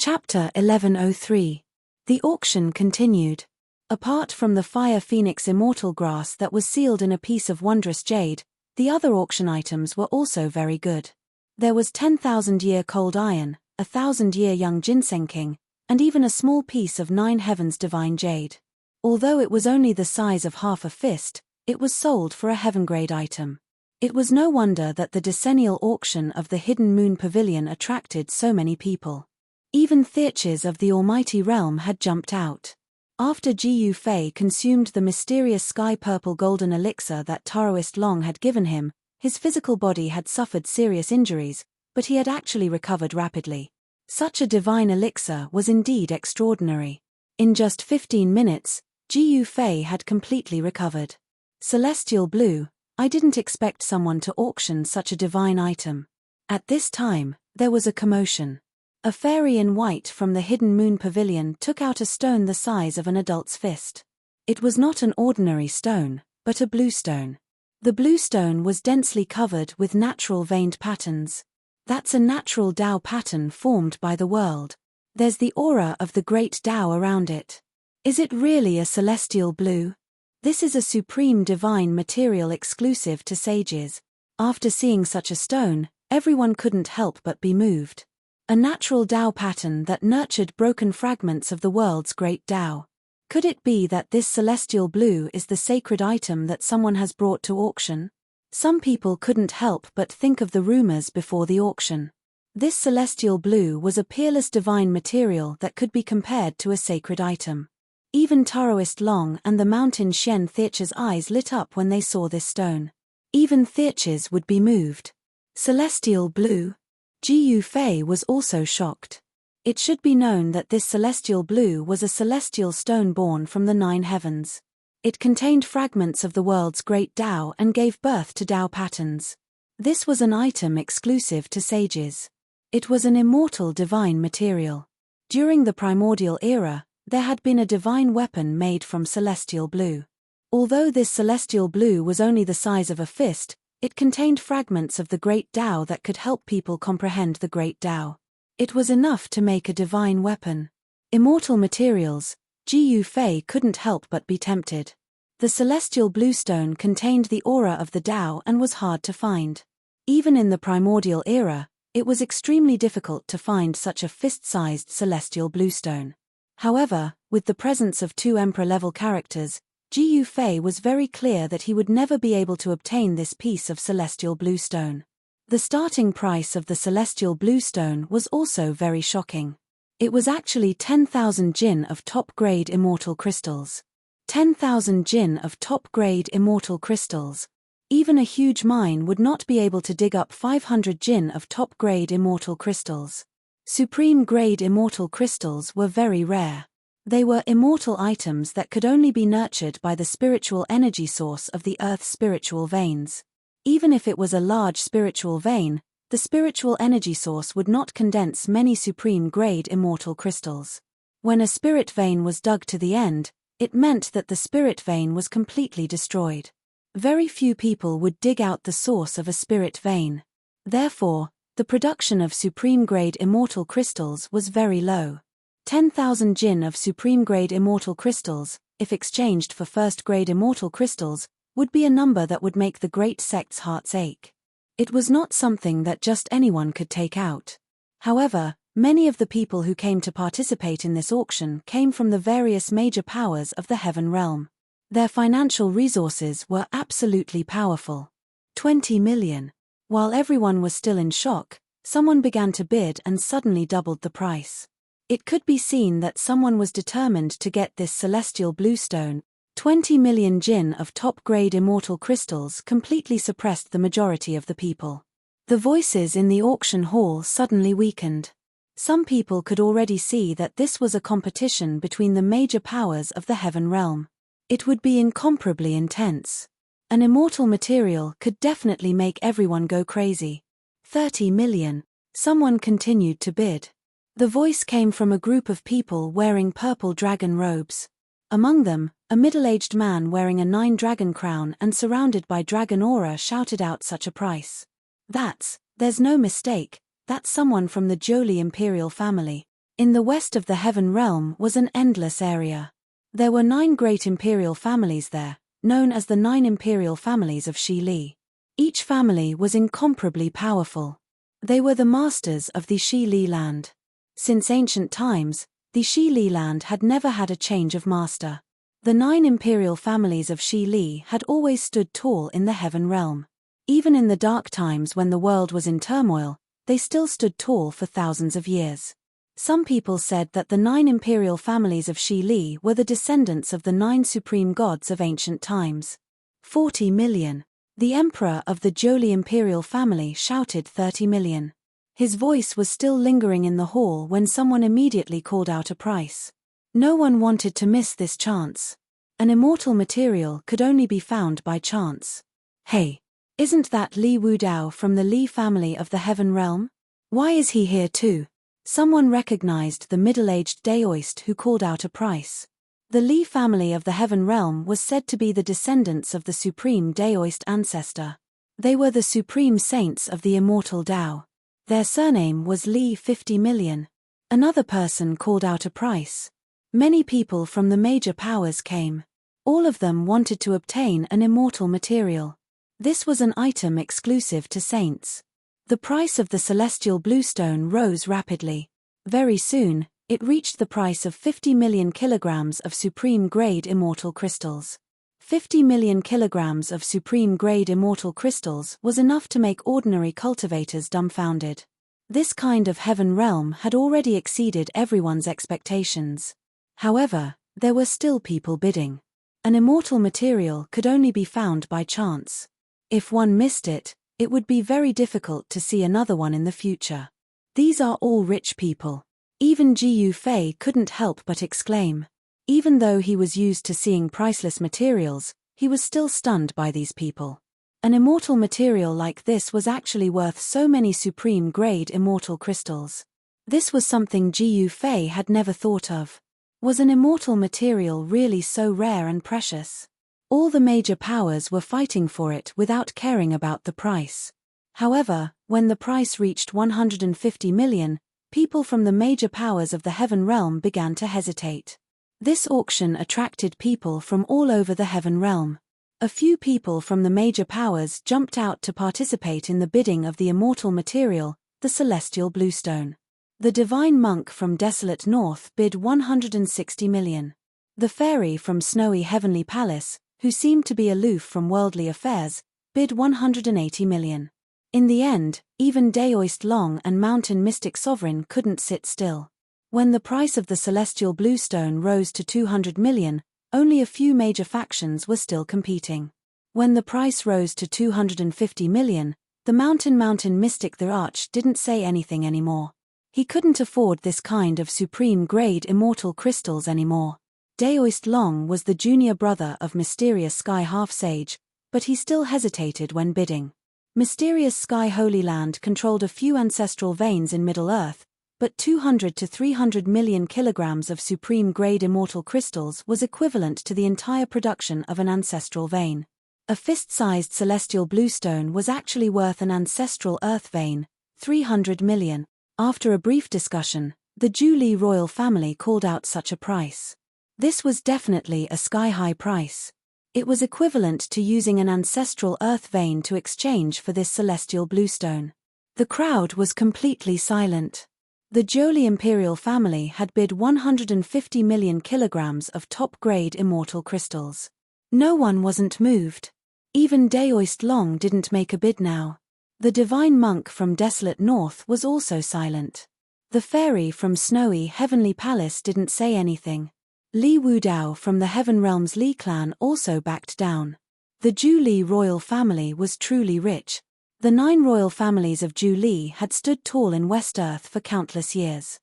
Chapter 1103. The auction continued. Apart from the fire phoenix immortal grass that was sealed in a piece of wondrous jade, the other auction items were also very good. There was 10,000-year cold iron, 1,000-year young ginseng king, and even a small piece of 9 heavens divine jade. Although it was only the size of half a fist, it was sold for a heaven-grade item. It was no wonder that the decennial auction of the Hidden Moon Pavilion attracted so many people. Even Theurges of the Almighty Realm had jumped out. After Gu Fei consumed the mysterious sky-purple golden elixir that Taoist Long had given him, his physical body had suffered serious injuries, but he had actually recovered rapidly. Such a divine elixir was indeed extraordinary. In just 15 minutes, Gu Fei had completely recovered. Celestial Blue, I didn't expect someone to auction such a divine item. At this time, there was a commotion. A fairy in white from the Hidden Moon Pavilion took out a stone the size of an adult's fist. It was not an ordinary stone, but a blue stone. The blue stone was densely covered with natural veined patterns. That's a natural Tao pattern formed by the world. There's the aura of the great Tao around it. Is it really a celestial blue? This is a supreme divine material exclusive to sages. After seeing such a stone, everyone couldn't help but be moved. A natural Tao pattern that nurtured broken fragments of the world's great Tao. Could it be that this celestial blue is the sacred item that someone has brought to auction? Some people couldn't help but think of the rumors before the auction. This celestial blue was a peerless divine material that could be compared to a sacred item. Even Taoist Long and the mountain Shen Theurges' eyes lit up when they saw this stone. Even Theurges would be moved. Celestial blue? Gu Fei was also shocked. It should be known that this celestial blue was a celestial stone born from the 9 heavens. It contained fragments of the world's great Tao and gave birth to Tao patterns. This was an item exclusive to sages. It was an immortal divine material. During the primordial era, there had been a divine weapon made from celestial blue. Although this celestial blue was only the size of a fist, it contained fragments of the great Tao that could help people comprehend the great Tao. It was enough to make a divine weapon. Immortal materials, Gu Fei couldn't help but be tempted. The celestial blue stone contained the aura of the Tao and was hard to find. Even in the primordial era, it was extremely difficult to find such a fist-sized celestial blue stone. However, with the presence of 2 emperor-level characters, Gu Fei was very clear that he would never be able to obtain this piece of celestial blue stone. The starting price of the celestial blue stone was also very shocking. It was actually 10,000 jin of top-grade immortal crystals. 10,000 jin of top-grade immortal crystals. Even a huge mine would not be able to dig up 500 jin of top-grade immortal crystals. Supreme-grade immortal crystals were very rare. They were immortal items that could only be nurtured by the spiritual energy source of the Earth's spiritual veins. Even if it was a large spiritual vein, the spiritual energy source would not condense many supreme-grade immortal crystals. When a spirit vein was dug to the end, it meant that the spirit vein was completely destroyed. Very few people would dig out the source of a spirit vein. Therefore, the production of supreme-grade immortal crystals was very low. 10,000 jin of supreme-grade immortal crystals, if exchanged for first-grade immortal crystals, would be a number that would make the great sect's hearts ache. It was not something that just anyone could take out. However, many of the people who came to participate in this auction came from the various major powers of the heaven realm. Their financial resources were absolutely powerful. 20 million. While everyone was still in shock, someone began to bid and suddenly doubled the price. It could be seen that someone was determined to get this celestial blue stone. 20 million jin of top-grade immortal crystals completely suppressed the majority of the people. The voices in the auction hall suddenly weakened. Some people could already see that this was a competition between the major powers of the heaven realm. It would be incomparably intense. An immortal material could definitely make everyone go crazy. 30 million. Someone continued to bid. The voice came from a group of people wearing purple dragon robes. Among them, a middle-aged man wearing a 9-dragon crown and surrounded by dragon aura shouted out such a price. There's no mistake, that's someone from the Jolie imperial family. In the west of the heaven realm was an endless area. There were 9 great imperial families there, known as the 9 imperial families of Shi Li. Each family was incomparably powerful. They were the masters of the Shi Li land. Since ancient times, the Shi Li land had never had a change of master. The 9 imperial families of Shi Li had always stood tall in the heaven realm. Even in the dark times when the world was in turmoil, they still stood tall for thousands of years. Some people said that the 9 imperial families of Shi Li were the descendants of the 9 supreme gods of ancient times. 40 million. The emperor of the Zhou imperial family shouted 30 million. His voice was still lingering in the hall when someone immediately called out a price. No one wanted to miss this chance. An immortal material could only be found by chance. Hey, isn't that Li Wudao from the Li family of the heaven realm? Why is he here too? Someone recognized the middle-aged Daoist who called out a price. The Li family of the heaven realm was said to be the descendants of the supreme Daoist ancestor. They were the supreme saints of the immortal Tao. Their surname was Li 50 million. Another person called out a price. Many people from the major powers came. All of them wanted to obtain an immortal material. This was an item exclusive to saints. The price of the celestial bluestone rose rapidly. Very soon, it reached the price of 50 million kilograms of supreme-grade immortal crystals. 50 million kilograms of supreme-grade immortal crystals was enough to make ordinary cultivators dumbfounded. This kind of heaven realm had already exceeded everyone's expectations. However, there were still people bidding. An immortal material could only be found by chance. If one missed it, it would be very difficult to see another one in the future. These are all rich people. Even Ji Fei couldn't help but exclaim. Even though he was used to seeing priceless materials, he was still stunned by these people. An immortal material like this was actually worth so many supreme-grade immortal crystals. This was something Ji Fei had never thought of. Was an immortal material really so rare and precious? All the major powers were fighting for it without caring about the price. However, when the price reached 150 million, people from the major powers of the heaven realm began to hesitate. This auction attracted people from all over the heaven realm. A few people from the major powers jumped out to participate in the bidding of the immortal material, the celestial bluestone. The divine monk from desolate north bid 160 million. The fairy from snowy heavenly palace, who seemed to be aloof from worldly affairs, bid 180 million. In the end, even Daoist Long and Mountain Mystic Sovereign couldn't sit still. When the price of the celestial bluestone rose to 200 million, only a few major factions were still competing. When the price rose to 250 million, the Mountain Mystic the Arch didn't say anything anymore. He couldn't afford this kind of supreme-grade immortal crystals anymore. Daoist Long was the junior brother of Mysterious Sky Half-Sage, but he still hesitated when bidding. Mysterious Sky Holy Land controlled a few ancestral veins in Middle-earth, but 200 to 300 million kilograms of supreme-grade immortal crystals was equivalent to the entire production of an ancestral vein. A fist-sized celestial bluestone was actually worth an ancestral earth vein, 300 million. After a brief discussion, the Zhou royal family called out such a price. This was definitely a sky-high price. It was equivalent to using an ancestral earth vein to exchange for this celestial bluestone. The crowd was completely silent. The Zhou imperial family had bid 150 million kilograms of top-grade immortal crystals. No one wasn't moved. Even Daoist Long didn't make a bid now. The divine monk from desolate north was also silent. The fairy from snowy heavenly palace didn't say anything. Li Wudao from the heaven realm's Li clan also backed down. The Zhou royal family was truly rich. The 9 royal families of Zhou had stood tall in West Earth for countless years.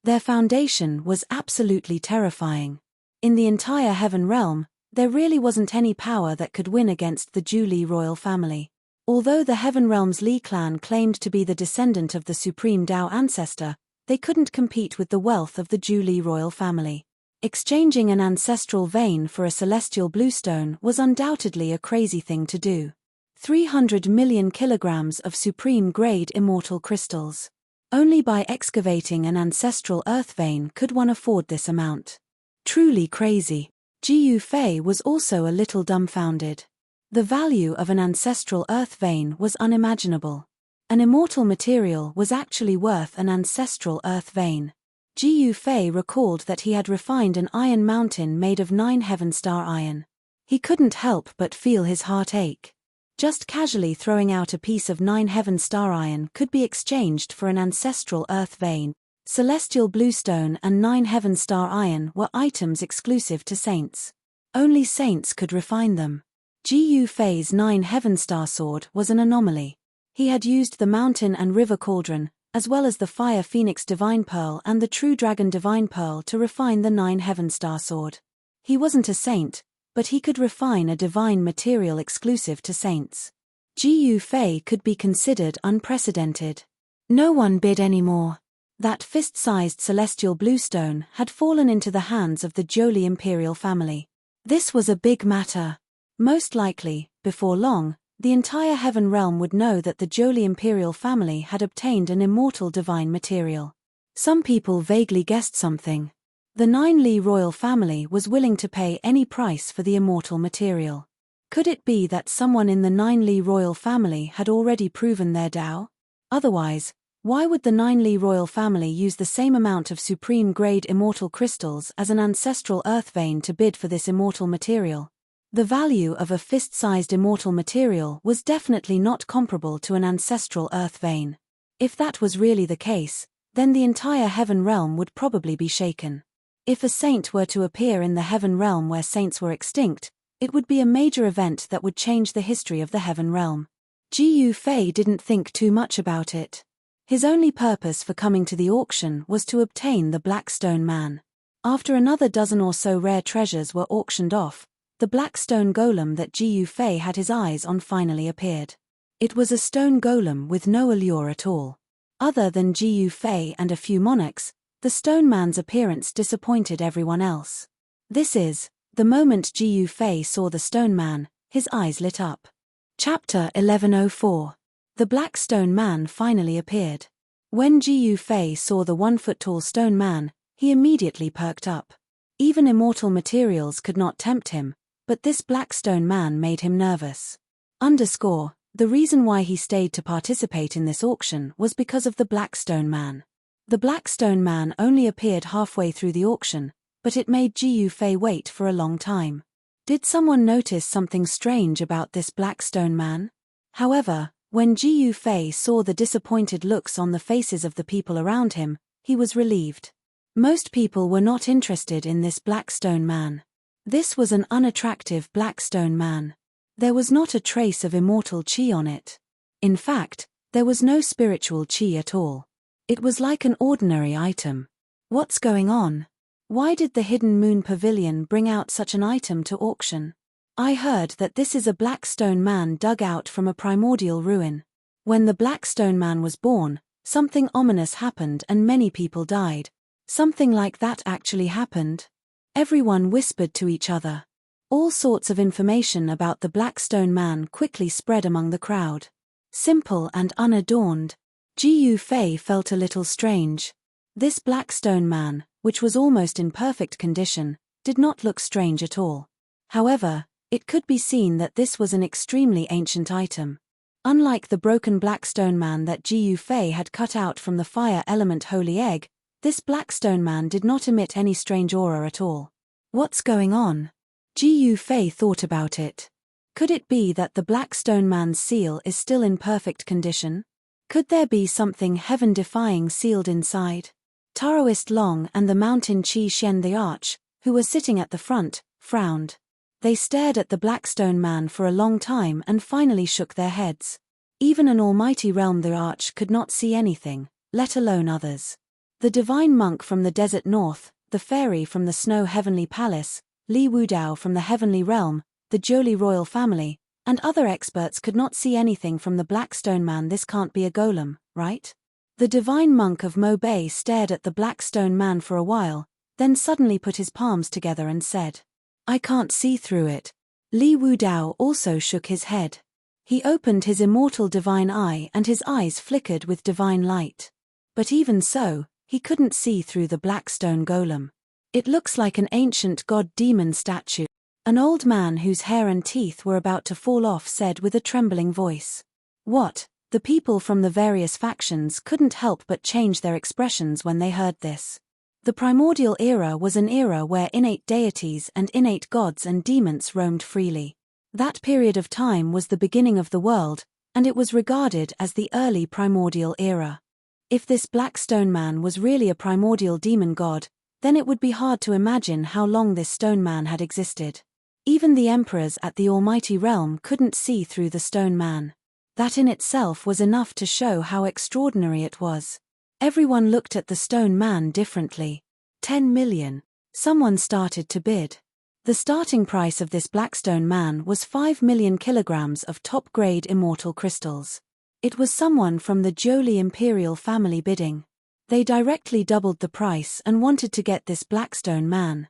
Their foundation was absolutely terrifying. In the entire heaven realm, there really wasn't any power that could win against the Zhou royal family. Although the heaven realm's Li clan claimed to be the descendant of the supreme Tao ancestor, they couldn't compete with the wealth of the Zhou royal family. Exchanging an ancestral vein for a celestial bluestone was undoubtedly a crazy thing to do. 300 million kilograms of supreme-grade immortal crystals. Only by excavating an ancestral earth vein could one afford this amount. Truly crazy. Jiu Fei was also a little dumbfounded. The value of an ancestral earth vein was unimaginable. An immortal material was actually worth an ancestral earth vein. Jiu Fei recalled that he had refined an iron mountain made of 9 heaven-star iron. He couldn't help but feel his heart ache. Just casually throwing out a piece of 9 heaven-star iron could be exchanged for an ancestral earth vein. Celestial bluestone and 9 heaven-star iron were items exclusive to saints. Only saints could refine them. Jiu Fei's 9 heaven-star sword was an anomaly. He had used the mountain and river cauldron, as well as the fire phoenix divine pearl and the true dragon divine pearl to refine the 9 heaven-star sword. He wasn't a saint, but he could refine a divine material exclusive to saints. Jiu Fei could be considered unprecedented. No one bid anymore. That fist-sized celestial bluestone had fallen into the hands of the Jolie imperial family. This was a big matter. Most likely, before long, the entire heaven realm would know that the Jolie imperial family had obtained an immortal divine material. Some people vaguely guessed something. The 9 Li royal family was willing to pay any price for the immortal material. Could it be that someone in the 9 Li royal family had already proven their Tao? Otherwise, why would the 9 Li royal family use the same amount of supreme-grade immortal crystals as an ancestral earth vein to bid for this immortal material? The value of a fist-sized immortal material was definitely not comparable to an ancestral earth vein. If that was really the case, then the entire heaven realm would probably be shaken. If a saint were to appear in the heaven realm where saints were extinct, it would be a major event that would change the history of the heaven realm. Jiu Fei didn't think too much about it. His only purpose for coming to the auction was to obtain the Black Stone Man. After another dozen or so rare treasures were auctioned off, the black stone golem that Jiu Fei had his eyes on finally appeared. It was a stone golem with no allure at all. Other than Jiu Fei and a few monarchs, the stone man's appearance disappointed everyone else. The moment Jiu Fei saw the stone man, his eyes lit up. Chapter 1104. The Black Stone Man finally appeared. When Jiu Fei saw the 1-foot-tall stone man, he immediately perked up. Even immortal materials could not tempt him, but this Black Stone Man made him nervous. The reason why he stayed to participate in this auction was because of the Black Stone Man. The Black Stone Man only appeared halfway through the auction, but it made Jiu Fei wait for a long time. Did someone notice something strange about this Black Stone Man? However, when Jiu Fei saw the disappointed looks on the faces of the people around him, he was relieved. Most people were not interested in this Black Stone Man. This was an unattractive Black Stone Man. There was not a trace of immortal chi on it. In fact, there was no spiritual chi at all. It was like an ordinary item. What's going on? Why did the Hidden Moon Pavilion bring out such an item to auction? I heard that this is a Black Stone Man dug out from a primordial ruin. When the Black Stone Man was born, something ominous happened and many people died. Something like that actually happened. Everyone whispered to each other. All sorts of information about the Black Stone Man quickly spread among the crowd. Simple and unadorned, Jiu Fei felt a little strange. This Black Stone Man, which was almost in perfect condition, did not look strange at all. However, it could be seen that this was an extremely ancient item. Unlike the broken Black Stone Man that Jiu Fei had cut out from the fire element holy egg, this Black Stone Man did not emit any strange aura at all. What's going on? Jiu Fei thought about it. Could it be that the Black Stone Man's seal is still in perfect condition? Could there be something heaven-defying sealed inside? Taoist Long and the Mountain Qi Xian the Arch, who were sitting at the front, frowned. They stared at the Black Stone Man for a long time and finally shook their heads. Even an almighty realm the Arch could not see anything, let alone others. The divine monk from the desert north, the fairy from the snow heavenly palace, Li Wudao from the heavenly realm, the Jolie royal family, and other experts could not see anything from the Black Stone Man. This can't be a golem, right? The divine monk of Mo Bay stared at the Black Stone Man for a while, then suddenly put his palms together and said, "I can't see through it." Li Wudao also shook his head. He opened his immortal divine eye and his eyes flickered with divine light. But even so, he couldn't see through the black stone golem. It looks like an ancient god-demon statue. An old man whose hair and teeth were about to fall off said with a trembling voice. What? The people from the various factions couldn't help but change their expressions when they heard this. The primordial era was an era where innate deities and innate gods and demons roamed freely. That period of time was the beginning of the world, and it was regarded as the early primordial era. If this black stone man was really a primordial demon god, then it would be hard to imagine how long this stone man had existed. Even the emperors at the almighty realm couldn't see through the stone man. That in itself was enough to show how extraordinary it was. Everyone looked at the stone man differently. 10 million. Someone started to bid. The starting price of this black stone man was 5 million kilograms of top-grade immortal crystals. It was someone from the Jolie imperial family bidding. They directly doubled the price and wanted to get this black stone man.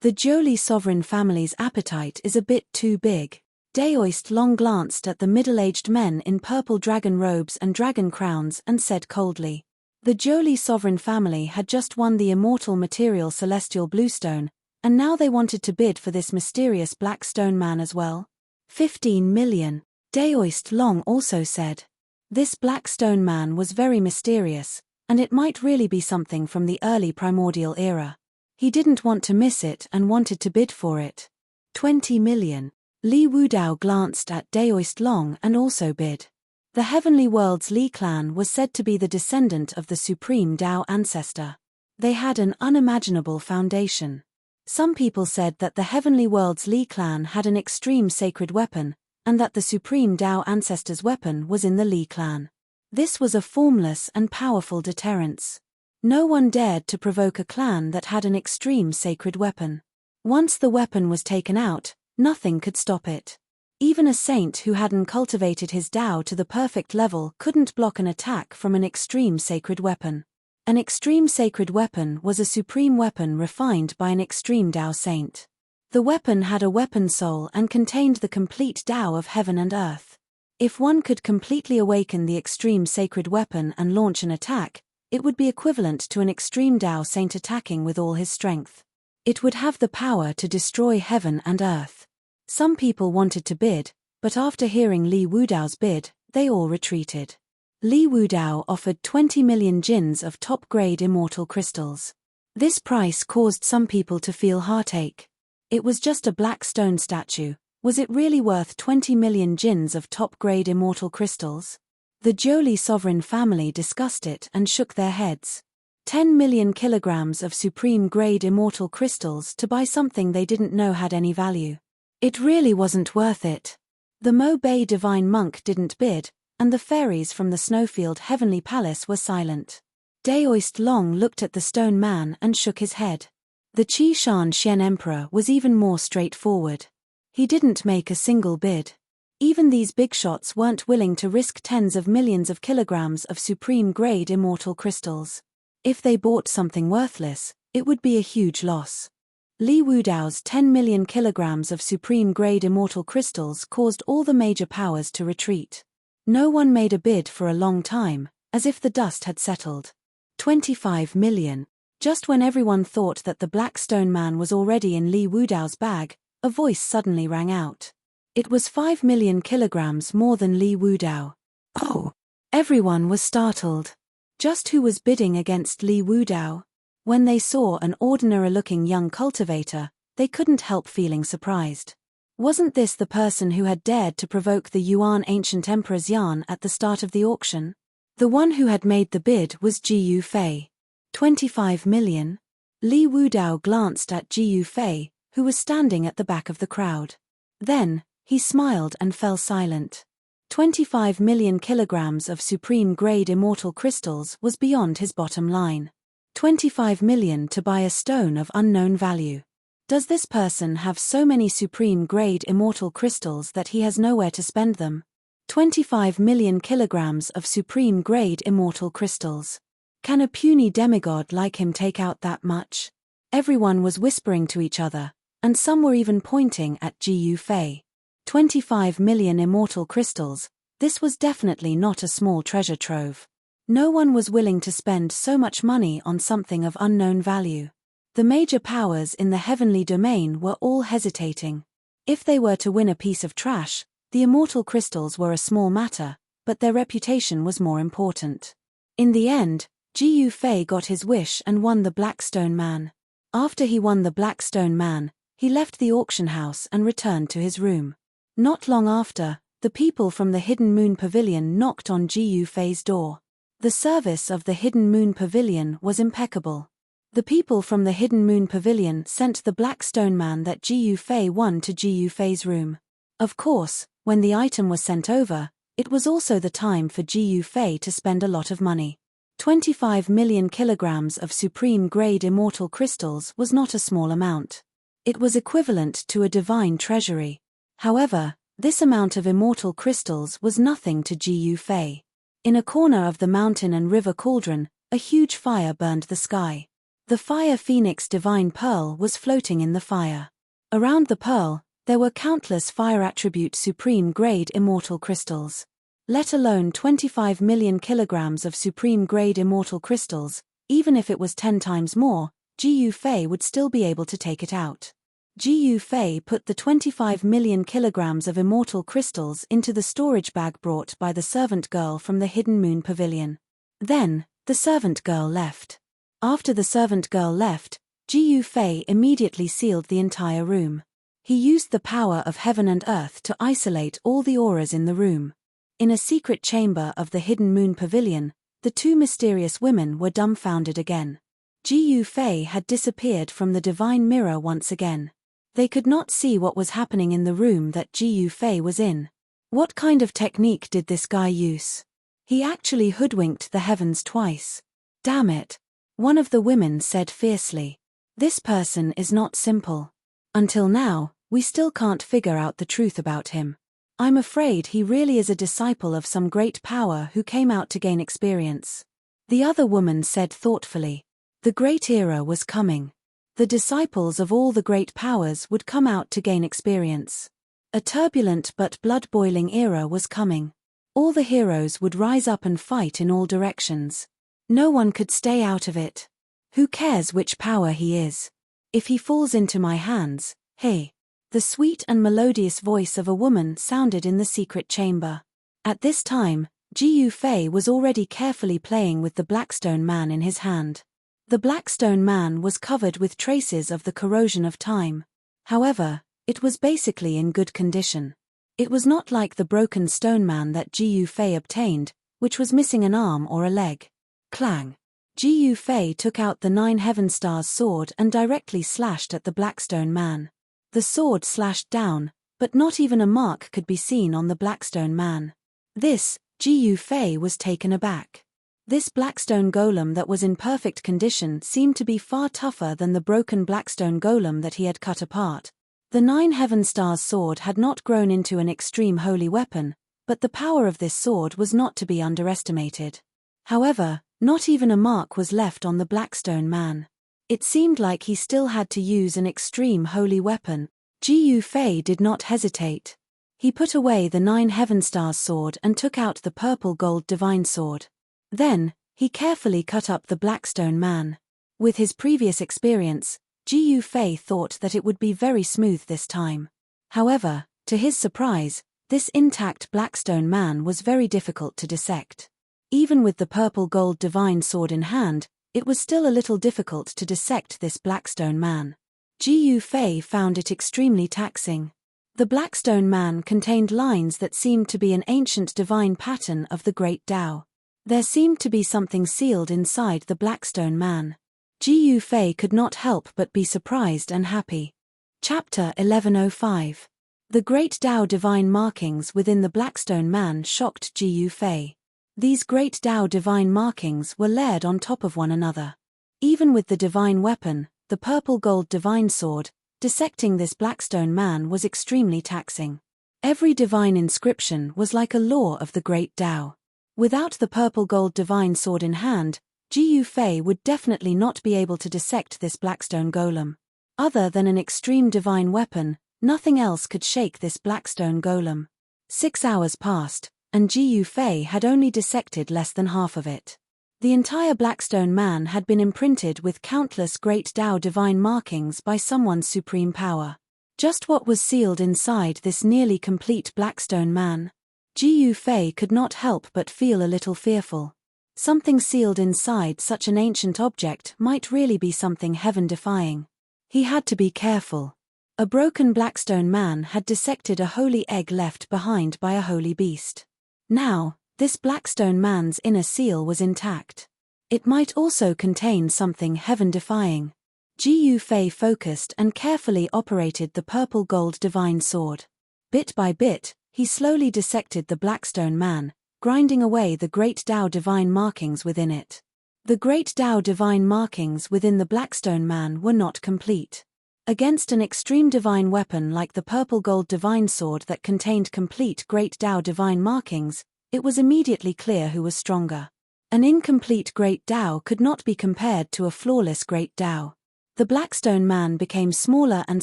The Jolie sovereign family's appetite is a bit too big. Daoist long glanced at the middle-aged men in purple dragon robes and dragon crowns and said coldly. The Jolie sovereign family had just won the immortal material celestial bluestone, and now they wanted to bid for this mysterious black stone man as well. 15 million. Daoist long also said. This black stone man was very mysterious, and it might really be something from the early primordial era. He didn't want to miss it and wanted to bid for it. 20 million. Li Wudao glanced at Daoist Long and also bid. The Heavenly World's Li clan was said to be the descendant of the supreme Dao ancestor. They had an unimaginable foundation. Some people said that the Heavenly World's Li clan had an extreme sacred weapon, and that the supreme Dao ancestor's weapon was in the Li clan. This was a formless and powerful deterrence. No one dared to provoke a clan that had an extreme sacred weapon. Once the weapon was taken out, nothing could stop it. Even a saint who hadn't cultivated his Dao to the perfect level couldn't block an attack from an extreme sacred weapon. An extreme sacred weapon was a supreme weapon refined by an extreme Dao saint. The weapon had a weapon soul and contained the complete Dao of heaven and earth. If one could completely awaken the extreme sacred weapon and launch an attack, it would be equivalent to an extreme Dao saint attacking with all his strength. It would have the power to destroy heaven and earth. Some people wanted to bid, but after hearing Li Wudao's bid, they all retreated. Li Wudao offered 20 million jins of top-grade immortal crystals. This price caused some people to feel heartache. It was just a black stone statue. Was it really worth 20 million jins of top-grade immortal crystals? The Jolie sovereign family discussed it and shook their heads. 10 million kilograms of supreme-grade immortal crystals to buy something they didn't know had any value. It really wasn't worth it. The Mo Bay divine monk didn't bid, and the fairies from the Snowfield Heavenly Palace were silent. Daoist Long looked at the stone man and shook his head. The Qi Shan Xian Emperor was even more straightforward. He didn't make a single bid. Even these big shots weren't willing to risk tens of millions of kilograms of supreme-grade immortal crystals. If they bought something worthless, it would be a huge loss. Li Wudao's 10 million kilograms of supreme-grade immortal crystals caused all the major powers to retreat. No one made a bid for a long time, as if the dust had settled. 25 million. Just when everyone thought that the black stone man was already in Li Wudao's bag, a voice suddenly rang out. It was 5 million kilograms more than Li Wudao. Oh! Everyone was startled. Just who was bidding against Li Wudao? When they saw an ordinary-looking young cultivator, they couldn't help feeling surprised. Wasn't this the person who had dared to provoke the Yuan ancient emperor's yarn at the start of the auction? The one who had made the bid was Ji Yufei. 25 million? Li Wudao glanced at Ji Yufei, who was standing at the back of the crowd. Then, he smiled and fell silent. 25 million kilograms of supreme-grade immortal crystals was beyond his bottom line. 25 million to buy a stone of unknown value. Does this person have so many supreme-grade immortal crystals that he has nowhere to spend them? 25 million kilograms of supreme-grade immortal crystals. Can a puny demigod like him take out that much? Everyone was whispering to each other, and some were even pointing at Ji Yufei. 25 million immortal crystals, this was definitely not a small treasure trove. No one was willing to spend so much money on something of unknown value. The major powers in the heavenly domain were all hesitating. If they were to win a piece of trash, the immortal crystals were a small matter, but their reputation was more important. In the end, Ji Yufei got his wish and won the Black Stone Man. After he won the Black Stone Man, he left the auction house and returned to his room. Not long after, the people from the Hidden Moon Pavilion knocked on Ji Yufei's door. The service of the Hidden Moon Pavilion was impeccable. The people from the Hidden Moon Pavilion sent the Black Stone Man that Ji Yufei won to Ji Yufei's room. Of course, when the item was sent over, it was also the time for Ji Yufei to spend a lot of money. 25 million kilograms of supreme-grade immortal crystals was not a small amount. It was equivalent to a divine treasury. However, this amount of immortal crystals was nothing to Ji Yufei. In a corner of the mountain and river cauldron, a huge fire burned the sky. The fire phoenix divine pearl was floating in the fire. Around the pearl, there were countless fire attribute supreme-grade immortal crystals. Let alone 25 million kilograms of supreme-grade immortal crystals, even if it was 10 times more, Ji Yufei would still be able to take it out. Ji Yufei put the 25 million kilograms of immortal crystals into the storage bag brought by the servant girl from the Hidden Moon Pavilion. Then, the servant girl left. After the servant girl left, Ji Yufei immediately sealed the entire room. He used the power of heaven and earth to isolate all the auras in the room. In a secret chamber of the Hidden Moon Pavilion, the two mysterious women were dumbfounded again. Ji Yufei had disappeared from the divine mirror once again. They could not see what was happening in the room that Ji Yufei was in. What kind of technique did this guy use? He actually hoodwinked the heavens twice. Damn it! One of the women said fiercely. This person is not simple. Until now, we still can't figure out the truth about him. I'm afraid he really is a disciple of some great power who came out to gain experience. The other woman said thoughtfully. The great era was coming. The disciples of all the great powers would come out to gain experience. A turbulent but blood-boiling era was coming. All the heroes would rise up and fight in all directions. No one could stay out of it. Who cares which power he is? If he falls into my hands, hey. The sweet and melodious voice of a woman sounded in the secret chamber. At this time, Ji Yufei was already carefully playing with the Blackstone Man in his hand. The Blackstone Man was covered with traces of the corrosion of time. However, it was basically in good condition. It was not like the broken stone man that Ji Yufei obtained, which was missing an arm or a leg. Clang! Ji Yufei took out the 9 Heaven Stars sword and directly slashed at the Blackstone Man. The sword slashed down, but not even a mark could be seen on the Blackstone Man. This, Ji Yufei was taken aback. This Blackstone golem that was in perfect condition seemed to be far tougher than the broken Blackstone golem that he had cut apart. The 9 Heaven Stars sword had not grown into an extreme holy weapon, but the power of this sword was not to be underestimated. However, not even a mark was left on the Blackstone Man. It seemed like he still had to use an extreme holy weapon. Ji Yufei did not hesitate. He put away the 9 Heaven Stars sword and took out the purple gold divine sword. Then, he carefully cut up the Blackstone Man. With his previous experience, Ji Yufei thought that it would be very smooth this time. However, to his surprise, this intact Blackstone Man was very difficult to dissect. Even with the purple gold divine sword in hand, it was still a little difficult to dissect this Blackstone Man. Ji Yufei found it extremely taxing. The Blackstone Man contained lines that seemed to be an ancient divine pattern of the Great Tao. There seemed to be something sealed inside the Blackstone Man. Ji Yufei could not help but be surprised and happy. Chapter 1105. The Great Tao divine markings within the Blackstone Man shocked Ji Yufei. These Great Tao divine markings were layered on top of one another. Even with the divine weapon, the purple gold divine sword, dissecting this Blackstone Man was extremely taxing. Every divine inscription was like a law of the Great Tao. Without the purple gold divine sword in hand, Ji Yufei would definitely not be able to dissect this Blackstone golem. Other than an extreme divine weapon, nothing else could shake this Blackstone golem. 6 hours passed, and Ji Yufei had only dissected less than half of it. The entire Blackstone Man had been imprinted with countless great Tao divine markings by someone's supreme power. Just what was sealed inside this nearly complete Blackstone Man? Ji Yufei could not help but feel a little fearful. Something sealed inside such an ancient object might really be something heaven-defying. He had to be careful. A broken Blackstone Man had dissected a holy egg left behind by a holy beast. Now, this Blackstone Man's inner seal was intact. It might also contain something heaven-defying. Ji Yufei focused and carefully operated the purple gold divine sword. Bit by bit, he slowly dissected the Blackstone Man, grinding away the great Tao divine markings within it. The great Tao divine markings within the Blackstone Man were not complete. Against an extreme divine weapon like the purple gold divine sword that contained complete great Tao divine markings, it was immediately clear who was stronger. An incomplete great Tao could not be compared to a flawless great Tao. The Blackstone Man became smaller and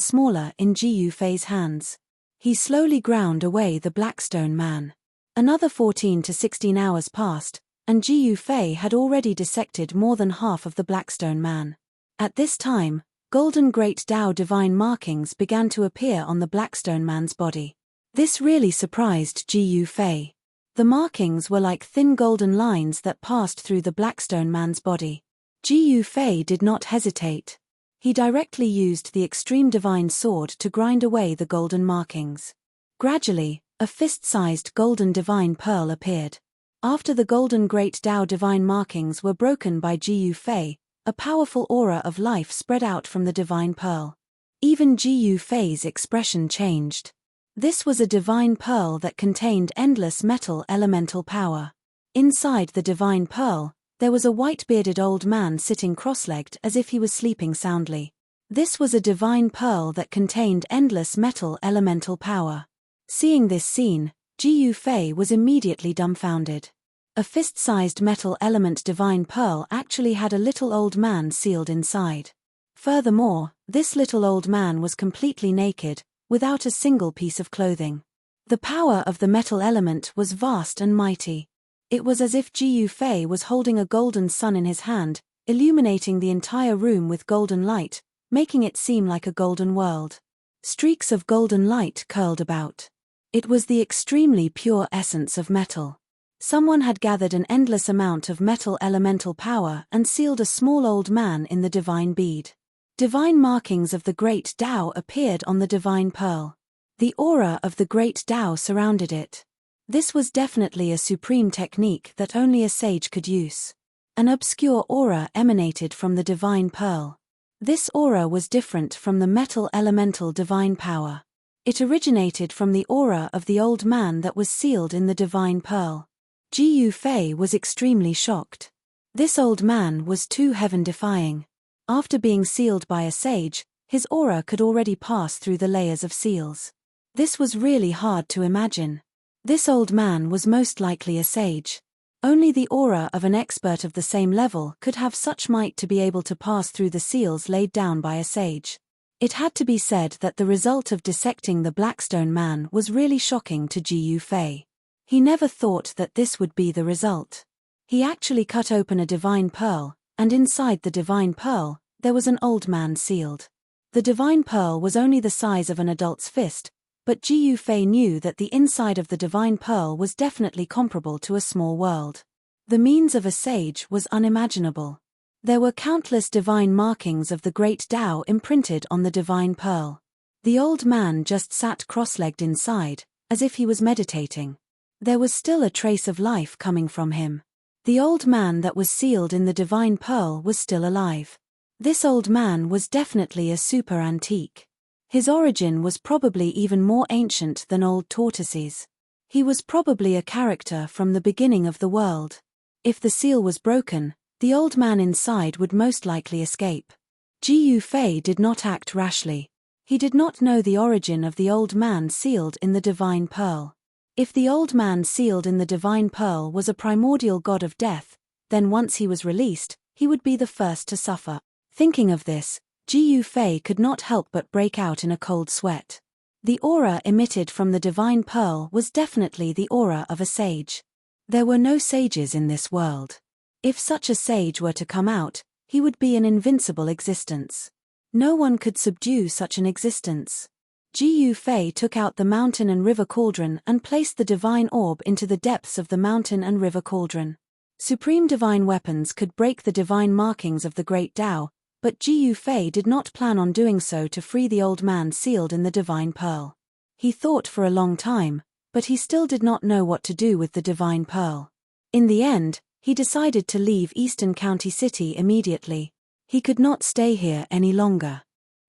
smaller in Ji Yufei's hands. He slowly ground away the Blackstone Man. Another 14 to 16 hours passed, and Ji Yufei had already dissected more than half of the Blackstone Man. At this time, golden great Tao divine markings began to appear on the Blackstone Man's body. This really surprised Ji Yufei. The markings were like thin golden lines that passed through the Blackstone Man's body. Ji Yufei did not hesitate. He directly used the extreme divine sword to grind away the golden markings. Gradually, a fist-sized golden divine pearl appeared. After the golden great Tao divine markings were broken by Ji Yufei, a powerful aura of life spread out from the divine pearl. Even Ji Yufei's expression changed. This was a divine pearl that contained endless metal elemental power. Inside the divine pearl, there was a white-bearded old man sitting cross-legged as if he was sleeping soundly. This was a divine pearl that contained endless metal elemental power. Seeing this scene, Ji Yufei was immediately dumbfounded. A fist-sized metal element divine pearl actually had a little old man sealed inside. Furthermore, this little old man was completely naked, without a single piece of clothing. The power of the metal element was vast and mighty. It was as if Ji Yufei was holding a golden sun in his hand, illuminating the entire room with golden light, making it seem like a golden world. Streaks of golden light curled about. It was the extremely pure essence of metal. Someone had gathered an endless amount of metal elemental power and sealed a small old man in the divine bead. Divine markings of the great Tao appeared on the divine pearl. The aura of the great Tao surrounded it. This was definitely a supreme technique that only a sage could use. An obscure aura emanated from the divine pearl. This aura was different from the metal elemental divine power. It originated from the aura of the old man that was sealed in the divine pearl. Ji Yufei was extremely shocked. This old man was too heaven-defying. After being sealed by a sage, his aura could already pass through the layers of seals. This was really hard to imagine. This old man was most likely a sage. Only the aura of an expert of the same level could have such might to be able to pass through the seals laid down by a sage. It had to be said that the result of dissecting the Blackstone Man was really shocking to Ji Yufei. He never thought that this would be the result. He actually cut open a divine pearl, and inside the divine pearl, there was an old man sealed. The divine pearl was only the size of an adult's fist, but Ji Yufei knew that the inside of the divine pearl was definitely comparable to a small world. The means of a sage was unimaginable. There were countless divine markings of the great Tao imprinted on the divine pearl. The old man just sat cross-legged inside, as if he was meditating. There was still a trace of life coming from him. The old man that was sealed in the divine pearl was still alive. This old man was definitely a super antique. His origin was probably even more ancient than old tortoises. He was probably a character from the beginning of the world. If the seal was broken, the old man inside would most likely escape. Ji Yufei did not act rashly. He did not know the origin of the old man sealed in the divine pearl. If the old man sealed in the divine pearl was a primordial god of death, then once he was released, he would be the first to suffer. Thinking of this, Ji Yufei could not help but break out in a cold sweat. The aura emitted from the divine pearl was definitely the aura of a sage. There were no sages in this world. If such a sage were to come out, he would be an invincible existence. No one could subdue such an existence. Jiyu Fei took out the mountain and river cauldron and placed the divine orb into the depths of the mountain and river cauldron. Supreme divine weapons could break the divine markings of the great Tao, but Jiyu Fei did not plan on doing so to free the old man sealed in the divine pearl. He thought for a long time, but he still did not know what to do with the divine pearl. In the end, he decided to leave Eastern County City immediately. He could not stay here any longer.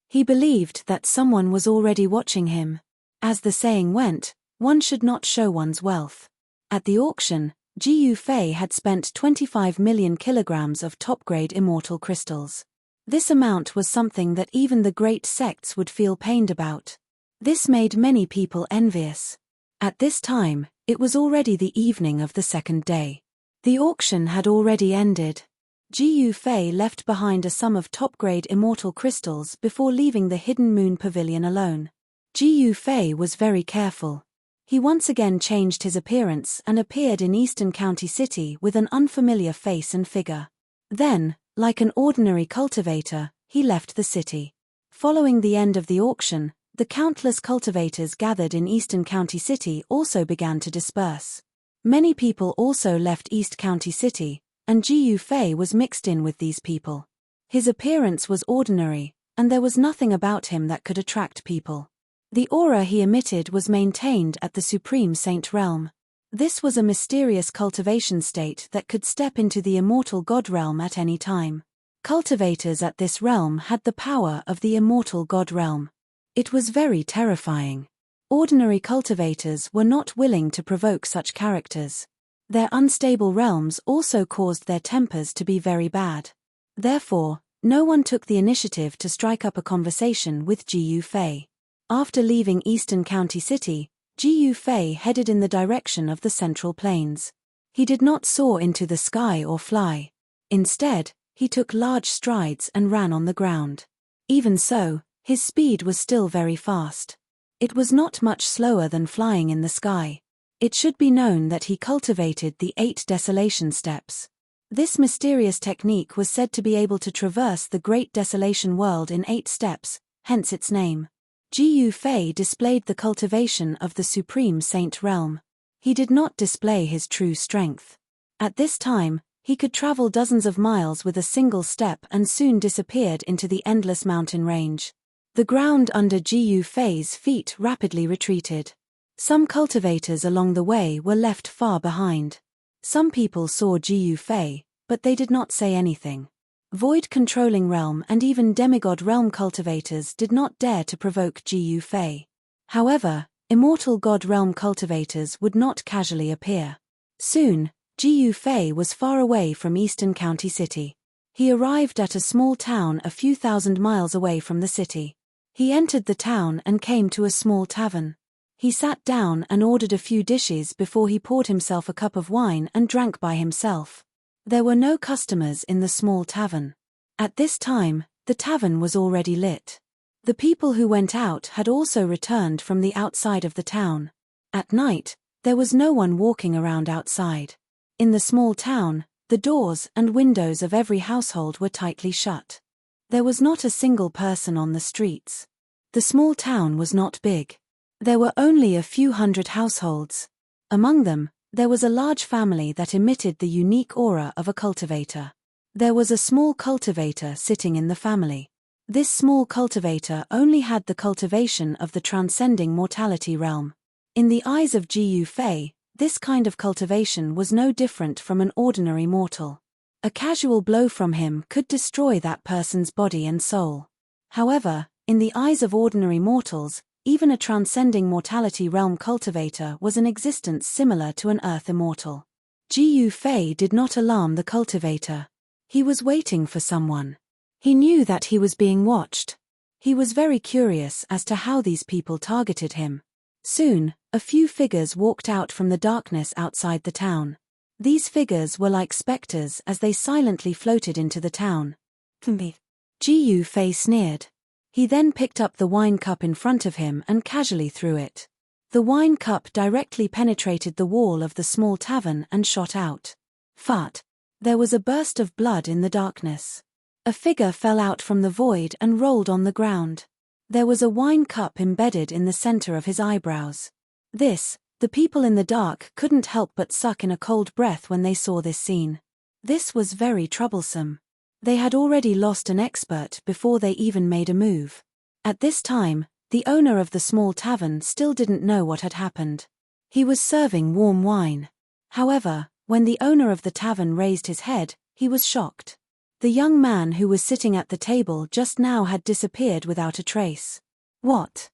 He believed that someone was already watching him. As the saying went, one should not show one's wealth. At the auction, Jiyu Fei had spent 25 million kilograms of top-grade immortal crystals. This amount was something that even the great sects would feel pained about. This made many people envious. At this time, it was already the evening of the second day. The auction had already ended. Jiyu Fei left behind a sum of top-grade immortal crystals before leaving the Hidden Moon Pavilion alone. Jiyu Fei was very careful. He once again changed his appearance and appeared in Eastern County City with an unfamiliar face and figure. Then, like an ordinary cultivator, he left the city. Following the end of the auction, the countless cultivators gathered in Eastern County City also began to disperse. Many people also left East County City, and Jiyu Fei was mixed in with these people. His appearance was ordinary, and there was nothing about him that could attract people. The aura he emitted was maintained at the Supreme Saint realm. This was a mysterious cultivation state that could step into the immortal God realm at any time. Cultivators at this realm had the power of the immortal God realm. It was very terrifying. Ordinary cultivators were not willing to provoke such characters. Their unstable realms also caused their tempers to be very bad. Therefore, no one took the initiative to strike up a conversation with Jiyu Fei. After leaving Eastern County City, Jiyu Fei headed in the direction of the Central Plains. He did not soar into the sky or fly. Instead, he took large strides and ran on the ground. Even so, his speed was still very fast. It was not much slower than flying in the sky. It should be known that he cultivated the 8 desolation steps. This mysterious technique was said to be able to traverse the great desolation world in 8 steps, hence its name. Jiyu Fei displayed the cultivation of the Supreme Saint realm. He did not display his true strength. At this time, he could travel dozens of miles with a single step and soon disappeared into the endless mountain range. The ground under Jiyu Fei's feet rapidly retreated. Some cultivators along the way were left far behind. Some people saw Jiyu Fei, but they did not say anything. Void Controlling Realm and even Demigod Realm cultivators did not dare to provoke Jiyu Fei. However, Immortal God Realm cultivators would not casually appear. Soon, Jiyu Fei was far away from Eastern County City. He arrived at a small town a few thousand miles away from the city. He entered the town and came to a small tavern. He sat down and ordered a few dishes before he poured himself a cup of wine and drank by himself. There were no customers in the small tavern. At this time, the tavern was already lit. The people who went out had also returned from the outside of the town. At night, there was no one walking around outside. In the small town, the doors and windows of every household were tightly shut. There was not a single person on the streets. The small town was not big. There were only a few hundred households. Among them, there was a large family that emitted the unique aura of a cultivator. There was a small cultivator sitting in the family. This small cultivator only had the cultivation of the transcending mortality realm. In the eyes of Jiyu Fei, this kind of cultivation was no different from an ordinary mortal. A casual blow from him could destroy that person's body and soul. However, in the eyes of ordinary mortals, even a transcending mortality realm cultivator was an existence similar to an earth immortal. Jiyu Fei did not alarm the cultivator. He was waiting for someone. He knew that he was being watched. He was very curious as to how these people targeted him. Soon, a few figures walked out from the darkness outside the town. These figures were like specters as they silently floated into the town. Jiyu Fei sneered. He then picked up the wine cup in front of him and casually threw it. The wine cup directly penetrated the wall of the small tavern and shot out. Fart. There was a burst of blood in the darkness. A figure fell out from the void and rolled on the ground. There was a wine cup embedded in the center of his eyebrows. The people in the dark couldn't help but suck in a cold breath when they saw this scene. This was very troublesome. They had already lost an expert before they even made a move. At this time, the owner of the small tavern still didn't know what had happened. He was serving warm wine. However, when the owner of the tavern raised his head, he was shocked. The young man who was sitting at the table just now had disappeared without a trace. What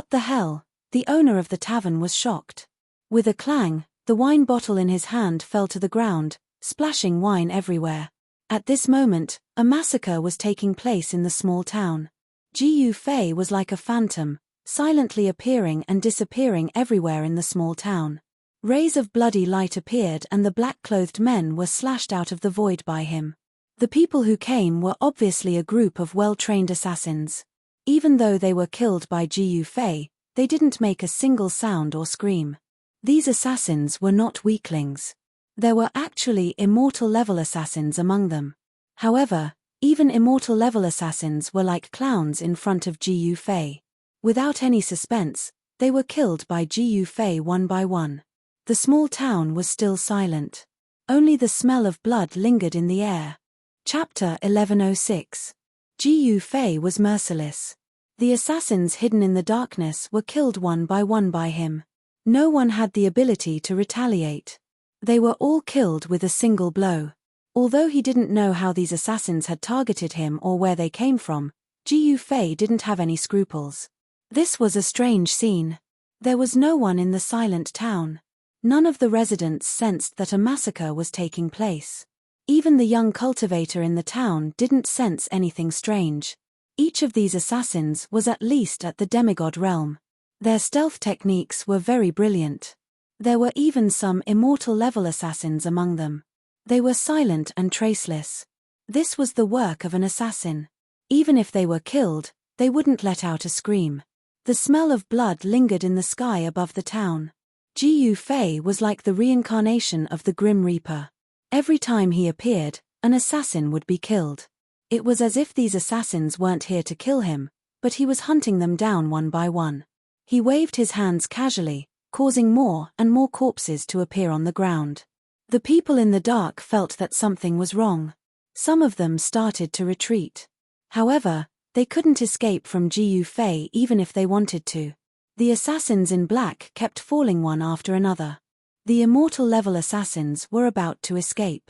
the hell? The owner of the tavern was shocked. With a clang, the wine bottle in his hand fell to the ground, splashing wine everywhere. At this moment, a massacre was taking place in the small town. Jiu Fei was like a phantom, silently appearing and disappearing everywhere in the small town. Rays of bloody light appeared and the black-clothed men were slashed out of the void by him. The people who came were obviously a group of well-trained assassins. Even though they were killed by Jiu Fei, they didn't make a single sound or scream. These assassins were not weaklings. There were actually immortal-level assassins among them. However, even immortal-level assassins were like clowns in front of Jiu Fei. Without any suspense, they were killed by Jiu Fei one by one. The small town was still silent. Only the smell of blood lingered in the air. Chapter 1106. Jiu Fei was merciless. The assassins hidden in the darkness were killed one by him. No one had the ability to retaliate. They were all killed with a single blow. Although he didn't know how these assassins had targeted him or where they came from, Jiu Fei didn't have any scruples. This was a strange scene. There was no one in the silent town. None of the residents sensed that a massacre was taking place. Even the young cultivator in the town didn't sense anything strange. Each of these assassins was at least at the demigod realm. Their stealth techniques were very brilliant. There were even some immortal-level assassins among them. They were silent and traceless. This was the work of an assassin. Even if they were killed, they wouldn't let out a scream. The smell of blood lingered in the sky above the town. Jiu Fei was like the reincarnation of the Grim Reaper. Every time he appeared, an assassin would be killed. It was as if these assassins weren't here to kill him, but he was hunting them down one by one. He waved his hands casually, causing more and more corpses to appear on the ground. The people in the dark felt that something was wrong. Some of them started to retreat. However, they couldn't escape from Jiu Fei even if they wanted to. The assassins in black kept falling one after another. The immortal-level assassins were about to escape.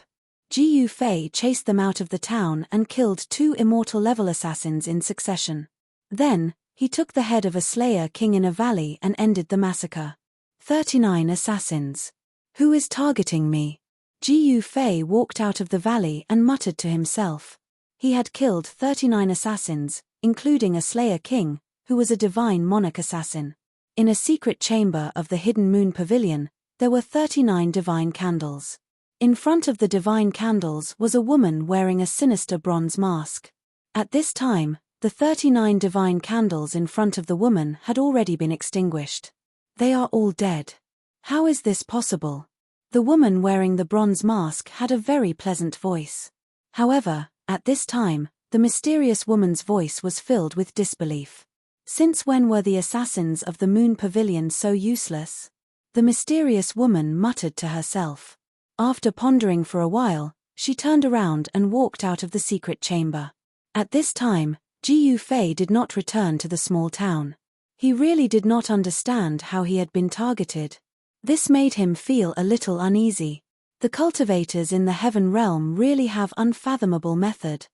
Jiu Fei chased them out of the town and killed 2 immortal-level assassins in succession. Then, he took the head of a slayer king in a valley and ended the massacre. 39 assassins. Who is targeting me? Jiu Fei walked out of the valley and muttered to himself. He had killed 39 assassins, including a slayer king, who was a divine monarch assassin. In a secret chamber of the hidden moon pavilion, there were 39 divine candles. In front of the divine candles was a woman wearing a sinister bronze mask. At this time, the 39 divine candles in front of the woman had already been extinguished. They are all dead. How is this possible? The woman wearing the bronze mask had a very pleasant voice. However, at this time, the mysterious woman's voice was filled with disbelief. Since when were the assassins of the moon pavilion so useless? The mysterious woman muttered to herself. After pondering for a while, she turned around and walked out of the secret chamber. At this time, Jiu Fei did not return to the small town. He really did not understand how he had been targeted. This made him feel a little uneasy. The cultivators in the heaven realm really have unfathomable method.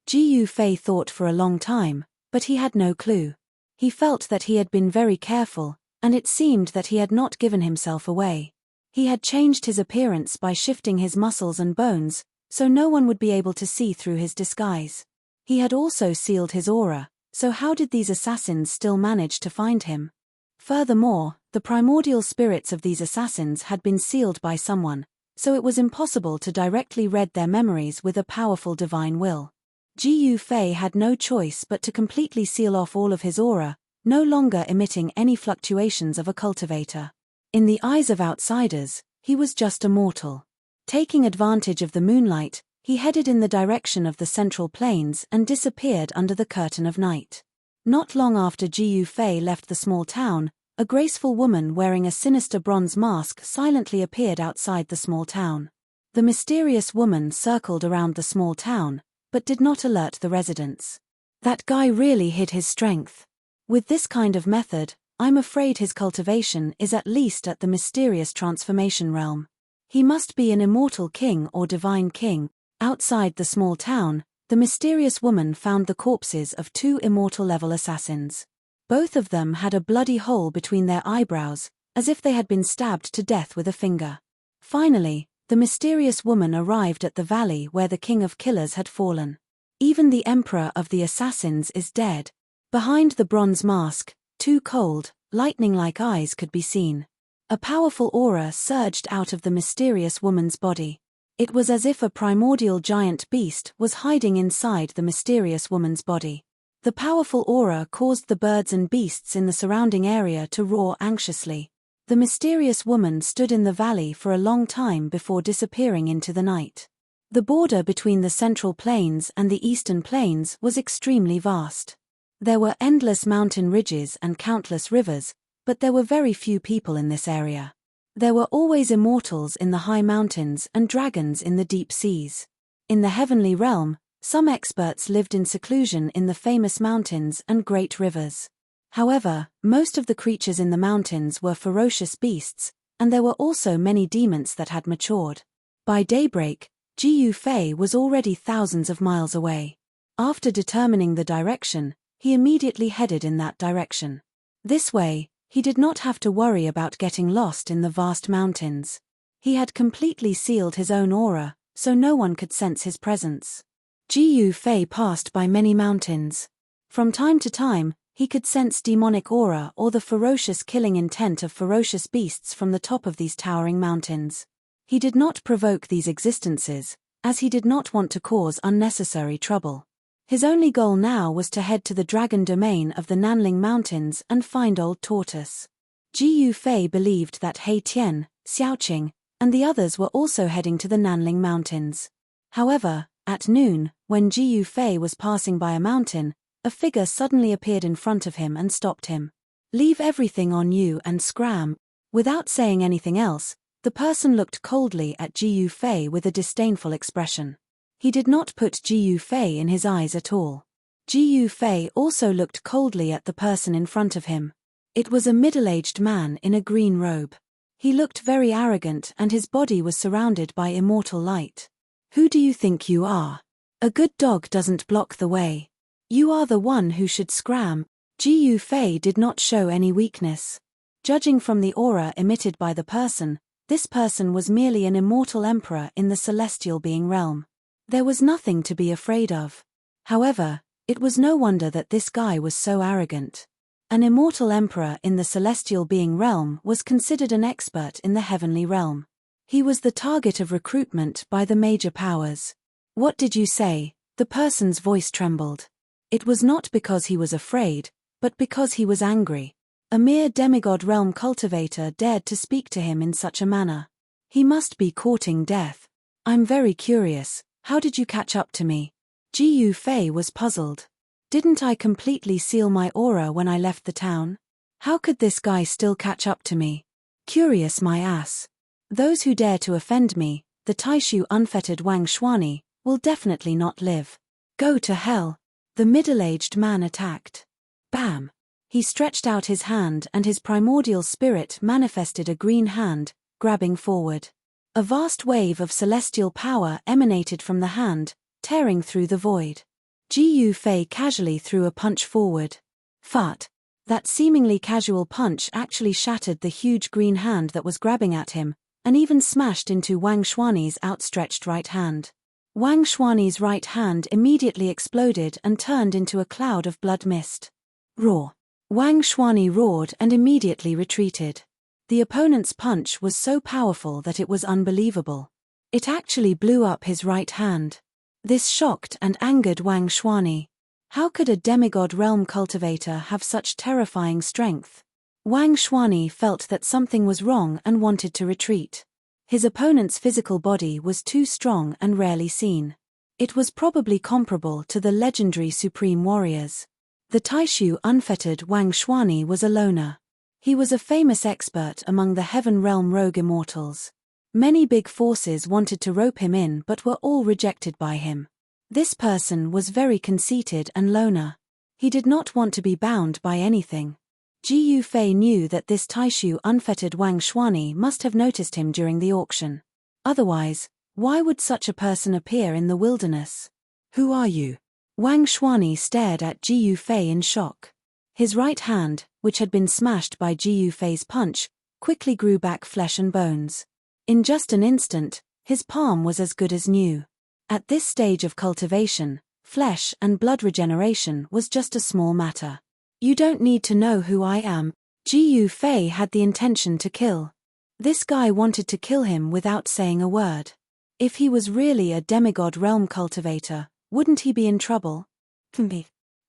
Jiu Fei thought for a long time, but he had no clue. He felt that he had been very careful, and it seemed that he had not given himself away. He had changed his appearance by shifting his muscles and bones, so no one would be able to see through his disguise. He had also sealed his aura, so how did these assassins still manage to find him? Furthermore, the primordial spirits of these assassins had been sealed by someone, so it was impossible to directly read their memories with a powerful divine will. Jiu Fei had no choice but to completely seal off all of his aura, no longer emitting any fluctuations of a cultivator. In the eyes of outsiders, he was just a mortal. Taking advantage of the moonlight, he headed in the direction of the central plains and disappeared under the curtain of night. Not long after Jiu Fei left the small town, a graceful woman wearing a sinister bronze mask silently appeared outside the small town. The mysterious woman circled around the small town, but did not alert the residents. That guy really hid his strength. With this kind of method, I'm afraid his cultivation is at least at the mysterious transformation realm. He must be an immortal king or divine king. Outside the small town, the mysterious woman found the corpses of 2 immortal-level assassins. Both of them had a bloody hole between their eyebrows, as if they had been stabbed to death with a finger. Finally, the mysterious woman arrived at the valley where the king of killers had fallen. Even the emperor of the assassins is dead. Behind the bronze mask, 2 cold, lightning-like eyes could be seen. A powerful aura surged out of the mysterious woman's body. It was as if a primordial giant beast was hiding inside the mysterious woman's body. The powerful aura caused the birds and beasts in the surrounding area to roar anxiously. The mysterious woman stood in the valley for a long time before disappearing into the night. The border between the central plains and the eastern plains was extremely vast. There were endless mountain ridges and countless rivers, but there were very few people in this area. There were always immortals in the high mountains and dragons in the deep seas. In the heavenly realm, some experts lived in seclusion in the famous mountains and great rivers. However, most of the creatures in the mountains were ferocious beasts, and there were also many demons that had matured. By daybreak, Jiu Fei was already thousands of miles away. After determining the direction, he immediately headed in that direction. This way, he did not have to worry about getting lost in the vast mountains. He had completely sealed his own aura, so no one could sense his presence. Jiu Fei passed by many mountains. From time to time, he could sense demonic aura or the ferocious killing intent of ferocious beasts from the top of these towering mountains. He did not provoke these existences, as he did not want to cause unnecessary trouble. His only goal now was to head to the dragon domain of the Nanling Mountains and find Old Tortoise. Jiu Fei believed that He Tian, Xiaoqing, and the others were also heading to the Nanling Mountains. However, at noon, when Jiu Fei was passing by a mountain, a figure suddenly appeared in front of him and stopped him. "Leave everything on you and scram." Without saying anything else, the person looked coldly at Jiu Fei with a disdainful expression. He did not put Jiu Fei in his eyes at all. Jiu Fei also looked coldly at the person in front of him. It was a middle-aged man in a green robe. He looked very arrogant and his body was surrounded by immortal light. "Who do you think you are? A good dog doesn't block the way. You are the one who should scram." Jiu Fei did not show any weakness. Judging from the aura emitted by the person, this person was merely an immortal emperor in the celestial being realm. There was nothing to be afraid of. However, it was no wonder that this guy was so arrogant. An immortal emperor in the celestial being realm was considered an expert in the heavenly realm. He was the target of recruitment by the major powers. "What did you say?" The person's voice trembled. It was not because he was afraid, but because he was angry. A mere demigod realm cultivator dared to speak to him in such a manner. He must be courting death. "I'm very curious. How did you catch up to me?" Jiu Fei was puzzled. "Didn't I completely seal my aura when I left the town? How could this guy still catch up to me? Curious my ass. Those who dare to offend me, the Taishu unfettered Wang Xuani, will definitely not live. Go to hell." The middle-aged man attacked. Bam! He stretched out his hand and his primordial spirit manifested a green hand, grabbing forward. A vast wave of celestial power emanated from the hand, tearing through the void. Jiu Fei casually threw a punch forward. Fart! That seemingly casual punch actually shattered the huge green hand that was grabbing at him, and even smashed into Wang Xuani's outstretched right hand. Wang Xuani's right hand immediately exploded and turned into a cloud of blood mist. Roar! Wang Xuani roared and immediately retreated. The opponent's punch was so powerful that it was unbelievable. It actually blew up his right hand. This shocked and angered Wang Xuani. How could a demigod realm cultivator have such terrifying strength? Wang Xuani felt that something was wrong and wanted to retreat. His opponent's physical body was too strong and rarely seen. It was probably comparable to the legendary Supreme Warriors. The Taishu unfettered Wang Xuani was a loner. He was a famous expert among the Heaven Realm rogue immortals. Many big forces wanted to rope him in but were all rejected by him. This person was very conceited and loner. He did not want to be bound by anything. Ji Yufei knew that this Taishu unfettered Wang Xuani must have noticed him during the auction. Otherwise, why would such a person appear in the wilderness? Who are you? Wang Xuani stared at Ji Yufei in shock. His right hand, which had been smashed by Ji Yufei's punch, quickly grew back flesh and bones. In just an instant, his palm was as good as new. At this stage of cultivation, flesh and blood regeneration was just a small matter. You don't need to know who I am. Ji Yufei had the intention to kill. This guy wanted to kill him without saying a word. If he was really a demigod realm cultivator, wouldn't he be in trouble?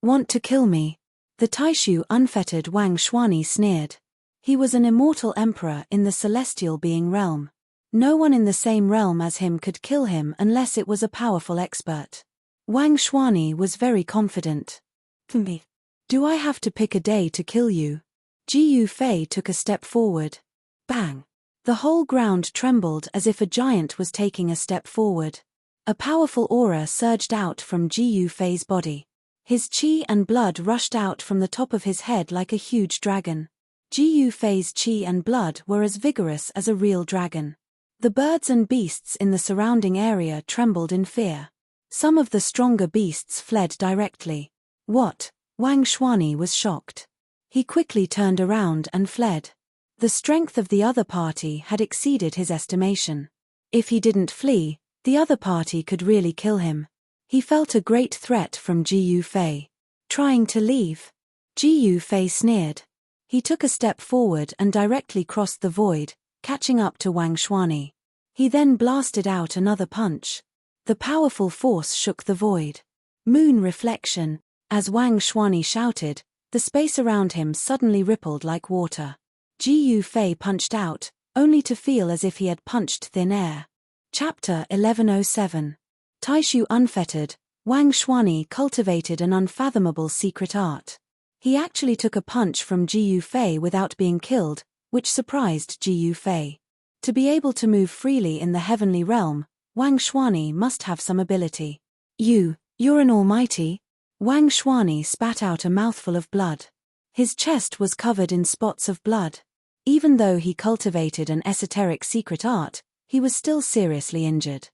Want to kill me? The Taishu unfettered Wang Xuani sneered. He was an immortal emperor in the celestial being realm. No one in the same realm as him could kill him unless it was a powerful expert. Wang Xuani was very confident. Do I have to pick a day to kill you? Ji Yufei took a step forward. Bang! The whole ground trembled as if a giant was taking a step forward. A powerful aura surged out from Ji Yufei's body. His qi and blood rushed out from the top of his head like a huge dragon. Ji Yufei's qi and blood were as vigorous as a real dragon. The birds and beasts in the surrounding area trembled in fear. Some of the stronger beasts fled directly. What? Wang Xuani was shocked. He quickly turned around and fled. The strength of the other party had exceeded his estimation. If he didn't flee, the other party could really kill him. He felt a great threat from Ji Yufei. Trying to leave? Ji Yufei sneered. He took a step forward and directly crossed the void, catching up to Wang Xuani. He then blasted out another punch. The powerful force shook the void. Moon reflection. As Wang Xuani shouted, the space around him suddenly rippled like water. Ji Yufei punched out, only to feel as if he had punched thin air. Chapter 1107. Taishu unfettered, Wang Xuani cultivated an unfathomable secret art. He actually took a punch from Ji Yufei without being killed, which surprised Ji Yufei. To be able to move freely in the heavenly realm, Wang Xuani must have some ability. You're an almighty? Wang Xuani spat out a mouthful of blood. His chest was covered in spots of blood. Even though he cultivated an esoteric secret art, he was still seriously injured.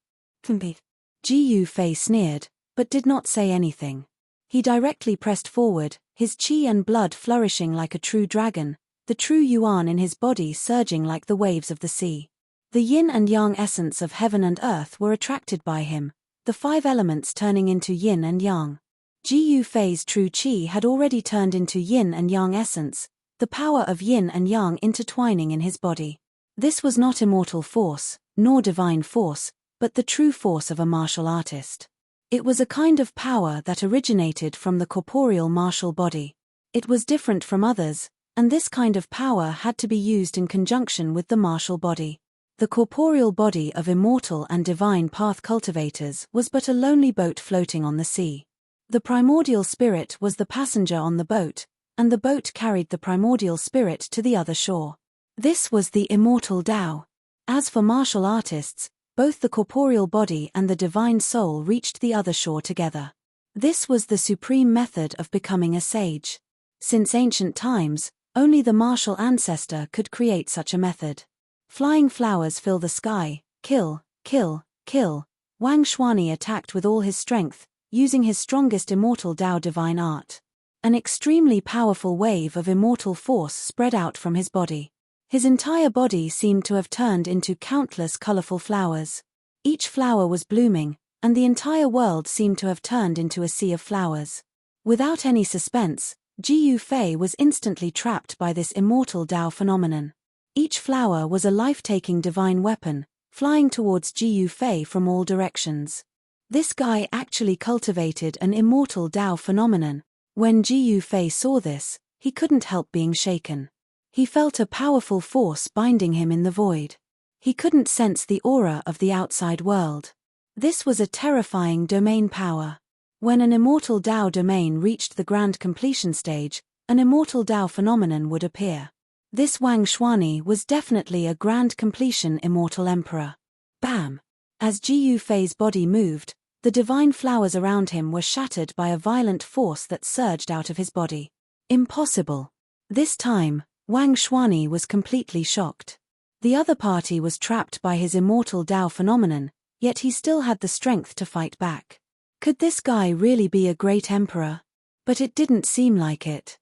Ji Yufei sneered, but did not say anything. He directly pressed forward, his qi and blood flourishing like a true dragon, the true yuan in his body surging like the waves of the sea. The yin and yang essence of heaven and earth were attracted by him, the 5 elements turning into yin and yang. Ji Yufei's true qi had already turned into yin and yang essence, the power of yin and yang intertwining in his body. This was not immortal force, nor divine force, but the true force of a martial artist. It was a kind of power that originated from the corporeal martial body. It was different from others, and this kind of power had to be used in conjunction with the martial body. The corporeal body of immortal and divine path cultivators was but a lonely boat floating on the sea. The primordial spirit was the passenger on the boat, and the boat carried the primordial spirit to the other shore. This was the immortal Tao. As for martial artists, both the corporeal body and the divine soul reached the other shore together. This was the supreme method of becoming a sage. Since ancient times, only the martial ancestor could create such a method. Flying flowers fill the sky, kill, kill, kill. Wang Xuani attacked with all his strength, using his strongest immortal Tao divine art. An extremely powerful wave of immortal force spread out from his body. His entire body seemed to have turned into countless colorful flowers. Each flower was blooming, and the entire world seemed to have turned into a sea of flowers. Without any suspense, Ji Yufei was instantly trapped by this immortal Tao phenomenon. Each flower was a life-taking divine weapon, flying towards Ji Yufei from all directions. This guy actually cultivated an immortal Tao phenomenon. When Ji Yufei saw this, he couldn't help being shaken. He felt a powerful force binding him in the void. He couldn't sense the aura of the outside world. This was a terrifying domain power. When an immortal Tao domain reached the grand completion stage, an immortal Tao phenomenon would appear. This Wang Xuanyi was definitely a grand completion immortal emperor. Bam! As Ji Yufei's body moved, the divine flowers around him were shattered by a violent force that surged out of his body. Impossible. This time, Wang Xuanyi was completely shocked. The other party was trapped by his immortal Tao phenomenon, yet he still had the strength to fight back. Could this guy really be a great emperor? But it didn't seem like it.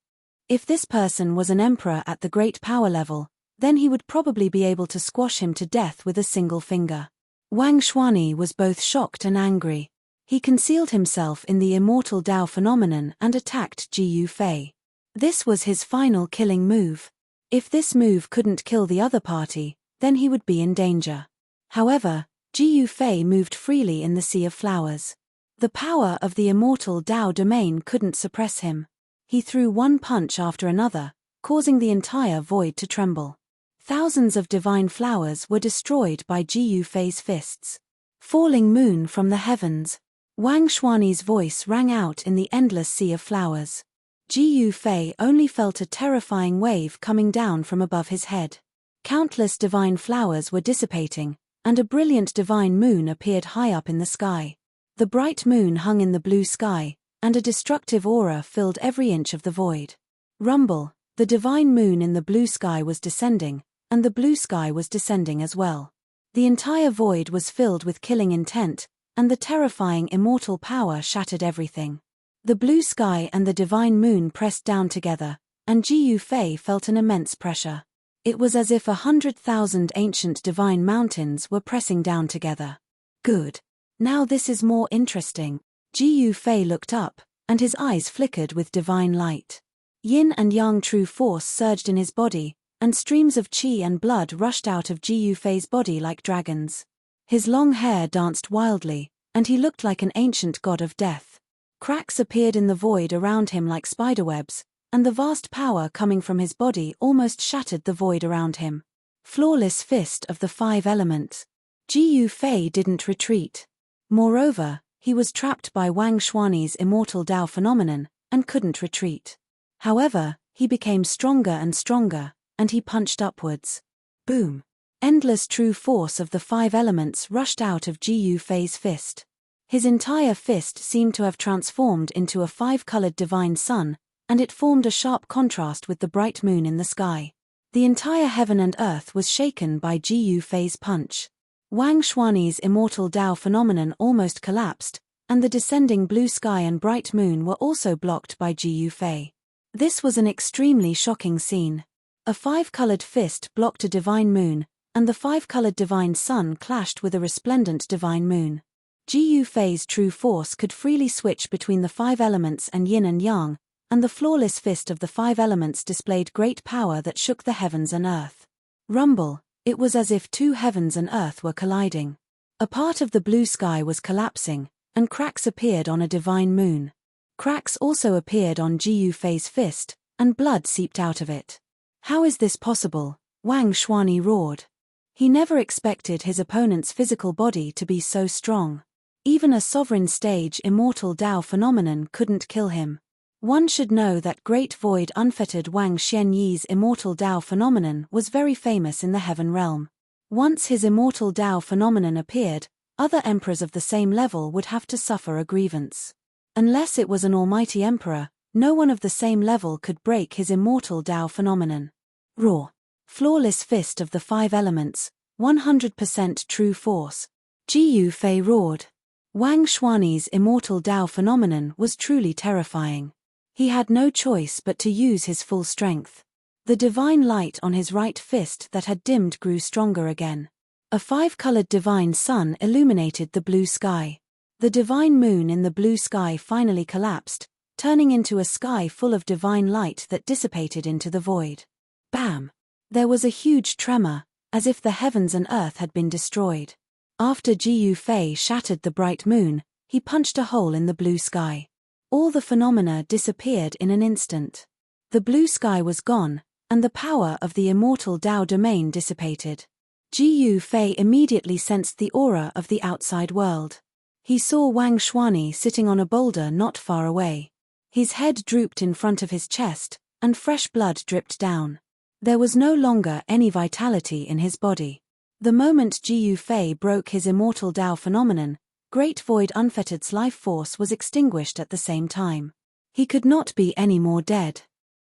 If this person was an emperor at the great power level, then he would probably be able to squash him to death with a single finger. Wang Xuanyi was both shocked and angry. He concealed himself in the immortal Tao phenomenon and attacked Ji Yufei. This was his final killing move. If this move couldn't kill the other party, then he would be in danger. However, Ji Yufei moved freely in the sea of flowers. The power of the immortal Tao domain couldn't suppress him. He threw one punch after another, causing the entire void to tremble. Thousands of divine flowers were destroyed by Ji Yufei's fists. Falling moon from the heavens. Wang Xuanyi's voice rang out in the endless sea of flowers. Ji Yufei only felt a terrifying wave coming down from above his head. Countless divine flowers were dissipating, and a brilliant divine moon appeared high up in the sky. The bright moon hung in the blue sky, and a destructive aura filled every inch of the void. Rumble, the divine moon in the blue sky was descending, and the blue sky was descending as well. The entire void was filled with killing intent, and the terrifying immortal power shattered everything. The blue sky and the divine moon pressed down together, and Ji Yufei felt an immense pressure. It was as if 100,000 ancient divine mountains were pressing down together. Good. Now this is more interesting. Ji Yufei looked up, and his eyes flickered with divine light. Yin and yang true force surged in his body, and streams of qi and blood rushed out of Ji Yufei's body like dragons. His long hair danced wildly, and he looked like an ancient god of death. Cracks appeared in the void around him like spiderwebs, and the vast power coming from his body almost shattered the void around him. Flawless fist of the five elements. Ji Yufei didn't retreat. Moreover, he was trapped by Wang Xuanyi's immortal Tao phenomenon, and couldn't retreat. However, he became stronger and stronger, and he punched upwards. Boom! Endless true force of the five elements rushed out of Ji Yufei's fist. His entire fist seemed to have transformed into a five-colored divine sun, and it formed a sharp contrast with the bright moon in the sky. The entire heaven and earth was shaken by Ji Yufei's punch. Wang Xuanyi's immortal Tao phenomenon almost collapsed, and the descending blue sky and bright moon were also blocked by Ji Yufei. This was an extremely shocking scene. A five-colored fist blocked a divine moon, and the five-colored divine sun clashed with a resplendent divine moon. Ji Yufei's true force could freely switch between the five elements and yin and yang, and the flawless fist of the five elements displayed great power that shook the heavens and earth. Rumble, it was as if two heavens and earth were colliding. A part of the blue sky was collapsing, and cracks appeared on a divine moon. Cracks also appeared on Ji Yufei's fist, and blood seeped out of it. How is this possible? Wang Xuanyi roared. He never expected his opponent's physical body to be so strong. Even a sovereign stage immortal Tao phenomenon couldn't kill him. One should know that great void unfettered Wang Xuanyi's immortal Tao phenomenon was very famous in the heaven realm. Once his immortal Tao phenomenon appeared, other emperors of the same level would have to suffer a grievance. Unless it was an almighty emperor, no one of the same level could break his immortal Tao phenomenon. Raw. Flawless fist of the five elements, 100% true force. Ji Yufei roared. Wang Xuanyi's immortal Tao phenomenon was truly terrifying. He had no choice but to use his full strength. The divine light on his right fist that had dimmed grew stronger again. A five-colored divine sun illuminated the blue sky. The divine moon in the blue sky finally collapsed, turning into a sky full of divine light that dissipated into the void. Bam! There was a huge tremor, as if the heavens and earth had been destroyed. After Ji Yufei shattered the bright moon, he punched a hole in the blue sky. All the phenomena disappeared in an instant. The blue sky was gone, and the power of the immortal Tao domain dissipated. Ji Fei immediately sensed the aura of the outside world. He saw Wang Xuanyi sitting on a boulder not far away. His head drooped in front of his chest, and fresh blood dripped down. There was no longer any vitality in his body. The moment Ji Fei broke his immortal Tao phenomenon, Great Void Unfettered's life force was extinguished at the same time. He could not be any more dead.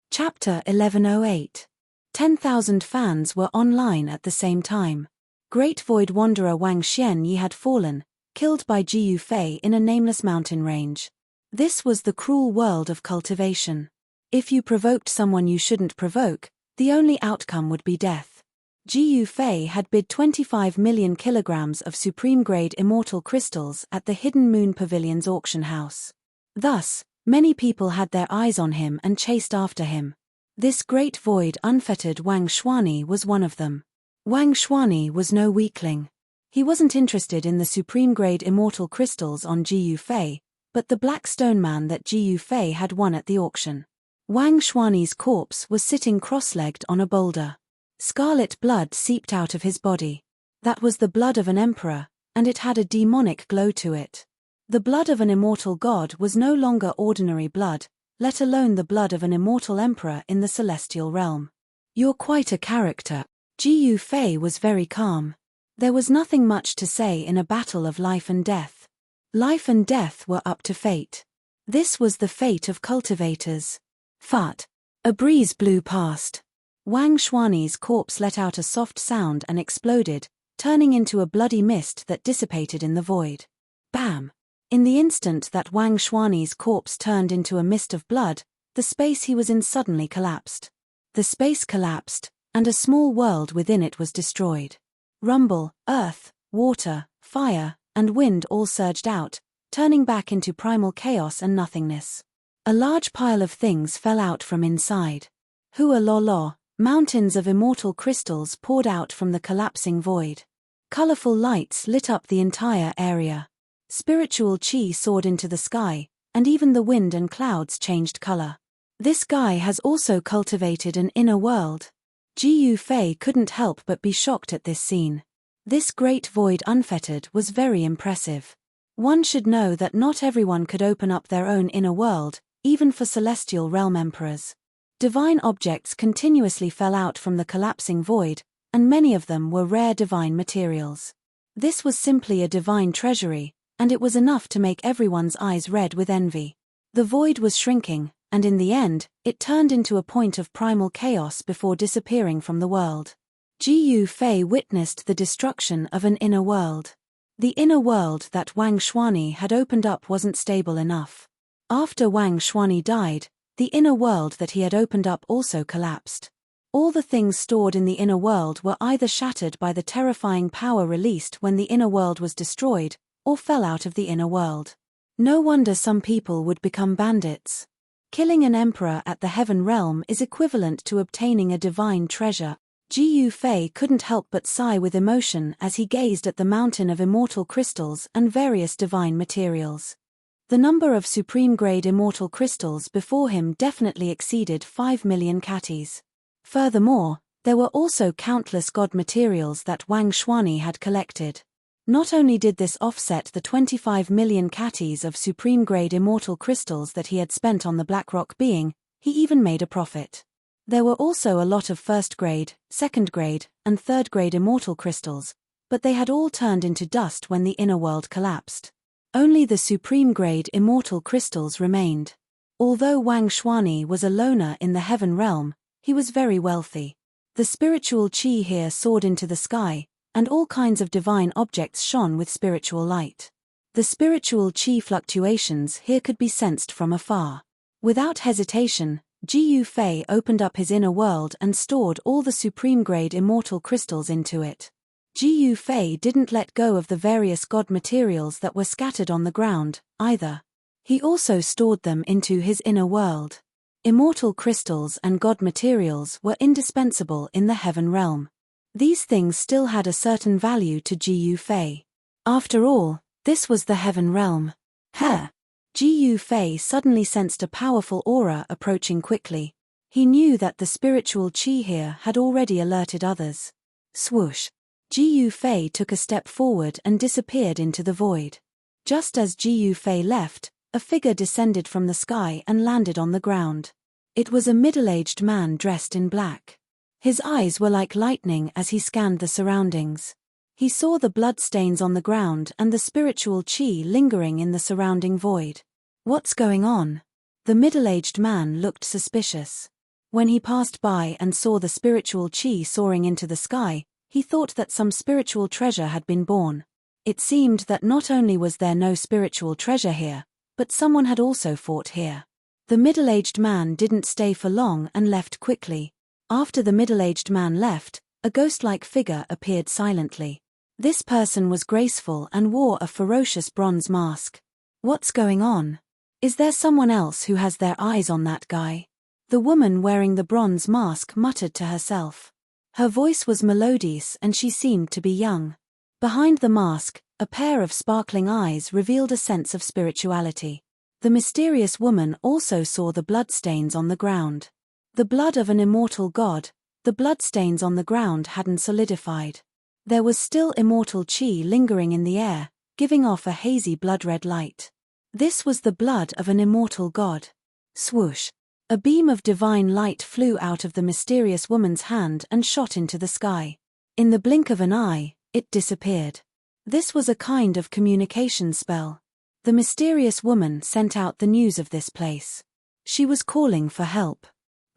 Chapter 1108. 10,000 fans were online at the same time. Great Void Wanderer Wang Xianyi had fallen, killed by Ji Fei in a nameless mountain range. This was the cruel world of cultivation. If you provoked someone you shouldn't provoke, the only outcome would be death. Ji Fei had bid 25 million kilograms of supreme-grade immortal crystals at the Hidden Moon Pavilion's auction house. Thus, many people had their eyes on him and chased after him. This Great Void Unfettered Wang Xuanyi was one of them. Wang Xuanyi was no weakling. He wasn't interested in the supreme-grade immortal crystals on Ji Fei, but the black stone man that Ji Fei had won at the auction. Wang Xuanyi's corpse was sitting cross-legged on a boulder. Scarlet blood seeped out of his body. That was the blood of an emperor, and it had a demonic glow to it. The blood of an immortal god was no longer ordinary blood, let alone the blood of an immortal emperor in the celestial realm. "You're quite a character." Ji Fei was very calm. There was nothing much to say in a battle of life and death. Life and death were up to fate. This was the fate of cultivators. Fart. A breeze blew past. Wang Xuanyi's corpse let out a soft sound and exploded, turning into a bloody mist that dissipated in the void. Bam! In the instant that Wang Xuanyi's corpse turned into a mist of blood, the space he was in suddenly collapsed. The space collapsed, and a small world within it was destroyed. Rumble, earth, water, fire, and wind all surged out, turning back into primal chaos and nothingness. A large pile of things fell out from inside. Hua lo lo, mountains of immortal crystals poured out from the collapsing void. Colorful lights lit up the entire area. Spiritual chi soared into the sky, and even the wind and clouds changed color. This guy has also cultivated an inner world. Ji Fei couldn't help but be shocked at this scene. This Great Void Unfettered was very impressive. One should know that not everyone could open up their own inner world, even for celestial realm emperors. Divine objects continuously fell out from the collapsing void, and many of them were rare divine materials. This was simply a divine treasury, and it was enough to make everyone's eyes red with envy. The void was shrinking, and in the end, it turned into a point of primal chaos before disappearing from the world. Ji Fei witnessed the destruction of an inner world. The inner world that Wang Xuanyi had opened up wasn't stable enough. After Wang Xuanyi died, the inner world that he had opened up also collapsed. All the things stored in the inner world were either shattered by the terrifying power released when the inner world was destroyed, or fell out of the inner world. No wonder some people would become bandits. Killing an emperor at the heaven realm is equivalent to obtaining a divine treasure. Ji Fei couldn't help but sigh with emotion as he gazed at the mountain of immortal crystals and various divine materials. The number of supreme-grade immortal crystals before him definitely exceeded 5 million catties. Furthermore, there were also countless god materials that Wang Xuanyi had collected. Not only did this offset the 25 million catties of supreme-grade immortal crystals that he had spent on the Blackrock being, he even made a profit. There were also a lot of first-grade, second-grade, and third-grade immortal crystals, but they had all turned into dust when the inner world collapsed. Only the supreme-grade immortal crystals remained. Although Wang Xuanyi was a loner in the heaven realm, he was very wealthy. The spiritual chi here soared into the sky, and all kinds of divine objects shone with spiritual light. The spiritual chi fluctuations here could be sensed from afar. Without hesitation, Ji Fei opened up his inner world and stored all the supreme-grade immortal crystals into it. Ji Fei didn't let go of the various god materials that were scattered on the ground, either. He also stored them into his inner world. Immortal crystals and god materials were indispensable in the heaven realm. These things still had a certain value to Ji Fei. After all, this was the heaven realm. Ji Fei suddenly sensed a powerful aura approaching quickly. He knew that the spiritual chi here had already alerted others. Swoosh! Ji Fei took a step forward and disappeared into the void. Just as Ji Fei left, a figure descended from the sky and landed on the ground. It was a middle-aged man dressed in black. His eyes were like lightning as he scanned the surroundings. He saw the blood stains on the ground and the spiritual qi lingering in the surrounding void. What's going on? The middle-aged man looked suspicious. When he passed by and saw the spiritual qi soaring into the sky, he thought that some spiritual treasure had been born. It seemed that not only was there no spiritual treasure here, but someone had also fought here. The middle-aged man didn't stay for long and left quickly. After the middle-aged man left, a ghost-like figure appeared silently. This person was graceful and wore a ferocious bronze mask. What's going on? Is there someone else who has their eyes on that guy? The woman wearing the bronze mask muttered to herself. Her voice was melodious and she seemed to be young. Behind the mask, a pair of sparkling eyes revealed a sense of spirituality. The mysterious woman also saw the bloodstains on the ground. The blood of an immortal god. The bloodstains on the ground hadn't solidified. There was still immortal qi lingering in the air, giving off a hazy blood-red light. This was the blood of an immortal god. Swoosh! A beam of divine light flew out of the mysterious woman's hand and shot into the sky. In the blink of an eye, it disappeared. This was a kind of communication spell. The mysterious woman sent out the news of this place. She was calling for help.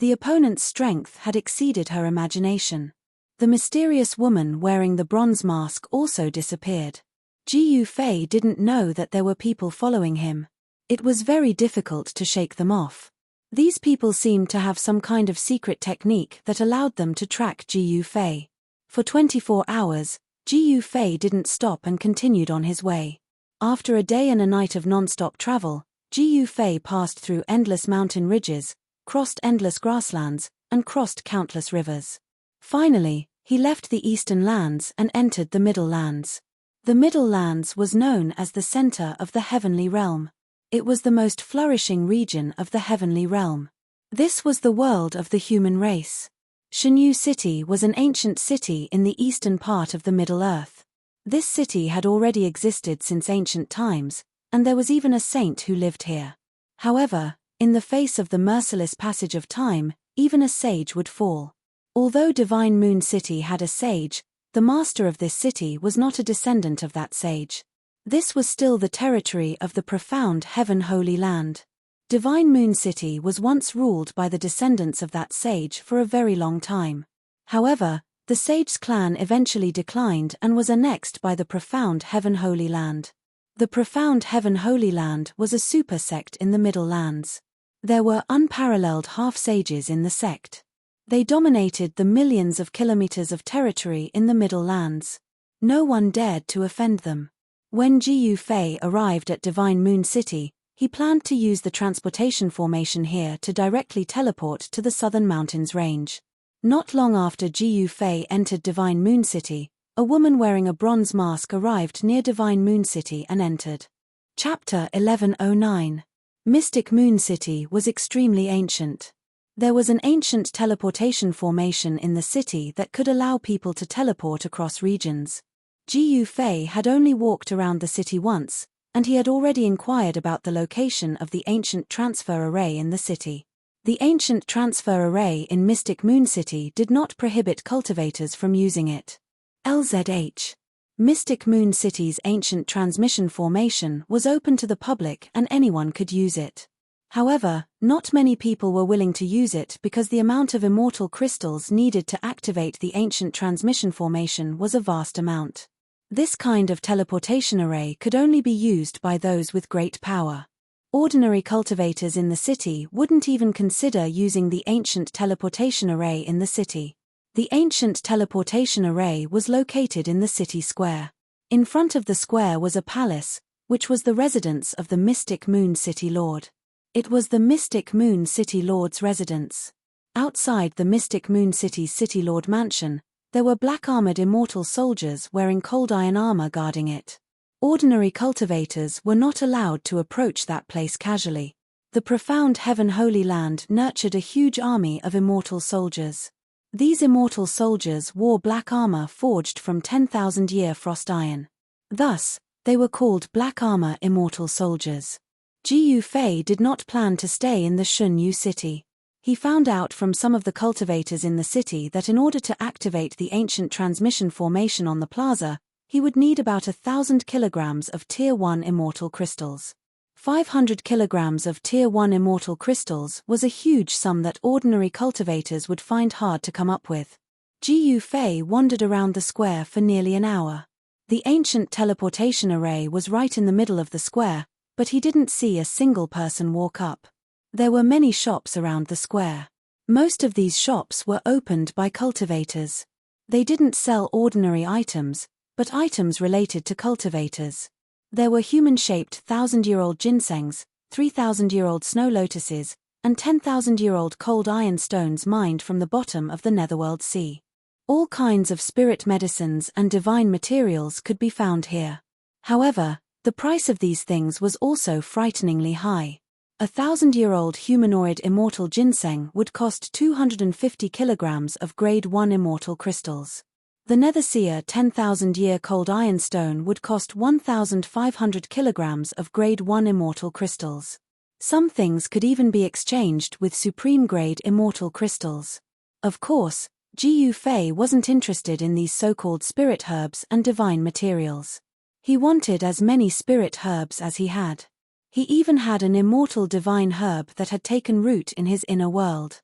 The opponent's strength had exceeded her imagination. The mysterious woman wearing the bronze mask also disappeared. Ji Fei didn't know that there were people following him. It was very difficult to shake them off. These people seemed to have some kind of secret technique that allowed them to track Ji Fei. For 24 hours, Ji Fei didn't stop and continued on his way. After a day and a night of non-stop travel, Ji Fei passed through endless mountain ridges, crossed endless grasslands, and crossed countless rivers. Finally, he left the eastern lands and entered the Middle Lands. The Middle Lands was known as the center of the heavenly realm. It was the most flourishing region of the heavenly realm. This was the world of the human race. Shenyu City was an ancient city in the eastern part of the Middle Earth. This city had already existed since ancient times, and there was even a saint who lived here. However, in the face of the merciless passage of time, even a sage would fall. Although Divine Moon City had a sage, the master of this city was not a descendant of that sage. This was still the territory of the profound Heaven Holy Land. Divine Moon City was once ruled by the descendants of that sage for a very long time. However, the sage's clan eventually declined and was annexed by the profound Heaven Holy Land. The profound Heaven Holy Land was a super sect in the Middle Lands. There were unparalleled half-sages in the sect. They dominated the millions of kilometers of territory in the Middle Lands. No one dared to offend them. When Ji Fei arrived at Divine Moon City, he planned to use the transportation formation here to directly teleport to the Southern Mountains range. Not long after Ji Fei entered Divine Moon City, a woman wearing a bronze mask arrived near Divine Moon City and entered. Chapter 1109. Mystic Moon City was extremely ancient. There was an ancient teleportation formation in the city that could allow people to teleport across regions. Ji Fei had only walked around the city once, and he had already inquired about the location of the ancient transfer array in the city. The ancient transfer array in Mystic Moon City did not prohibit cultivators from using it. LZH. Mystic Moon City's ancient transmission formation was open to the public and anyone could use it. However, not many people were willing to use it because the amount of immortal crystals needed to activate the ancient transmission formation was a vast amount. This kind of teleportation array could only be used by those with great power. Ordinary cultivators in the city wouldn't even consider using the ancient teleportation array in the city. The ancient teleportation array was located in the city square. In front of the square was a palace, which was the residence of the Mystic Moon City Lord. It was the Mystic Moon City Lord's residence. Outside the Mystic Moon City's City Lord mansion, there were black-armored immortal soldiers wearing cold iron armor guarding it. Ordinary cultivators were not allowed to approach that place casually. The profound Heaven Holy Land nurtured a huge army of immortal soldiers. These immortal soldiers wore black armor forged from 10,000-year frost iron. Thus, they were called black armor immortal soldiers. Jiyu Fei did not plan to stay in the Shunyu city. He found out from some of the cultivators in the city that in order to activate the ancient transmission formation on the plaza, he would need about 1,000 kilograms of Tier 1 immortal crystals. 500 kilograms of Tier 1 immortal crystals was a huge sum that ordinary cultivators would find hard to come up with. Jiyu Fei wandered around the square for nearly an hour. The ancient teleportation array was right in the middle of the square, but he didn't see a single person walk up. There were many shops around the square. Most of these shops were opened by cultivators. They didn't sell ordinary items, but items related to cultivators. There were human-shaped 1,000-year-old ginsengs, 3,000-year-old snow lotuses, and 10,000-year-old cold iron stones mined from the bottom of the Netherworld Sea. All kinds of spirit medicines and divine materials could be found here. However, the price of these things was also frighteningly high. 1,000-year-old humanoid immortal ginseng would cost 250 kilograms of Grade 1 immortal crystals. The Netherseer 10,000-year cold iron stone would cost 1,500 kilograms of Grade 1 immortal crystals. Some things could even be exchanged with supreme-grade immortal crystals. Of course, Jiyu Fei wasn't interested in these so-called spirit herbs and divine materials. He wanted as many spirit herbs as he had. He even had an immortal divine herb that had taken root in his inner world.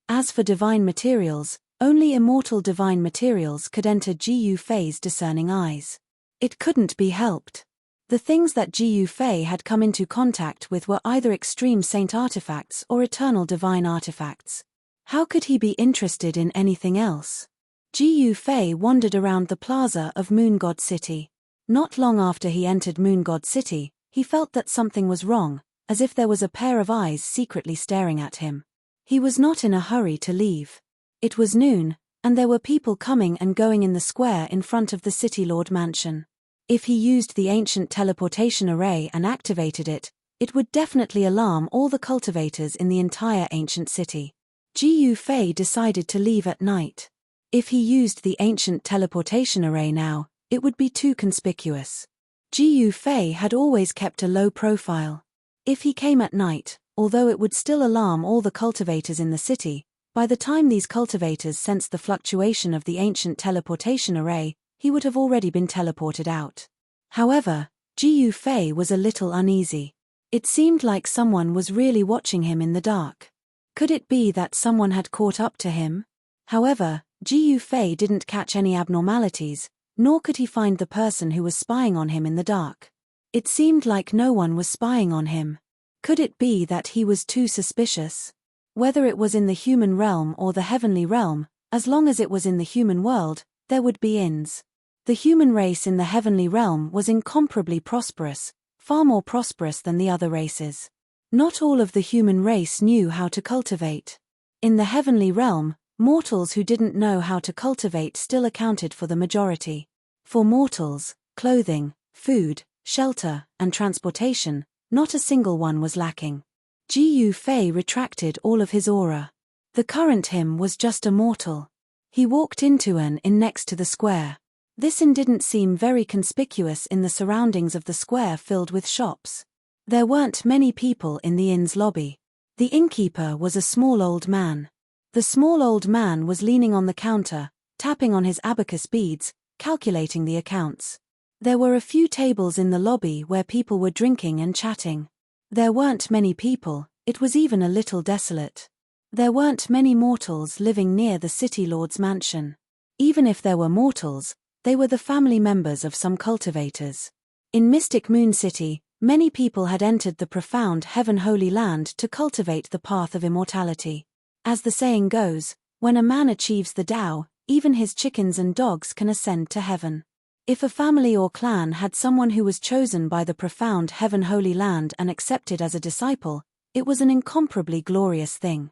As for divine materials, only immortal divine materials could enter Jiyu Fei's discerning eyes. It couldn't be helped. The things that Jiyu Fei had come into contact with were either extreme saint artifacts or eternal divine artifacts. How could he be interested in anything else? Jiyu Fei wandered around the plaza of Moon God City. Not long after he entered Moon God City, he felt that something was wrong, as if there was a pair of eyes secretly staring at him. He was not in a hurry to leave. It was noon, and there were people coming and going in the square in front of the City Lord mansion. If he used the ancient teleportation array and activated it, it would definitely alarm all the cultivators in the entire ancient city. Jiyu Fei decided to leave at night. If he used the ancient teleportation array now, it would be too conspicuous. Jiyu Fei had always kept a low profile. If he came at night, although it would still alarm all the cultivators in the city, by the time these cultivators sensed the fluctuation of the ancient teleportation array, he would have already been teleported out. However, Jiyu Fei was a little uneasy. It seemed like someone was really watching him in the dark. Could it be that someone had caught up to him? However, Jiyu Fei didn't catch any abnormalities, nor could he find the person who was spying on him in the dark. It seemed like no one was spying on him. Could it be that he was too suspicious? Whether it was in the human realm or the heavenly realm, as long as it was in the human world, there would be ins. The human race in the heavenly realm was incomparably prosperous, far more prosperous than the other races. Not all of the human race knew how to cultivate. In the heavenly realm, mortals who didn't know how to cultivate still accounted for the majority. For mortals, clothing, food, shelter, and transportation, not a single one was lacking. Jiyu Fei retracted all of his aura. The current him was just a mortal. He walked into an inn next to the square. This inn didn't seem very conspicuous in the surroundings of the square filled with shops. There weren't many people in the inn's lobby. The innkeeper was a small old man. The small old man was leaning on the counter, tapping on his abacus beads, calculating the accounts. There were a few tables in the lobby where people were drinking and chatting. There weren't many people, it was even a little desolate. There weren't many mortals living near the City Lord's mansion. Even if there were mortals, they were the family members of some cultivators. In Mystic Moon City, many people had entered the profound Heaven Holy Land to cultivate the path of immortality. As the saying goes, when a man achieves the Tao, even his chickens and dogs can ascend to heaven. If a family or clan had someone who was chosen by the profound Heaven Holy Land and accepted as a disciple, it was an incomparably glorious thing.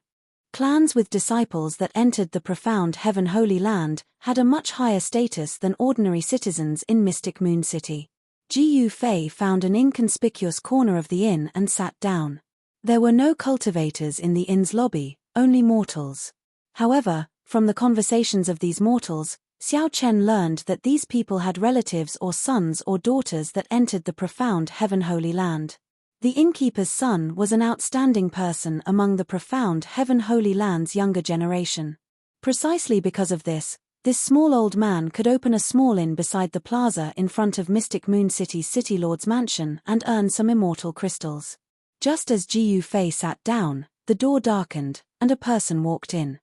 Clans with disciples that entered the profound Heaven Holy Land had a much higher status than ordinary citizens in Mystic Moon City. Jiyu Fei found an inconspicuous corner of the inn and sat down. There were no cultivators in the inn's lobby, only mortals. However, From the conversations of these mortals, Xiao Chen learned that these people had relatives or sons or daughters that entered the profound Heaven Holy Land. The innkeeper's son was an outstanding person among the profound Heaven Holy Land's younger generation. Precisely because of this small old man could open a small inn beside the plaza in front of Mystic Moon City's City Lord's mansion and earn some immortal crystals. Just as Ji Yufei sat down, the door darkened, and a person walked in.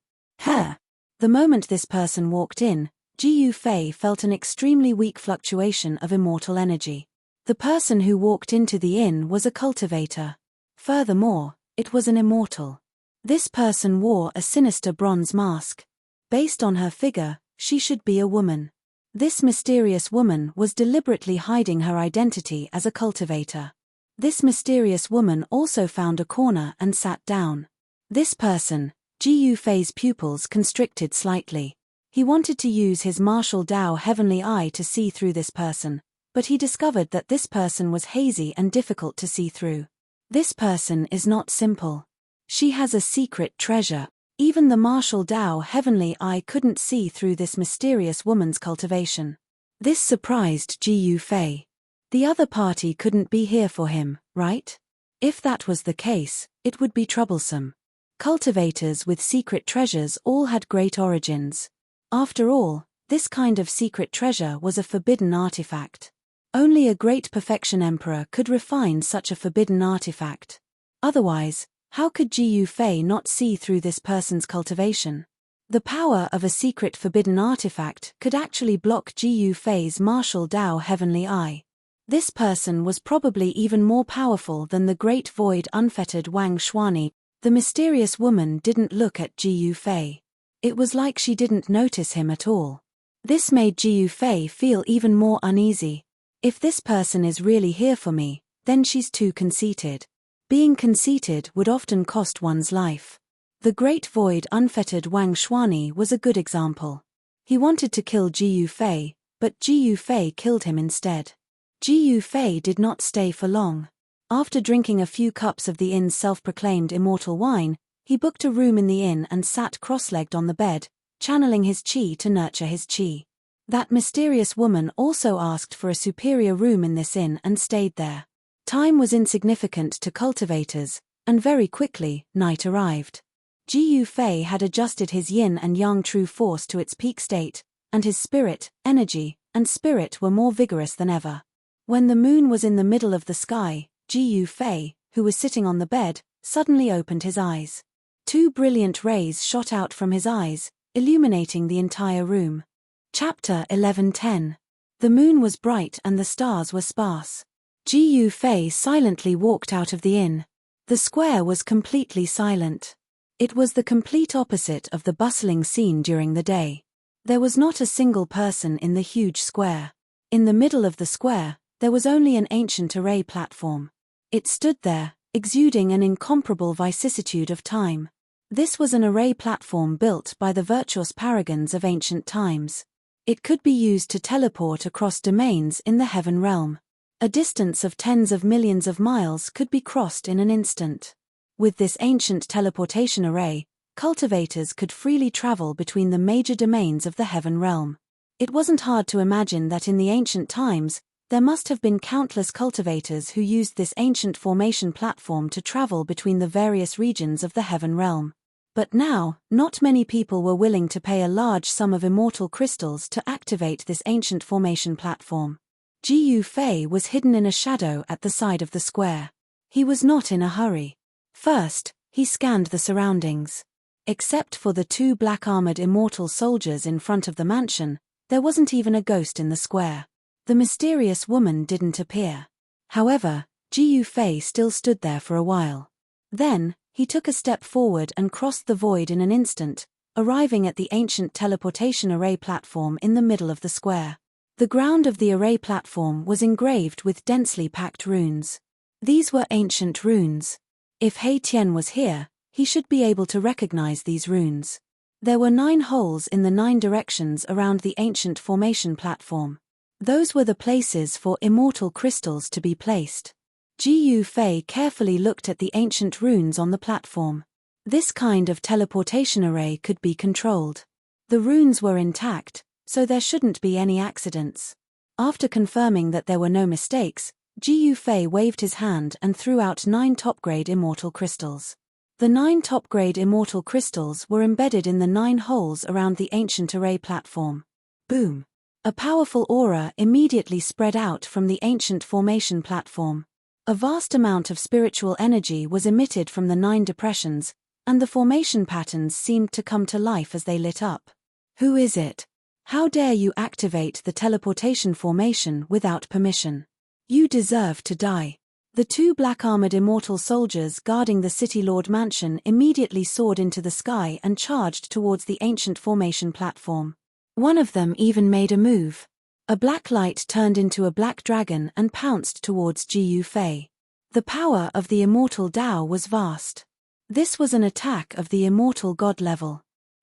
The moment this person walked in, Ji Yufei felt an extremely weak fluctuation of immortal energy. The person who walked into the inn was a cultivator. Furthermore, it was an immortal. This person wore a sinister bronze mask. Based on her figure, she should be a woman. This mysterious woman was deliberately hiding her identity as a cultivator. This mysterious woman also found a corner and sat down. This person, Ji Yufei's pupils constricted slightly. He wanted to use his martial Dao heavenly eye to see through this person, but he discovered that this person was hazy and difficult to see through. This person is not simple. She has a secret treasure. Even the martial Dao heavenly eye couldn't see through this mysterious woman's cultivation. This surprised Ji Yufei. The other party couldn't be here for him, right? If that was the case, it would be troublesome. Cultivators with secret treasures all had great origins. After all, this kind of secret treasure was a forbidden artifact. Only a great perfection emperor could refine such a forbidden artifact. Otherwise, how could Ji Yufei not see through this person's cultivation? The power of a secret forbidden artifact could actually block Ji Yufei's martial Dao heavenly eye. This person was probably even more powerful than the great void unfettered Wang Xuani. The mysterious woman didn't look at Ji Yufei. It was like she didn't notice him at all. This made Ji Yufei feel even more uneasy. If this person is really here for me, then she's too conceited. Being conceited would often cost one's life. The great void unfettered Wang Xuani was a good example. He wanted to kill Ji Yufei, but Ji Yufei killed him instead. Ji Yufei did not stay for long. After drinking a few cups of the inn's self-proclaimed immortal wine, he booked a room in the inn and sat cross-legged on the bed, channeling his qi to nurture his qi. That mysterious woman also asked for a superior room in this inn and stayed there. Time was insignificant to cultivators, and very quickly, night arrived. Ji Yufei had adjusted his yin and yang true force to its peak state, and his spirit, energy, and spirit were more vigorous than ever. When the moon was in the middle of the sky, Ji Yufei, who was sitting on the bed, suddenly opened his eyes. Two brilliant rays shot out from his eyes, illuminating the entire room. Chapter 11:10. The moon was bright and the stars were sparse. Ji Yufei silently walked out of the inn. The square was completely silent. It was the complete opposite of the bustling scene during the day. There was not a single person in the huge square. In the middle of the square, there was only an ancient array platform. It stood there, exuding an incomparable vicissitude of time. This was an array platform built by the virtuous paragons of ancient times. It could be used to teleport across domains in the heaven realm. A distance of tens of millions of miles could be crossed in an instant. With this ancient teleportation array, cultivators could freely travel between the major domains of the heaven realm. It wasn't hard to imagine that in the ancient times, there must have been countless cultivators who used this ancient formation platform to travel between the various regions of the heaven realm. But now, not many people were willing to pay a large sum of immortal crystals to activate this ancient formation platform. Ji Yufei was hidden in a shadow at the side of the square. He was not in a hurry. First, he scanned the surroundings. Except for the two black-armored immortal soldiers in front of the mansion, there wasn't even a ghost in the square. The mysterious woman didn't appear. However, Ji Yufei still stood there for a while. Then, he took a step forward and crossed the void in an instant, arriving at the ancient teleportation array platform in the middle of the square. The ground of the array platform was engraved with densely packed runes. These were ancient runes. If He Tian was here, he should be able to recognize these runes. There were 9 holes in the 9 directions around the ancient formation platform. Those were the places for immortal crystals to be placed. Ji Yufei carefully looked at the ancient runes on the platform. This kind of teleportation array could be controlled. The runes were intact, so there shouldn't be any accidents. After confirming that there were no mistakes, Jiu Fei waved his hand and threw out 9 top-grade immortal crystals. The 9 top-grade immortal crystals were embedded in the 9 holes around the ancient array platform. Boom! A powerful aura immediately spread out from the ancient formation platform. A vast amount of spiritual energy was emitted from the 9 depressions, and the formation patterns seemed to come to life as they lit up. Who is it? How dare you activate the teleportation formation without permission? You deserve to die. The 2 black-armored immortal soldiers guarding the City Lord mansion immediately soared into the sky and charged towards the ancient formation platform. One of them even made a move. A black light turned into a black dragon and pounced towards Jiu Fei. The power of the immortal Tao was vast. This was an attack of the immortal god level.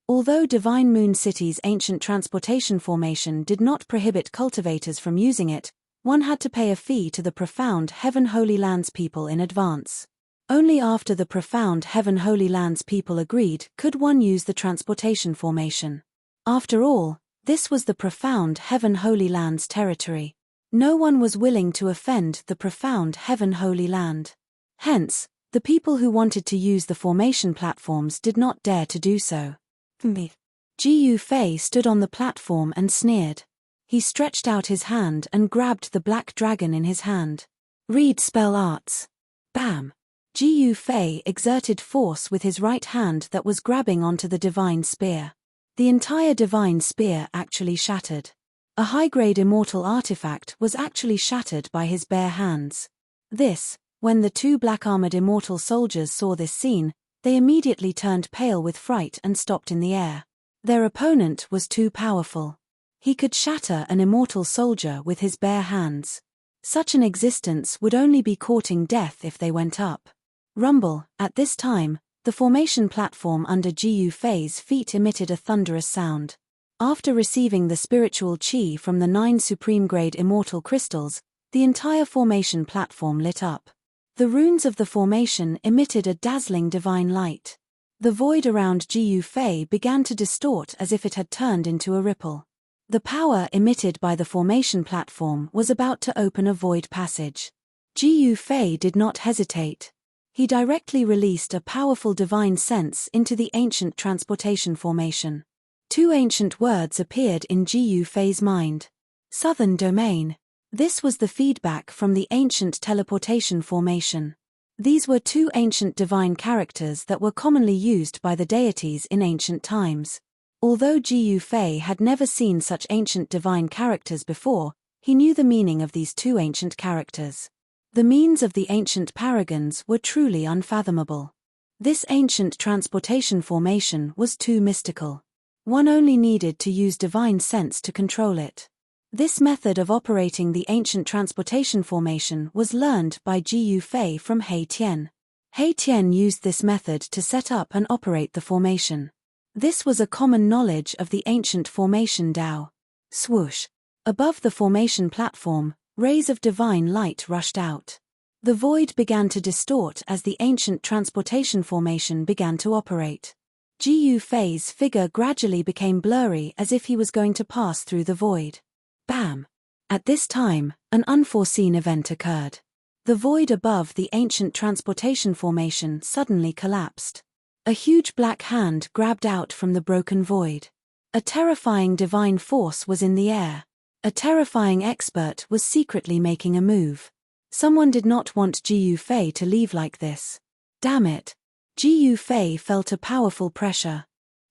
Although Divine Moon City's ancient transportation formation did not prohibit cultivators from using it, one had to pay a fee to the Profound Heaven Holy Lands people in advance. Only after the Profound Heaven Holy Lands people agreed could one use the transportation formation. After all, this was the Profound Heaven Holy Lands territory. No one was willing to offend the Profound Heaven Holy Land. Hence, the people who wanted to use the formation platforms did not dare to do so. Jiu Fei stood on the platform and sneered. He stretched out his hand and grabbed the black dragon in his hand. Read spell arts. Bam! Jiu Fei exerted force with his right hand that was grabbing onto the divine spear. The entire divine spear actually shattered. A high-grade immortal artifact was actually shattered by his bare hands. When the 2 black-armored immortal soldiers saw this scene, they immediately turned pale with fright and stopped in the air. Their opponent was too powerful. He could shatter an immortal soldier with his bare hands. Such an existence would only be courting death if they went up. Rumble. At this time, the formation platform under Jiu Fei's feet emitted a thunderous sound. After receiving the spiritual chi from the 9 supreme-grade immortal crystals, the entire formation platform lit up. The runes of the formation emitted a dazzling divine light. The void around Jiu Fei began to distort as if it had turned into a ripple. The power emitted by the formation platform was about to open a void passage. Jiu Fei did not hesitate. He directly released a powerful divine sense into the ancient transportation formation. 2 ancient words appeared in Jiu Fei's mind. Southern Domain. This was the feedback from the ancient teleportation formation. These were 2 ancient divine characters that were commonly used by the deities in ancient times. Although Jiu Fei had never seen such ancient divine characters before, he knew the meaning of these 2 ancient characters. The means of the ancient paragons were truly unfathomable. This ancient transportation formation was too mystical. One only needed to use divine sense to control it. This method of operating the ancient transportation formation was learned by Jiu Fei from He Tian. He Tian used this method to set up and operate the formation. This was a common knowledge of the ancient formation Tao. Swoosh! Above the formation platform, rays of divine light rushed out. The void began to distort as the ancient transportation formation began to operate. Jiu Fei's figure gradually became blurry as if he was going to pass through the void. Bam! At this time, an unforeseen event occurred. The void above the ancient transportation formation suddenly collapsed. A huge black hand grabbed out from the broken void. A terrifying divine force was in the air. A terrifying expert was secretly making a move. Someone did not want Jiu Fei to leave like this. Damn it! Jiu Fei felt a powerful pressure.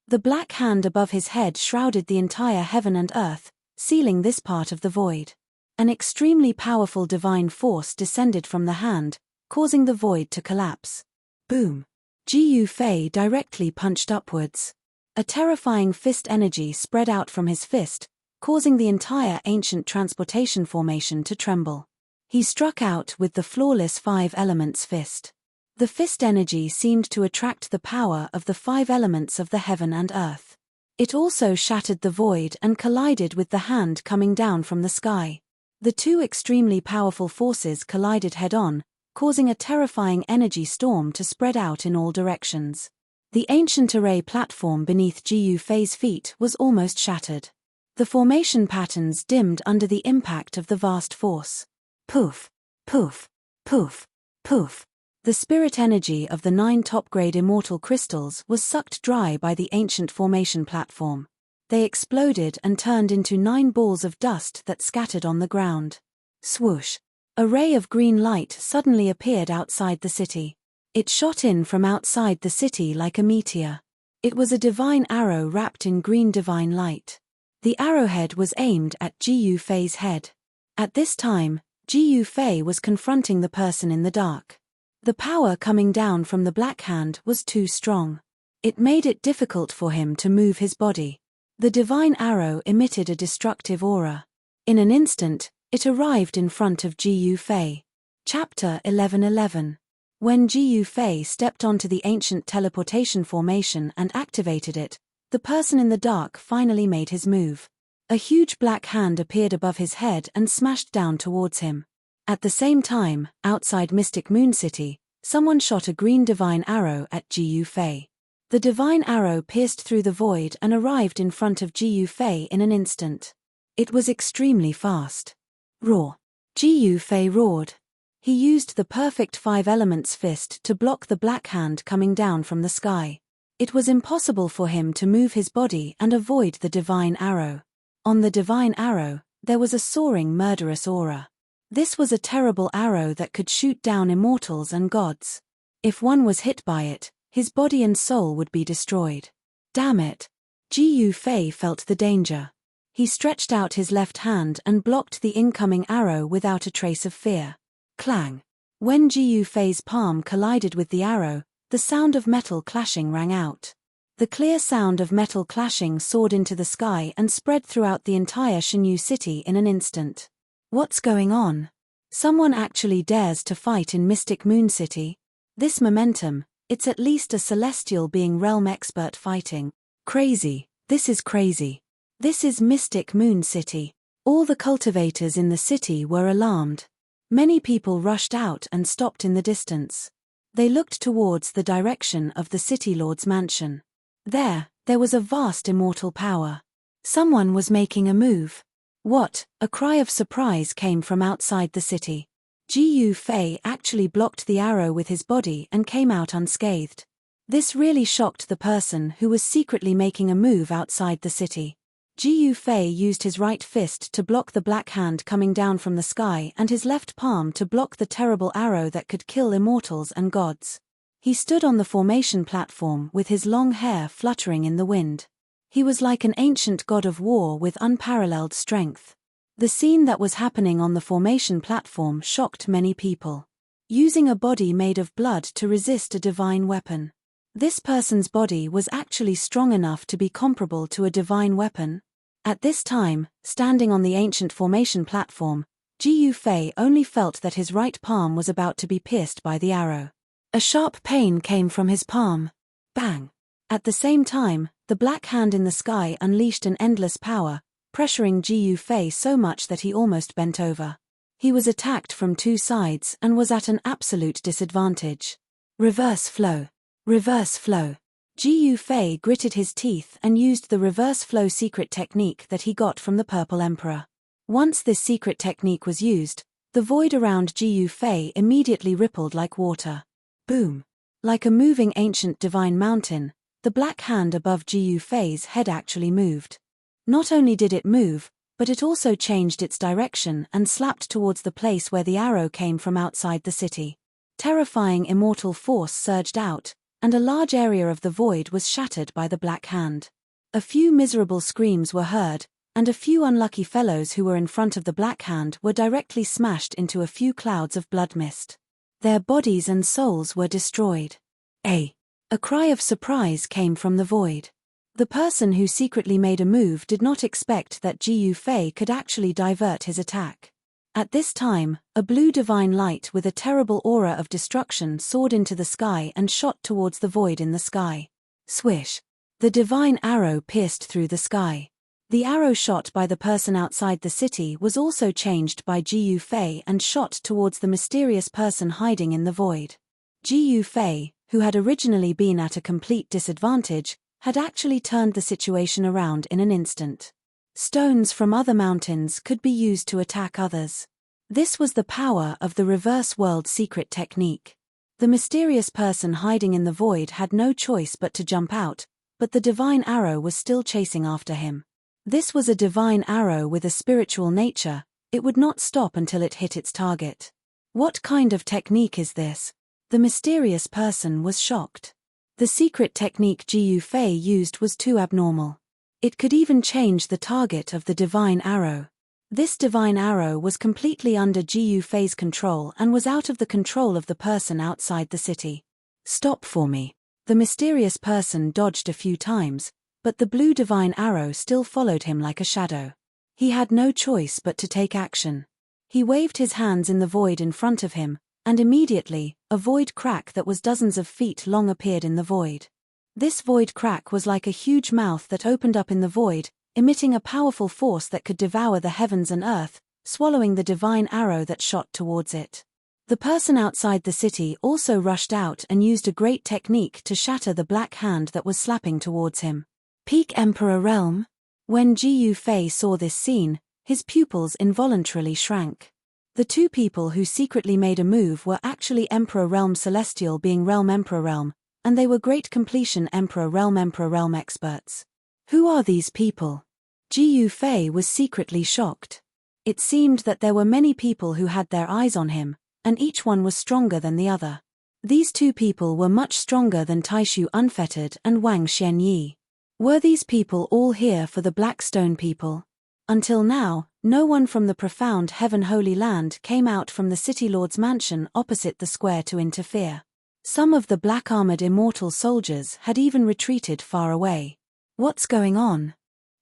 The black hand above his head shrouded the entire heaven and earth, sealing this part of the void. An extremely powerful divine force descended from the hand, causing the void to collapse. Boom! Jiu Fei directly punched upwards. A terrifying fist energy spread out from his fist, causing the entire ancient transportation formation to tremble. He struck out with the flawless 5 elements fist. The fist energy seemed to attract the power of the 5 elements of the heaven and earth. It also shattered the void and collided with the hand coming down from the sky. The 2 extremely powerful forces collided head-on, causing a terrifying energy storm to spread out in all directions. The ancient array platform beneath Jiu Fei's feet was almost shattered. The formation patterns dimmed under the impact of the vast force. Poof, poof, poof, poof. The spirit energy of the 9 top-grade immortal crystals was sucked dry by the ancient formation platform. They exploded and turned into 9 balls of dust that scattered on the ground. Swoosh! A ray of green light suddenly appeared outside the city. It shot in from outside the city like a meteor. It was a divine arrow wrapped in green divine light. The arrowhead was aimed at Jiu Fei's head. At this time, Jiu Fei was confronting the person in the dark. The power coming down from the Black Hand was too strong. It made it difficult for him to move his body. The divine arrow emitted a destructive aura. In an instant, it arrived in front of Jiu Fei. Chapter 11:11. When Jiu Fei stepped onto the ancient teleportation formation and activated it, the person in the dark finally made his move. A huge black hand appeared above his head and smashed down towards him. At the same time, outside Mystic Moon City, someone shot a green divine arrow at Jiu Fei. The divine arrow pierced through the void and arrived in front of Jiu Fei in an instant. It was extremely fast. Roar! Jiu Fei roared. He used the perfect 5 elements fist to block the black hand coming down from the sky. It was impossible for him to move his body and avoid the divine arrow. On the divine arrow, there was a soaring murderous aura. This was a terrible arrow that could shoot down immortals and gods. If one was hit by it, his body and soul would be destroyed. Damn it! Jiu Fei felt the danger. He stretched out his left hand and blocked the incoming arrow without a trace of fear. Clang! When Jiu Fei's palm collided with the arrow, the sound of metal clashing rang out. The clear sound of metal clashing soared into the sky and spread throughout the entire Shinyu city in an instant. What's going on? Someone actually dares to fight in Mystic Moon City? This momentum, it's at least a celestial being realm expert fighting. Crazy, this is crazy. This is Mystic Moon City. All the cultivators in the city were alarmed. Many people rushed out and stopped in the distance. They looked towards the direction of the City Lord's mansion. There was a vast immortal power. Someone was making a move. What? A cry of surprise came from outside the city. Jiu Fei actually blocked the arrow with his body and came out unscathed. This really shocked the person who was secretly making a move outside the city. Jiu Fei used his right fist to block the black hand coming down from the sky and his left palm to block the terrible arrow that could kill immortals and gods. He stood on the formation platform with his long hair fluttering in the wind. He was like an ancient god of war with unparalleled strength. The scene that was happening on the formation platform shocked many people. Using a body made of blood to resist a divine weapon. This person's body was actually strong enough to be comparable to a divine weapon. At this time, standing on the ancient formation platform, Jiu Fei only felt that his right palm was about to be pierced by the arrow. A sharp pain came from his palm. Bang! At the same time, the black hand in the sky unleashed an endless power, pressuring Jiu Fei so much that he almost bent over. He was attacked from 2 sides and was at an absolute disadvantage. Reverse flow. Reverse flow. Jiu Fei gritted his teeth and used the reverse flow secret technique that he got from the Purple Emperor. Once this secret technique was used, the void around Jiu Fei immediately rippled like water. Boom! Like a moving ancient divine mountain, the black hand above Jiu Fei's head actually moved. Not only did it move, but it also changed its direction and slapped towards the place where the arrow came from outside the city. Terrifying immortal force surged out, and a large area of the void was shattered by the black hand. A few miserable screams were heard, and a few unlucky fellows who were in front of the black hand were directly smashed into a few clouds of blood mist. Their bodies and souls were destroyed. A cry of surprise came from the void. The person who secretly made a move did not expect that Jiu Fei could actually divert his attack. At this time, a blue divine light with a terrible aura of destruction soared into the sky and shot towards the void in the sky. Swish! The divine arrow pierced through the sky. The arrow shot by the person outside the city was also changed by Jiu Fei and shot towards the mysterious person hiding in the void. Jiu Fei, who had originally been at a complete disadvantage, had actually turned the situation around in an instant. Stones from other mountains could be used to attack others. This was the power of the reverse world secret technique. The mysterious person hiding in the void had no choice but to jump out, but the divine arrow was still chasing after him. This was a divine arrow with a spiritual nature. It would not stop until it hit its target. What kind of technique is this? The mysterious person was shocked. The secret technique Jiu Fei used was too abnormal. It could even change the target of the divine arrow. This divine arrow was completely under Jiu Fei's control and was out of the control of the person outside the city. Stop for me. The mysterious person dodged a few times, but the blue divine arrow still followed him like a shadow. He had no choice but to take action. He waved his hands in the void in front of him, and immediately, a void crack that was dozens of feet long appeared in the void. This void crack was like a huge mouth that opened up in the void, emitting a powerful force that could devour the heavens and earth, swallowing the divine arrow that shot towards it. The person outside the city also rushed out and used a great technique to shatter the black hand that was slapping towards him. Peak Emperor Realm? When Jiu Fei saw this scene, his pupils involuntarily shrank. The two people who secretly made a move were actually Emperor Realm Celestial being Realm Emperor Realm, and they were Great Completion Emperor Realm experts. Who are these people? Jiu Fei was secretly shocked. It seemed that there were many people who had their eyes on him, and each one was stronger than the other. These two people were much stronger than Taishu Unfettered and Wang Xianyi. Were these people all here for the Blackstone people? Until now, no one from the profound Heaven Holy Land came out from the City Lord's mansion opposite the square to interfere. Some of the black-armored immortal soldiers had even retreated far away. What's going on?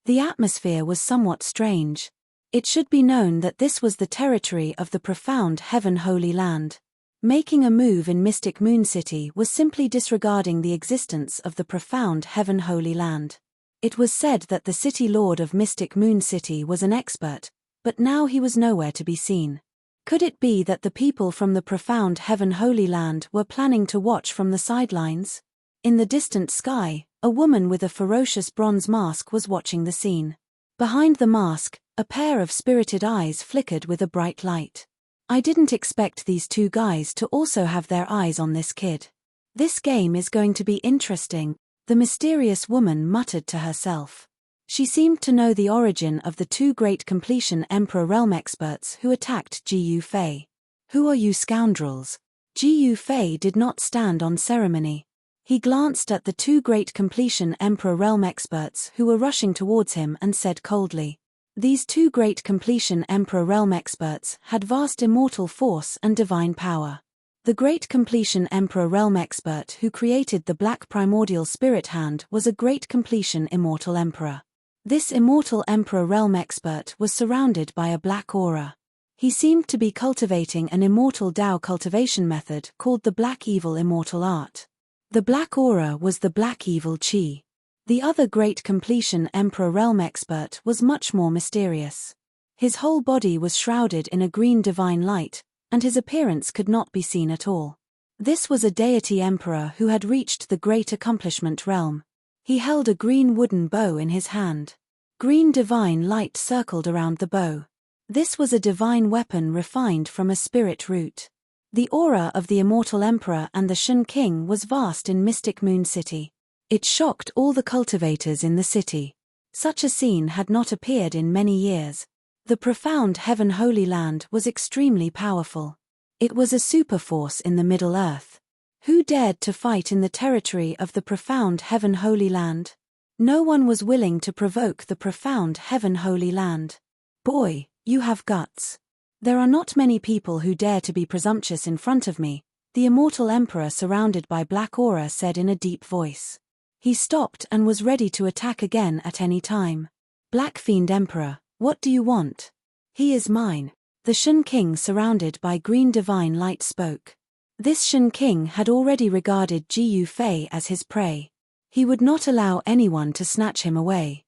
The atmosphere was somewhat strange. It should be known that this was the territory of the profound Heaven Holy Land. Making a move in Mystic Moon City was simply disregarding the existence of the profound Heaven Holy Land. It was said that the City Lord of Mystic Moon City was an expert, but now he was nowhere to be seen. Could it be that the people from the profound Heaven Holy Land were planning to watch from the sidelines? In the distant sky, a woman with a ferocious bronze mask was watching the scene. Behind the mask, a pair of spirited eyes flickered with a bright light. I didn't expect these two guys to also have their eyes on this kid. This game is going to be interesting, the mysterious woman muttered to herself. She seemed to know the origin of the two Great Completion Emperor Realm experts who attacked Jiu Fei. Who are you scoundrels? Jiu Fei did not stand on ceremony. He glanced at the two Great Completion Emperor Realm experts who were rushing towards him and said coldly. These two Great Completion Emperor Realm experts had vast immortal force and divine power. The Great Completion Emperor Realm expert who created the Black Primordial Spirit Hand was a Great Completion Immortal Emperor. This Immortal Emperor Realm expert was surrounded by a black aura. He seemed to be cultivating an immortal Tao cultivation method called the Black Evil Immortal Art. The black aura was the Black Evil Chi. The other Great Completion Emperor Realm expert was much more mysterious. His whole body was shrouded in a green divine light, and his appearance could not be seen at all. This was a deity emperor who had reached the Great Accomplishment Realm. He held a green wooden bow in his hand. Green divine light circled around the bow. This was a divine weapon refined from a spirit root. The aura of the Immortal Emperor and the Shen King was vast in Mystic Moon City. It shocked all the cultivators in the city. Such a scene had not appeared in many years. The profound Heaven Holy Land was extremely powerful. It was a superforce in the Middle Earth. Who dared to fight in the territory of the profound Heaven Holy Land? No one was willing to provoke the profound Heaven Holy Land. Boy, you have guts. There are not many people who dare to be presumptuous in front of me, the Immortal Emperor surrounded by black aura said in a deep voice. He stopped and was ready to attack again at any time. Black Fiend Emperor, what do you want? He is mine. The Shen King surrounded by green divine light spoke. This Shen King had already regarded Jiu Fei as his prey. He would not allow anyone to snatch him away.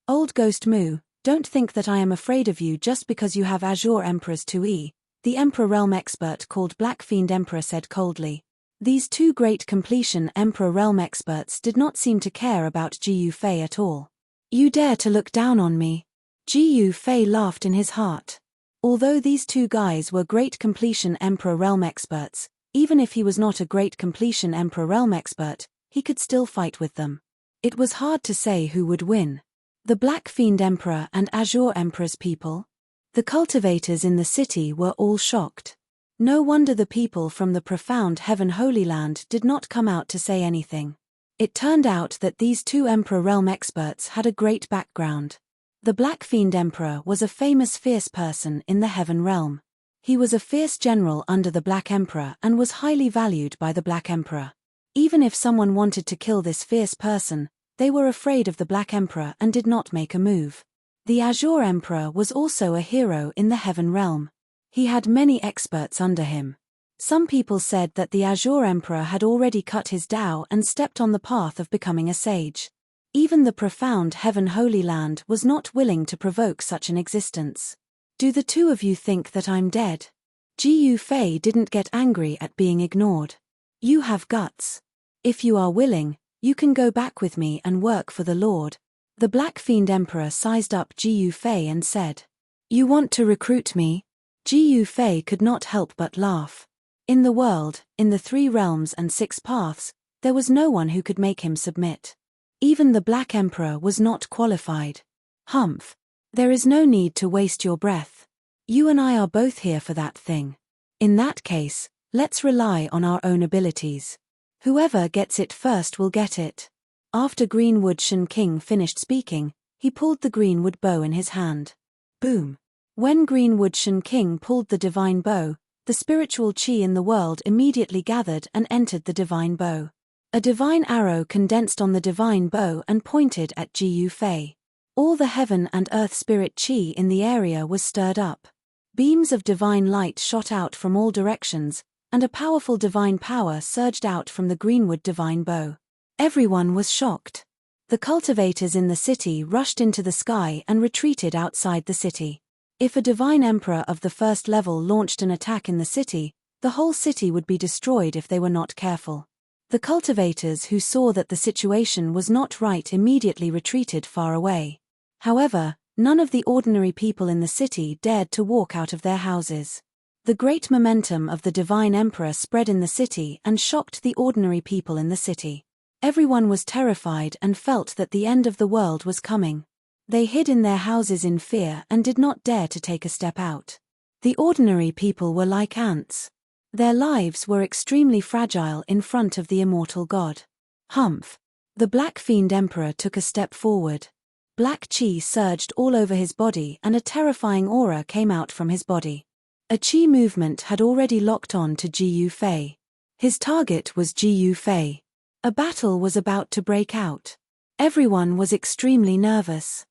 Old Ghost Mu, don't think that I am afraid of you just because you have Azure Emperor's 2E, the Emperor Realm expert called Black Fiend Emperor said coldly. These two great completion Emperor realm experts did not seem to care about Jiu Fei at all. "You dare to look down on me?" Jiu Fei laughed in his heart. Although these two guys were great completion Emperor realm experts, even if he was not a great completion Emperor realm expert, he could still fight with them. It was hard to say who would win. The Black Fiend Emperor and Azure Emperor's people? The cultivators in the city were all shocked. No wonder the people from the profound Heaven Holy Land did not come out to say anything. It turned out that these two Emperor realm experts had a great background. The Black Fiend Emperor was a famous fierce person in the Heaven Realm. He was a fierce general under the Black Emperor and was highly valued by the Black Emperor. Even if someone wanted to kill this fierce person, they were afraid of the Black Emperor and did not make a move. The Azure Emperor was also a hero in the Heaven Realm. He had many experts under him. Some people said that the Azure Emperor had already cut his Tao and stepped on the path of becoming a sage. Even the profound Heaven Holy Land was not willing to provoke such an existence. "Do the two of you think that I'm dead?" Jiu Fei didn't get angry at being ignored. "You have guts. If you are willing, you can go back with me and work for the Lord." The Black Fiend Emperor sized up Jiu Fei and said, "You want to recruit me?" Jiu Fei could not help but laugh. In the world, in the 3 realms and 6 paths, there was no one who could make him submit. Even the Black Emperor was not qualified. "Humph. There is no need to waste your breath. You and I are both here for that thing. In that case, let's rely on our own abilities. Whoever gets it first will get it." After Greenwood Shen King finished speaking, he pulled the greenwood bow in his hand. Boom. When Greenwood Shen King pulled the divine bow, the spiritual chi in the world immediately gathered and entered the divine bow. A divine arrow condensed on the divine bow and pointed at Jiu Fei. All the heaven and earth spirit chi in the area was stirred up. Beams of divine light shot out from all directions, and a powerful divine power surged out from the greenwood divine bow. Everyone was shocked. The cultivators in the city rushed into the sky and retreated outside the city. If a divine emperor of the first level launched an attack in the city, the whole city would be destroyed if they were not careful. The cultivators who saw that the situation was not right immediately retreated far away. However, none of the ordinary people in the city dared to walk out of their houses. The great momentum of the divine emperor spread in the city and shocked the ordinary people in the city. Everyone was terrified and felt that the end of the world was coming. They hid in their houses in fear and did not dare to take a step out. The ordinary people were like ants. Their lives were extremely fragile in front of the immortal God. Humph. The Black Fiend Emperor took a step forward. Black chi surged all over his body and a terrifying aura came out from his body. A chi movement had already locked on to Jiu Fei. His target was Jiu Fei. A battle was about to break out. Everyone was extremely nervous.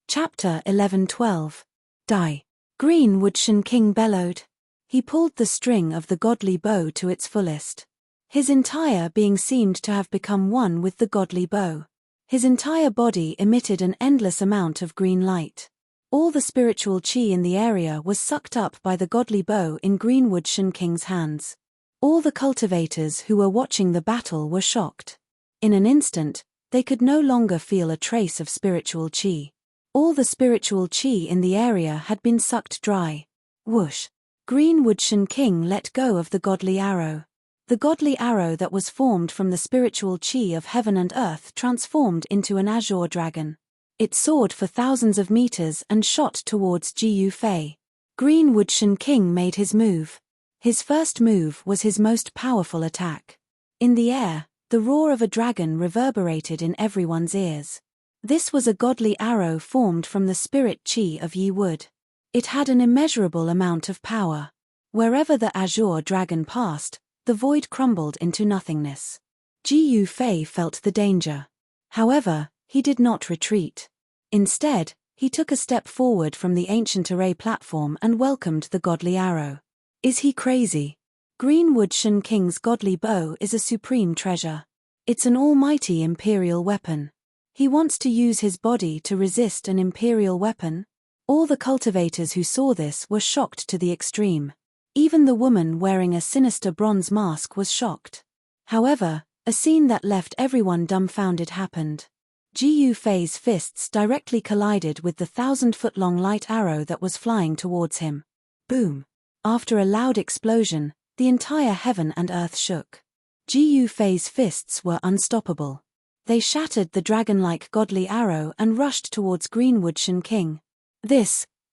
Chapter 11-12. Die. Greenwood Shen King bellowed. He pulled the string of the godly bow to its fullest. His entire being seemed to have become one with the godly bow. His entire body emitted an endless amount of green light. All the spiritual chi in the area was sucked up by the godly bow in Greenwood Shen King's hands. All the cultivators who were watching the battle were shocked. In an instant, they could no longer feel a trace of spiritual chi. All the spiritual chi in the area had been sucked dry. Whoosh! Greenwood Shen King let go of the godly arrow. The godly arrow that was formed from the spiritual chi of heaven and earth transformed into an azure dragon. It soared for thousands of meters and shot towards Jiu Fei. Greenwood Shen King made his move. His first move was his most powerful attack. In the air, the roar of a dragon reverberated in everyone's ears. This was a godly arrow formed from the spirit chi of Yi Wood. It had an immeasurable amount of power. Wherever the azure dragon passed, the void crumbled into nothingness. Jiu Fei felt the danger. However, he did not retreat. Instead, he took a step forward from the ancient array platform and welcomed the godly arrow. Is he crazy? Greenwood Shen King's godly bow is a supreme treasure. It's an almighty imperial weapon. He wants to use his body to resist an imperial weapon? All the cultivators who saw this were shocked to the extreme. Even the woman wearing a sinister bronze mask was shocked. However, a scene that left everyone dumbfounded happened. Ji Fei's fists directly collided with the 1,000-foot-long light arrow that was flying towards him. Boom! After a loud explosion, the entire heaven and earth shook. Ji Fei's fists were unstoppable. They shattered the dragon-like godly arrow and rushed towards Greenwood Shen King.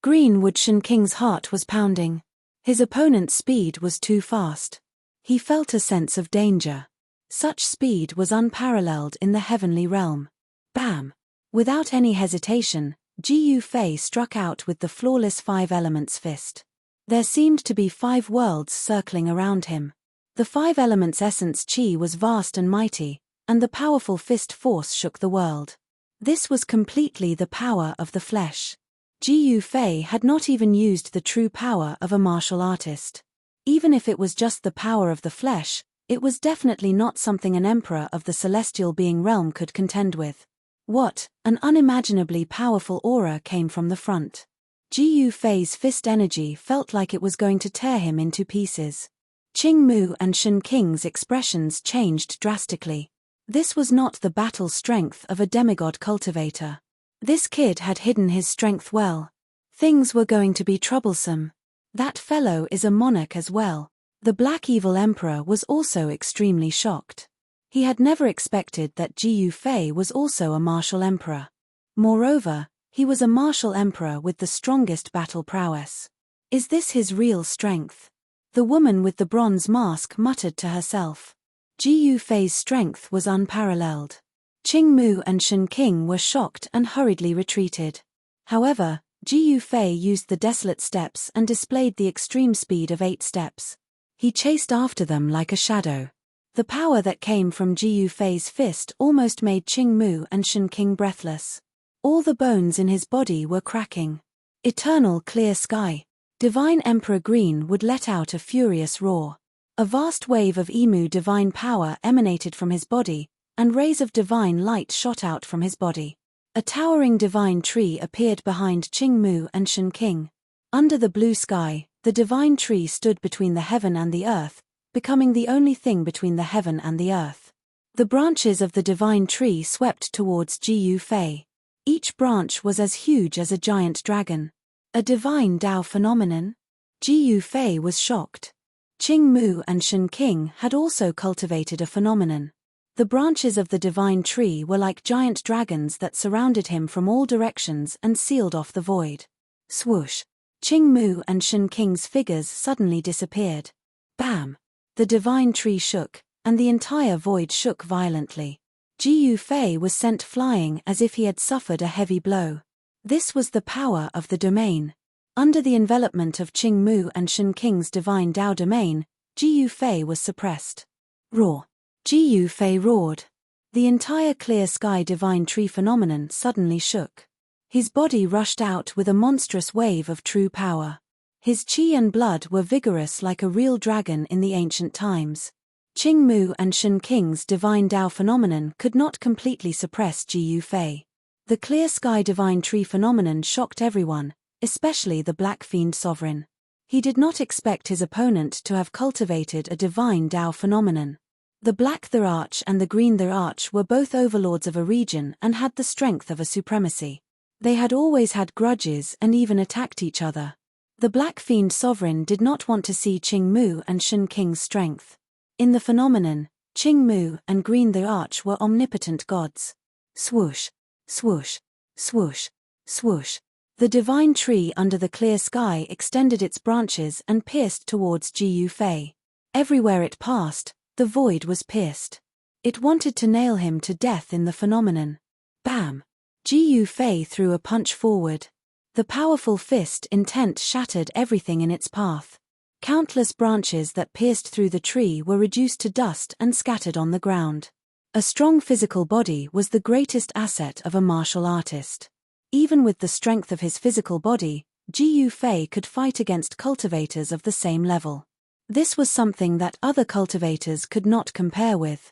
Greenwood Shen King's heart was pounding. His opponent's speed was too fast. He felt a sense of danger. Such speed was unparalleled in the heavenly realm. Bam! Without any hesitation, Ji Fei struck out with the flawless 5 elements fist. There seemed to be 5 worlds circling around him. The 5 elements essence chi was vast and mighty, and the powerful fist force shook the world. This was completely the power of the flesh. Ji Fei had not even used the true power of a martial artist. Even if it was just the power of the flesh, it was definitely not something an emperor of the celestial being realm could contend with. What, an unimaginably powerful aura came from the front. Ji Fei's fist energy felt like it was going to tear him into pieces. Qing Mu and Shen Qing's expressions changed drastically. This was not the battle strength of a demigod cultivator. This kid had hidden his strength well. Things were going to be troublesome. That fellow is a monarch as well. The Black Evil Emperor was also extremely shocked. He had never expected that Ji Fei was also a martial emperor. Moreover, he was a martial emperor with the strongest battle prowess. Is this his real strength? The woman with the bronze mask muttered to herself. Ji Fei's strength was unparalleled. Qing Mu and Shen Qing were shocked and hurriedly retreated. However, Ji Fei used the desolate steps and displayed the extreme speed of 8 steps. He chased after them like a shadow. The power that came from Ji Fei's fist almost made Qing Mu and Shen Qing breathless. All the bones in his body were cracking. Eternal clear sky. Divine Emperor Green would let out a furious roar. A vast wave of Emu divine power emanated from his body, and rays of divine light shot out from his body. A towering divine tree appeared behind Qing Mu and Shen Qing. Under the blue sky, the divine tree stood between the heaven and the earth, becoming the only thing between the heaven and the earth. The branches of the divine tree swept towards Ji Fei. Each branch was as huge as a giant dragon. A divine Tao phenomenon? Ji Fei was shocked. Qing Mu and Shen Qing had also cultivated a phenomenon. The branches of the divine tree were like giant dragons that surrounded him from all directions and sealed off the void. Swoosh! Qing Mu and Shen Qing's figures suddenly disappeared. Bam! The divine tree shook, and the entire void shook violently. Ji Fei was sent flying as if he had suffered a heavy blow. This was the power of the domain. Under the envelopment of Qing Mu and Shen Qing's divine Tao domain, Ji Fei was suppressed. Roar! Ji Fei roared. The entire clear sky divine tree phenomenon suddenly shook. His body rushed out with a monstrous wave of true power. His chi and blood were vigorous like a real dragon in the ancient times. Qing Mu and Shen Qing's divine Tao phenomenon could not completely suppress Ji Fei. The clear sky divine tree phenomenon shocked everyone, especially the Black Fiend Sovereign. He did not expect his opponent to have cultivated a divine Tao phenomenon. The Black the Arch and the Green the Arch were both overlords of a region and had the strength of a supremacy. They had always had grudges and even attacked each other. The Black Fiend Sovereign did not want to see Qing Mu and Shen Qing's strength. In the phenomenon, Qing Mu and Green the Arch were omnipotent gods. Swoosh! Swoosh! Swoosh! Swoosh! The divine tree under the clear sky extended its branches and pierced towards Ji Fei. Everywhere it passed, the void was pierced. It wanted to nail him to death in the phenomenon. Bam! Ji Fei threw a punch forward. The powerful fist intent shattered everything in its path. Countless branches that pierced through the tree were reduced to dust and scattered on the ground. A strong physical body was the greatest asset of a martial artist. Even with the strength of his physical body, Ji Fei could fight against cultivators of the same level. This was something that other cultivators could not compare with.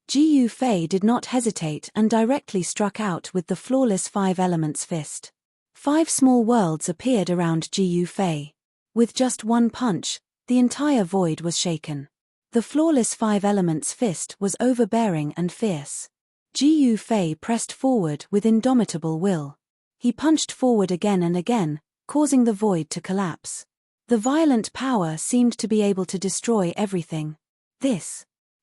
Ji Fei did not hesitate and directly struck out with the flawless 5 elements fist. 5 small worlds appeared around Ji Fei. With just one punch, the entire void was shaken. The flawless five elements fist was overbearing and fierce. Ji Yufei pressed forward with indomitable will. He punched forward again and again, causing the void to collapse. The violent power seemed to be able to destroy everything.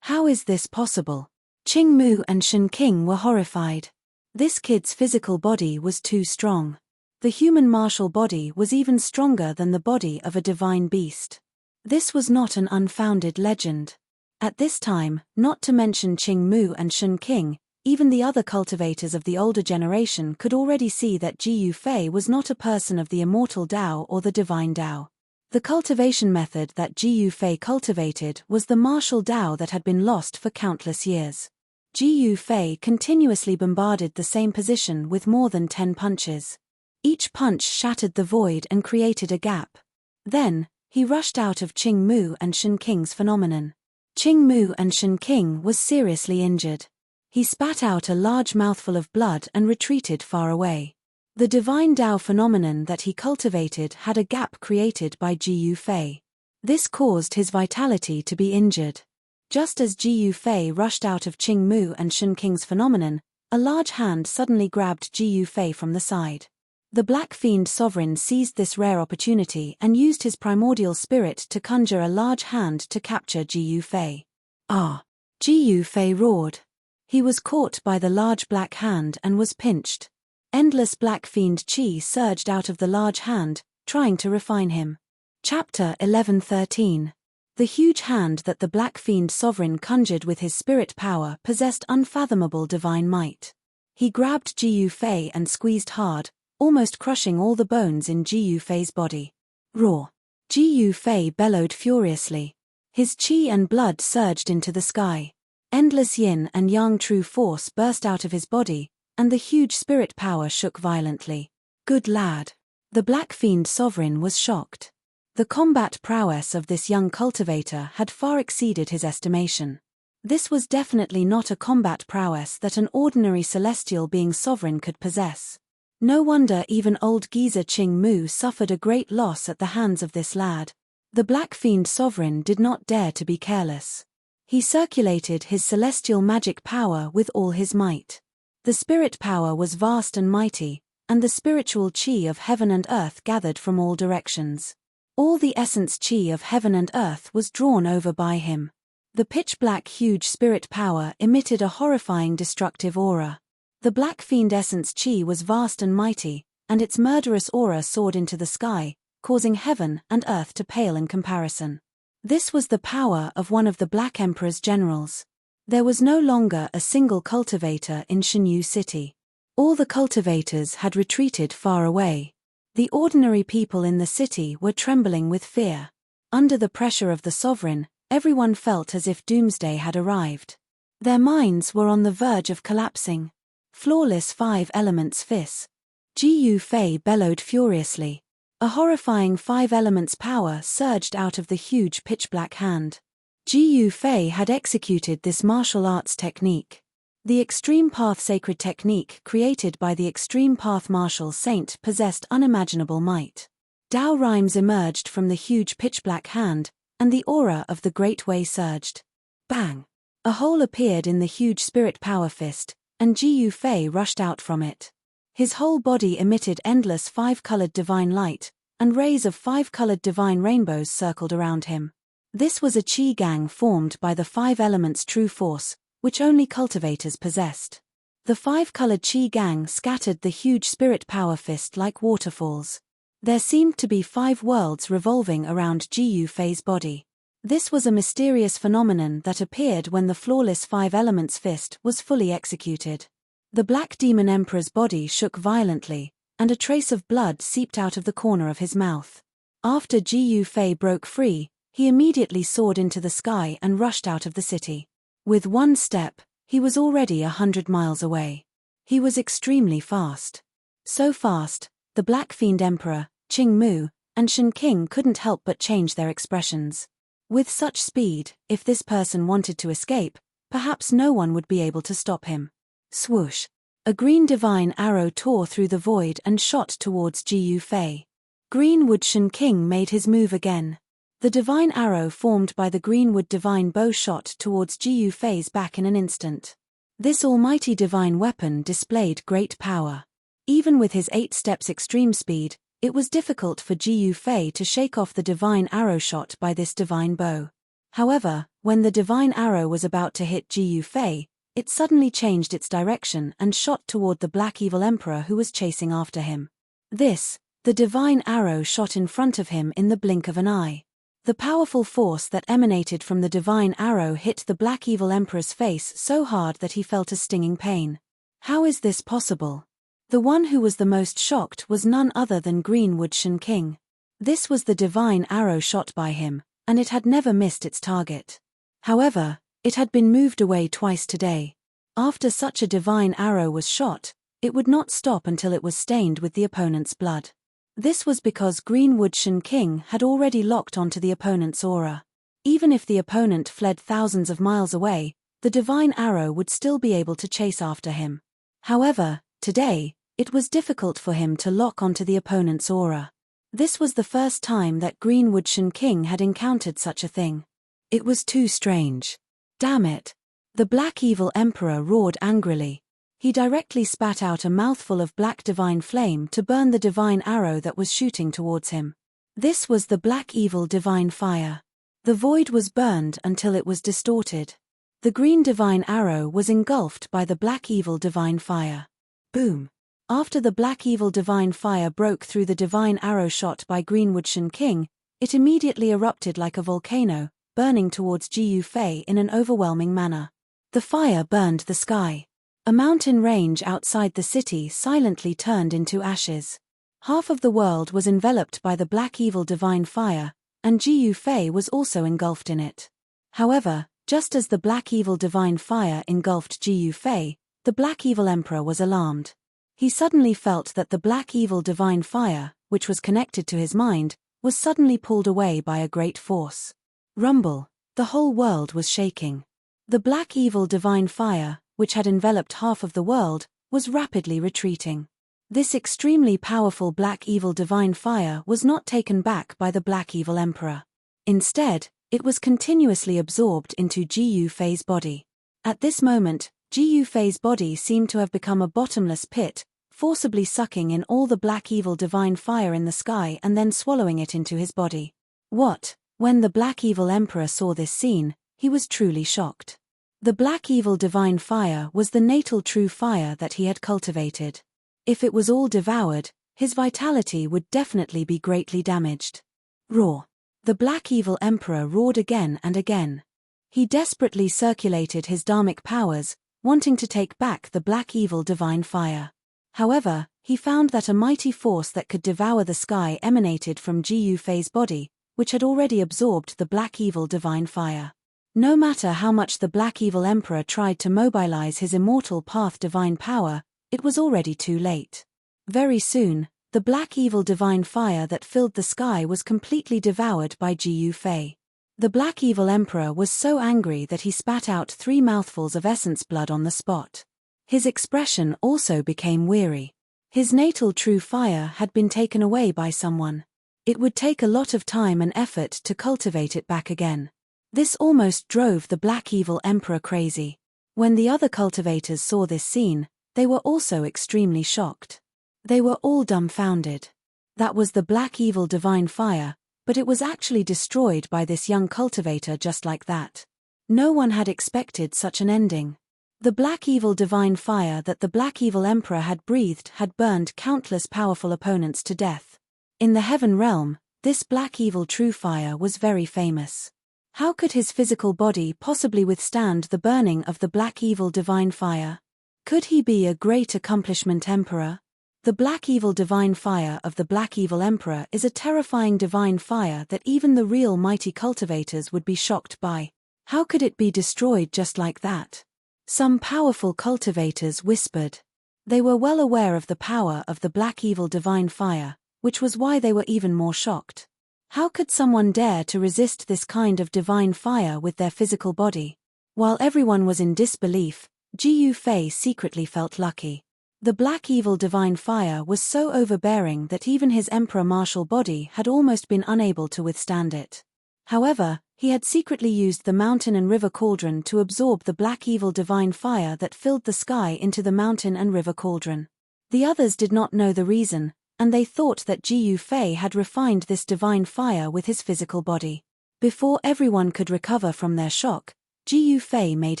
How is this possible? Qing Mu and Shen Qing were horrified. This kid's physical body was too strong. The human martial body was even stronger than the body of a divine beast. This was not an unfounded legend. At this time, not to mention Qing Mu and Shen Qing, even the other cultivators of the older generation could already see that Ji Yufei was not a person of the immortal Tao or the divine Tao. The cultivation method that Ji Yufei cultivated was the martial Tao that had been lost for countless years. Ji Yufei continuously bombarded the same position with more than 10 punches. Each punch shattered the void and created a gap. Then, he rushed out of Qing Mu and Shen Qing's phenomenon. Qing Mu and Shen Qing was seriously injured. He spat out a large mouthful of blood and retreated far away. The divine Tao phenomenon that he cultivated had a gap created by Ji Yufei. This caused his vitality to be injured. Just as Ji Yufei rushed out of Qing Mu and Shen Qing's phenomenon, a large hand suddenly grabbed Ji Yufei from the side. The Black Fiend Sovereign seized this rare opportunity and used his primordial spirit to conjure a large hand to capture Ji Yufei. Ah! Ji Yufei roared. He was caught by the large black hand and was pinched. Endless Black Fiend Qi surged out of the large hand, trying to refine him. Chapter 11:13. The huge hand that the Black Fiend Sovereign conjured with his spirit power possessed unfathomable divine might. He grabbed Ji Yufei and squeezed hard, almost crushing all the bones in Ji Yufei's body. Roar! Ji Yufei bellowed furiously. His qi and blood surged into the sky. Endless yin and yang true force burst out of his body, and the huge spirit power shook violently. Good lad. The Black Fiend Sovereign was shocked. The combat prowess of this young cultivator had far exceeded his estimation. This was definitely not a combat prowess that an ordinary celestial being sovereign could possess. No wonder even old geezer Qing Mu suffered a great loss at the hands of this lad. The Black Fiend Sovereign did not dare to be careless. He circulated his celestial magic power with all his might. The spirit power was vast and mighty, and the spiritual qi of heaven and earth gathered from all directions. All the essence qi of heaven and earth was drawn over by him. The pitch-black huge spirit power emitted a horrifying destructive aura. The Black Fiend essence qi was vast and mighty, and its murderous aura soared into the sky, causing heaven and earth to pale in comparison. This was the power of one of the Black Emperor's generals. There was no longer a single cultivator in Shenyu City. All the cultivators had retreated far away. The ordinary people in the city were trembling with fear. Under the pressure of the sovereign, everyone felt as if doomsday had arrived. Their minds were on the verge of collapsing. Flawless five elements fist. Ji Yufei bellowed furiously. A horrifying five elements power surged out of the huge pitch-black hand. Ji Yufei had executed this martial arts technique. The Extreme Path Sacred Technique created by the Extreme Path Martial Saint possessed unimaginable might. Tao rhymes emerged from the huge pitch-black hand, and the aura of the Great Way surged. Bang! A hole appeared in the huge spirit power fist, and Ji Yufei rushed out from it. His whole body emitted endless five-colored divine light, and rays of five-colored divine rainbows circled around him. This was a qi gang formed by the five elements true force, which only cultivators possessed. The five-colored qi gang scattered the huge spirit power fist like waterfalls. There seemed to be 5 worlds revolving around Ji Yufei's body. This was a mysterious phenomenon that appeared when the flawless five elements fist was fully executed. The Black Demon Emperor's body shook violently, and a trace of blood seeped out of the corner of his mouth. After Ji Yufei broke free, he immediately soared into the sky and rushed out of the city. With one step, he was already 100 miles away. He was extremely fast. So fast, the Black Fiend Emperor, Qing Mu, and Shen Qing couldn't help but change their expressions. With such speed, if this person wanted to escape, perhaps no one would be able to stop him. Swoosh! A green divine arrow tore through the void and shot towards Ji Yufei. Greenwood Shen Qing made his move again. The divine arrow formed by the greenwood divine bow shot towards Jiu Fei's back in an instant. This almighty divine weapon displayed great power. Even with his 8 steps extreme speed, it was difficult for Jiu Fei to shake off the divine arrow shot by this divine bow. However, when the divine arrow was about to hit Jiu Fei, it suddenly changed its direction and shot toward the black evil emperor who was chasing after him. The divine arrow shot in front of him in the blink of an eye. The powerful force that emanated from the divine arrow hit the black evil emperor's face so hard that he felt a stinging pain. How is this possible? The one who was the most shocked was none other than Greenwood Shen King. This was the divine arrow shot by him, and it had never missed its target. However, it had been moved away twice today. After such a divine arrow was shot, it would not stop until it was stained with the opponent's blood. This was because Greenwood Shen King had already locked onto the opponent's aura. Even if the opponent fled thousands of miles away, the divine arrow would still be able to chase after him. However, today, it was difficult for him to lock onto the opponent's aura. This was the first time that Greenwood Shen King had encountered such a thing. It was too strange. Damn it! The Black Evil Emperor roared angrily. He directly spat out a mouthful of black divine flame to burn the divine arrow that was shooting towards him. This was the Black Evil Divine Fire. The void was burned until it was distorted. The green divine arrow was engulfed by the Black Evil Divine Fire. Boom! After the Black Evil Divine Fire broke through the divine arrow shot by Greenwood Shen King, it immediately erupted like a volcano, burning towards Jiu Fei in an overwhelming manner. The fire burned the sky. A mountain range outside the city silently turned into ashes. Half of the world was enveloped by the Black Evil Divine Fire, and Jiu Fei was also engulfed in it. However, just as the Black Evil Divine Fire engulfed Jiu Fei, the Black Evil Emperor was alarmed. He suddenly felt that the Black Evil Divine Fire, which was connected to his mind, was suddenly pulled away by a great force. Rumble! The whole world was shaking. The Black Evil Divine Fire, which had enveloped half of the world, was rapidly retreating. This extremely powerful Black Evil Divine Fire was not taken back by the Black Evil Emperor. Instead, it was continuously absorbed into Jiu Fei's body. At this moment, Jiu Fei's body seemed to have become a bottomless pit, forcibly sucking in all the Black Evil Divine Fire in the sky and then swallowing it into his body. When the Black Evil Emperor saw this scene, he was truly shocked. The Black Evil Divine Fire was the natal true fire that he had cultivated. If it was all devoured, his vitality would definitely be greatly damaged. Roar! The Black Evil Emperor roared again and again. He desperately circulated his dharmic powers, wanting to take back the Black Evil Divine Fire. However, he found that a mighty force that could devour the sky emanated from Jiu Fei's body, which had already absorbed the Black Evil Divine Fire. No matter how much the Black Evil Emperor tried to mobilize his immortal path divine power, it was already too late. Very soon, the Black Evil Divine Fire that filled the sky was completely devoured by Jiu Fei. The Black Evil Emperor was so angry that he spat out 3 mouthfuls of essence blood on the spot. His expression also became weary. His natal true fire had been taken away by someone. It would take a lot of time and effort to cultivate it back again. This almost drove the Black Evil Emperor crazy. When the other cultivators saw this scene, they were also extremely shocked. They were all dumbfounded. That was the Black Evil Divine Fire, but it was actually destroyed by this young cultivator just like that. No one had expected such an ending. The Black Evil Divine Fire that the Black Evil Emperor had breathed had burned countless powerful opponents to death. In the Heaven Realm, this Black Evil True Fire was very famous. How could his physical body possibly withstand the burning of the Black Evil Divine Fire? Could he be a great accomplishment emperor? The Black Evil Divine Fire of the Black Evil Emperor is a terrifying divine fire that even the real mighty cultivators would be shocked by. How could it be destroyed just like that? Some powerful cultivators whispered. They were well aware of the power of the Black Evil Divine Fire, which was why they were even more shocked. How could someone dare to resist this kind of divine fire with their physical body? While everyone was in disbelief, Jiu Fei secretly felt lucky. The Black Evil Divine Fire was so overbearing that even his emperor martial body had almost been unable to withstand it. However, he had secretly used the mountain and river cauldron to absorb the black evil divine fire that filled the sky into the mountain and river cauldron. The others did not know the reason, and they thought that Jiu Fei had refined this divine fire with his physical body. Before everyone could recover from their shock, Jiu Fei made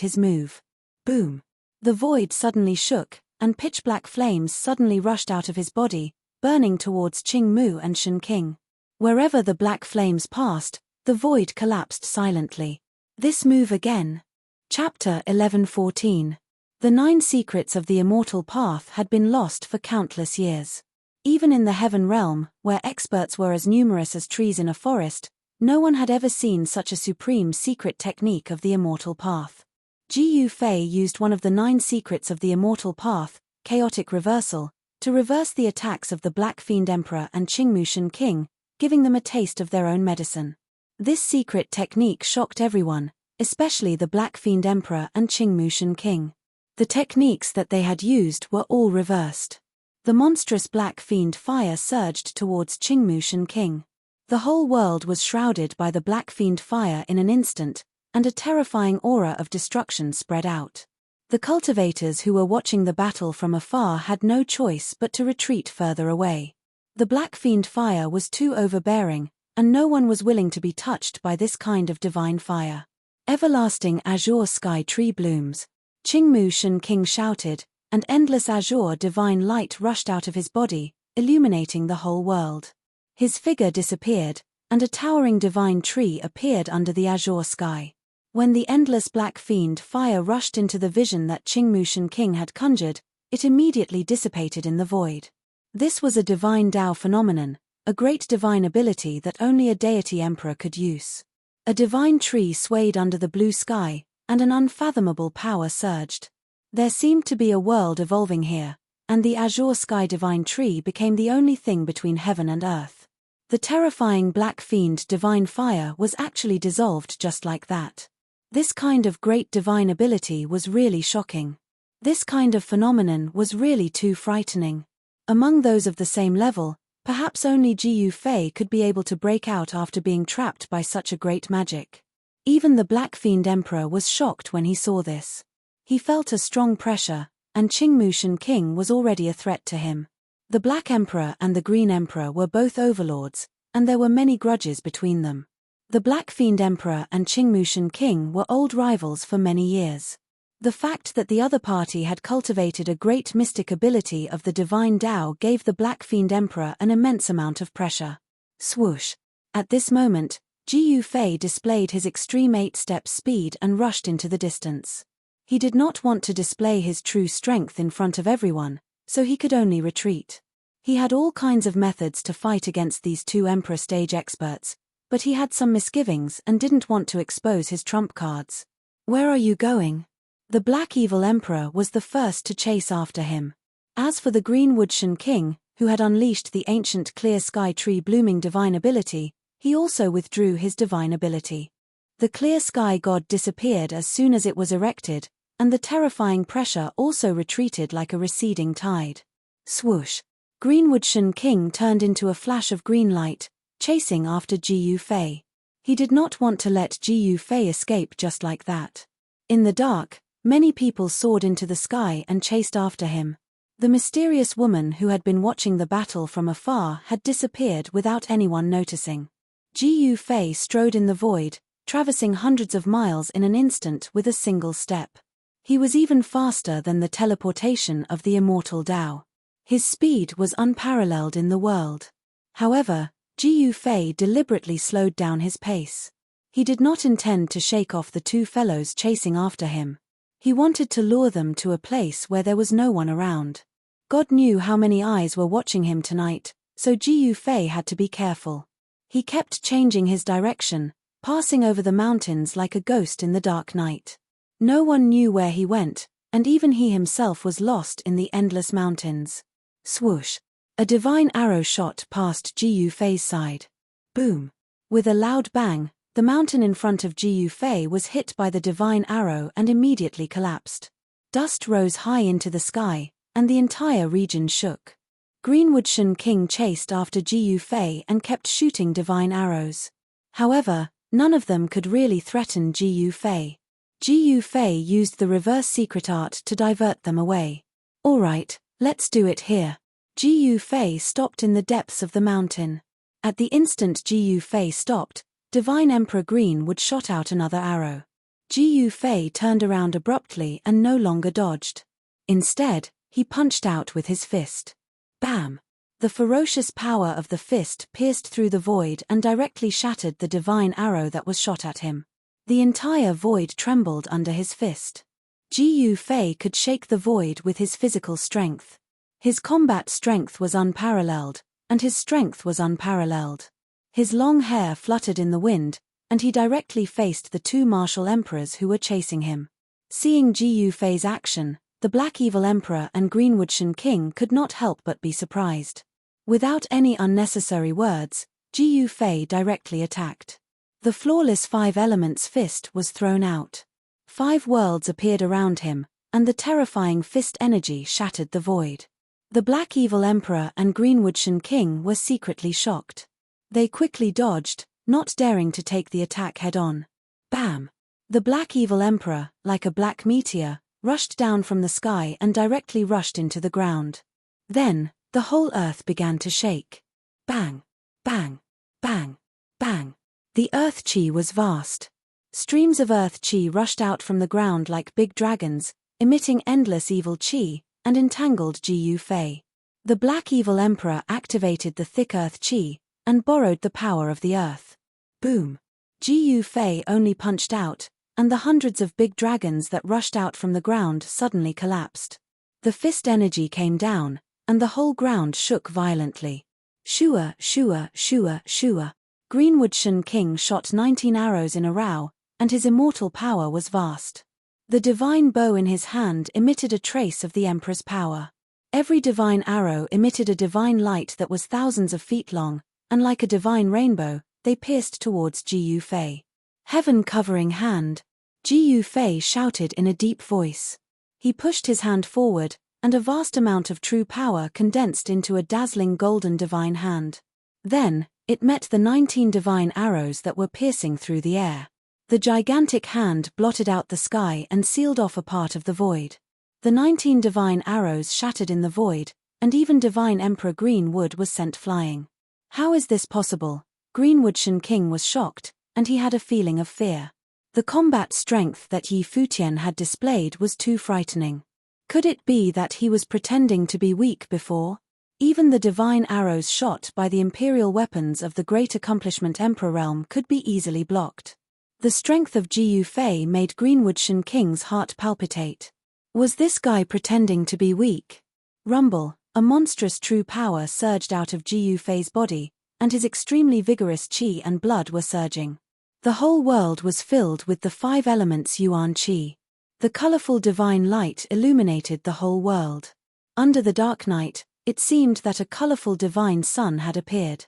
his move. Boom! The void suddenly shook, and pitch-black flames suddenly rushed out of his body, burning towards Qing Mu and Shen King. Wherever the black flames passed, the void collapsed silently. This move again. Chapter 11:14. The 9 secrets of the immortal path had been lost for countless years. Even in the heaven realm, where experts were as numerous as trees in a forest, no one had ever seen such a supreme secret technique of the immortal path. Jiu Fei used one of the 9 secrets of the immortal path, chaotic reversal, to reverse the attacks of the Black Fiend Emperor and Qingmu Shen King, giving them a taste of their own medicine. This secret technique shocked everyone, especially the Black Fiend Emperor and Qingmu Shen King. The techniques that they had used were all reversed. The monstrous Black Fiend fire surged towards Qingmu Shen King. The whole world was shrouded by the Black Fiend fire in an instant, and a terrifying aura of destruction spread out. The cultivators who were watching the battle from afar had no choice but to retreat further away. The Black Fiend fire was too overbearing, and no one was willing to be touched by this kind of divine fire. Everlasting azure sky tree blooms. Qingmu Shen King shouted, and endless azure divine light rushed out of his body, illuminating the whole world. His figure disappeared, and a towering divine tree appeared under the azure sky. When the endless Black Fiend fire rushed into the vision that Qingmu Shen King had conjured, it immediately dissipated in the void. This was a divine Tao phenomenon, a great divine ability that only a deity emperor could use. A divine tree swayed under the blue sky, and an unfathomable power surged. There seemed to be a world evolving here, and the azure sky divine tree became the only thing between heaven and earth. The terrifying Black Fiend divine fire was actually dissolved just like that. This kind of great divine ability was really shocking. This kind of phenomenon was really too frightening. Among those of the same level, perhaps only Jiu Fei could be able to break out after being trapped by such a great magic. Even the Black Fiend Emperor was shocked when he saw this. He felt a strong pressure, and Qingmu Shen King was already a threat to him. The Black Emperor and the Green Emperor were both overlords, and there were many grudges between them. The Black Fiend Emperor and Qingmu Shen King were old rivals for many years. The fact that the other party had cultivated a great mystic ability of the divine Tao gave the Black Fiend Emperor an immense amount of pressure. Swoosh! At this moment, Jiu Fei displayed his extreme 8-step speed and rushed into the distance. He did not want to display his true strength in front of everyone, so he could only retreat. He had all kinds of methods to fight against these 2 Emperor stage experts, but he had some misgivings and didn't want to expose his trump cards. Where are you going? The Black Evil Emperor was the first to chase after him. As for the Greenwood Shen King, who had unleashed the ancient clear sky tree blooming divine ability, he also withdrew his divine ability. The clear sky god disappeared as soon as it was erected, and the terrifying pressure also retreated like a receding tide. Swoosh! Greenwood Shen King turned into a flash of green light, chasing after Jiu Fei. He did not want to let Jiu Fei escape just like that. In the dark, many people soared into the sky and chased after him. The mysterious woman who had been watching the battle from afar had disappeared without anyone noticing. Jiu Fei strode in the void, traversing hundreds of miles in an instant with a single step. He was even faster than the teleportation of the immortal Tao. His speed was unparalleled in the world. However, Jiu Fei deliberately slowed down his pace. He did not intend to shake off the 2 fellows chasing after him. He wanted to lure them to a place where there was no one around. God knew how many eyes were watching him tonight, so Jiu Fei had to be careful. He kept changing his direction, passing over the mountains like a ghost in the dark night. No one knew where he went, and even he himself was lost in the endless mountains. Swoosh! A divine arrow shot past Jiu Fei's side. Boom! With a loud bang, the mountain in front of Jiu Fei was hit by the divine arrow and immediately collapsed. Dust rose high into the sky, and the entire region shook. Greenwood Shen King chased after Jiu Fei and kept shooting divine arrows. However, None of them could really threaten Jiu Fei. Jiu Fei used the reverse secret art to divert them away. Alright, let's do it here. Jiu Fei stopped in the depths of the mountain. At the instant Jiu Fei stopped, Divine Emperor Greenwood shot out another arrow. Jiu Fei turned around abruptly and no longer dodged. Instead, he punched out with his fist. Bam! The ferocious power of the fist pierced through the void and directly shattered the divine arrow that was shot at him. The entire void trembled under his fist. Jiu Fei could shake the void with his physical strength. His combat strength was unparalleled, and his strength was unparalleled. His long hair fluttered in the wind, and he directly faced the two martial emperors who were chasing him. Seeing Jiu Fei's action, the Black Evil Emperor and Greenwood Shen King could not help but be surprised. Without any unnecessary words, Jiu Fei directly attacked. The flawless Five Elements fist was thrown out. 5 worlds appeared around him, and the terrifying fist energy shattered the void. The Black Evil Emperor and Greenwood Shen King were secretly shocked. They quickly dodged, not daring to take the attack head-on. Bam! The Black Evil Emperor, like a black meteor, rushed down from the sky and directly rushed into the ground. Then, the whole earth began to shake. Bang! Bang! Bang! Bang! The earth chi was vast. Streams of earth chi rushed out from the ground like big dragons, emitting endless evil chi, and entangled Jiu Fei. The Black Evil Emperor activated the thick earth chi, and borrowed the power of the earth. Boom! Jiu Fei only punched out, and the hundreds of big dragons that rushed out from the ground suddenly collapsed. The fist energy came down, and the whole ground shook violently. Shua, shua, shua, shua. Greenwood Shen King shot 19 arrows in a row, and his immortal power was vast. The divine bow in his hand emitted a trace of the Emperor's power. Every divine arrow emitted a divine light that was thousands of feet long, and like a divine rainbow, they pierced towards Jiu Fei. Heaven-covering hand! Jiu Fei shouted in a deep voice. He pushed his hand forward, and a vast amount of true power condensed into a dazzling golden divine hand. Then, it met the 19 divine arrows that were piercing through the air. The gigantic hand blotted out the sky and sealed off a part of the void. The 19 divine arrows shattered in the void, and even Divine Emperor Greenwood was sent flying. How is this possible? Greenwood Shen King was shocked, and he had a feeling of fear. The combat strength that Yi Futian had displayed was too frightening. Could it be that he was pretending to be weak before? Even the divine arrows shot by the imperial weapons of the Great Accomplishment Emperor realm could be easily blocked. The strength of Jiu Fei made Greenwood Shen King's heart palpitate. Was this guy pretending to be weak? Rumble, a monstrous true power surged out of Jiu Fei's body, and his extremely vigorous qi and blood were surging. The whole world was filled with the 5 elements Yuan qi. The colorful divine light illuminated the whole world. Under the dark night, it seemed that a colorful divine sun had appeared.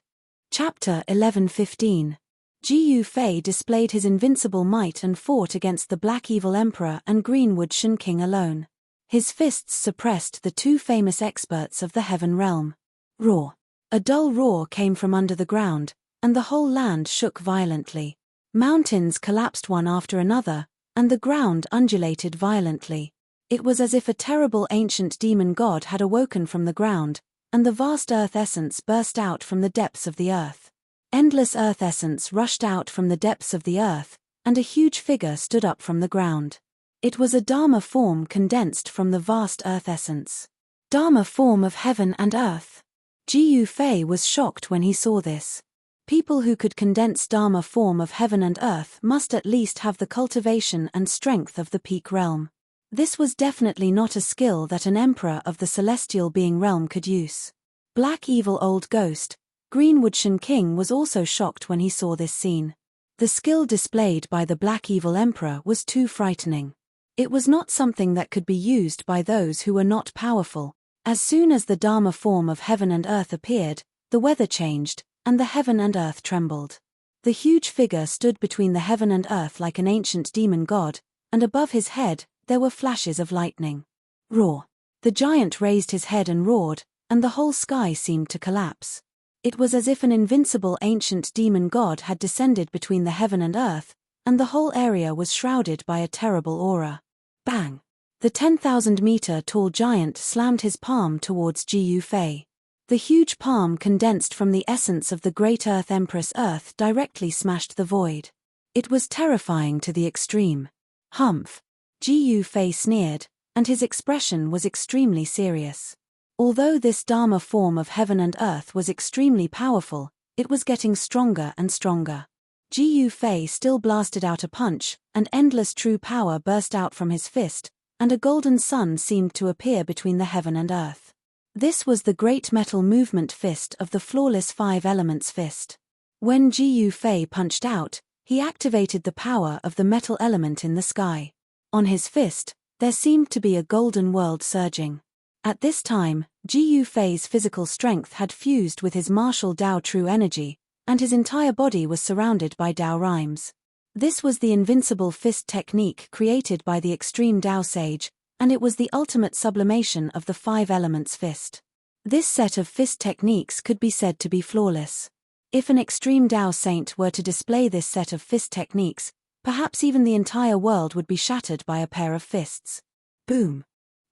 Chapter 11:15. Jiu Fei displayed his invincible might and fought against the Black Evil Emperor and Greenwood Shen King alone. His fists suppressed the 2 famous experts of the Heaven Realm. Roar! A dull roar came from under the ground, and the whole land shook violently. Mountains collapsed one after another, and the ground undulated violently. It was as if a terrible ancient demon god had awoken from the ground, and the vast earth essence burst out from the depths of the earth. Endless earth essence rushed out from the depths of the earth, and a huge figure stood up from the ground. It was a Dharma form condensed from the vast earth essence. Dharma form of heaven and earth. Jiu Fei was shocked when he saw this. People who could condense Dharma form of heaven and earth must at least have the cultivation and strength of the peak realm. This was definitely not a skill that an emperor of the celestial being realm could use. Black Evil Old Ghost, Greenwood Shen King was also shocked when he saw this scene. The skill displayed by the Black Evil Emperor was too frightening. It was not something that could be used by those who were not powerful. As soon as the Dharma form of heaven and earth appeared, the weather changed, and the heaven and earth trembled. The huge figure stood between the heaven and earth like an ancient demon god, and above his head, there were flashes of lightning. Roar! The giant raised his head and roared, and the whole sky seemed to collapse. It was as if an invincible ancient demon god had descended between the heaven and earth, and the whole area was shrouded by a terrible aura. Bang! The 10,000-meter-tall giant slammed his palm towards Ji Yufei. The huge palm, condensed from the essence of the great Earth Empress Earth, directly smashed the void. It was terrifying to the extreme. Humph! Ji Yufei sneered, and his expression was extremely serious. Although this Dharma form of heaven and earth was extremely powerful, it was getting stronger and stronger. Ji Yufei still blasted out a punch, and endless true power burst out from his fist, and a golden sun seemed to appear between the heaven and earth. This was the great metal movement fist of the flawless five elements fist. When Ji Yufei punched out, he activated the power of the metal element in the sky. On his fist, there seemed to be a golden world surging. At this time, Ji Yufei's physical strength had fused with his martial Dao true energy, and his entire body was surrounded by Dao rhymes. This was the invincible fist technique created by the extreme Dao sage, and it was the ultimate sublimation of the five elements fist. This set of fist techniques could be said to be flawless. If an extreme Dao saint were to display this set of fist techniques, perhaps even the entire world would be shattered by a pair of fists. Boom!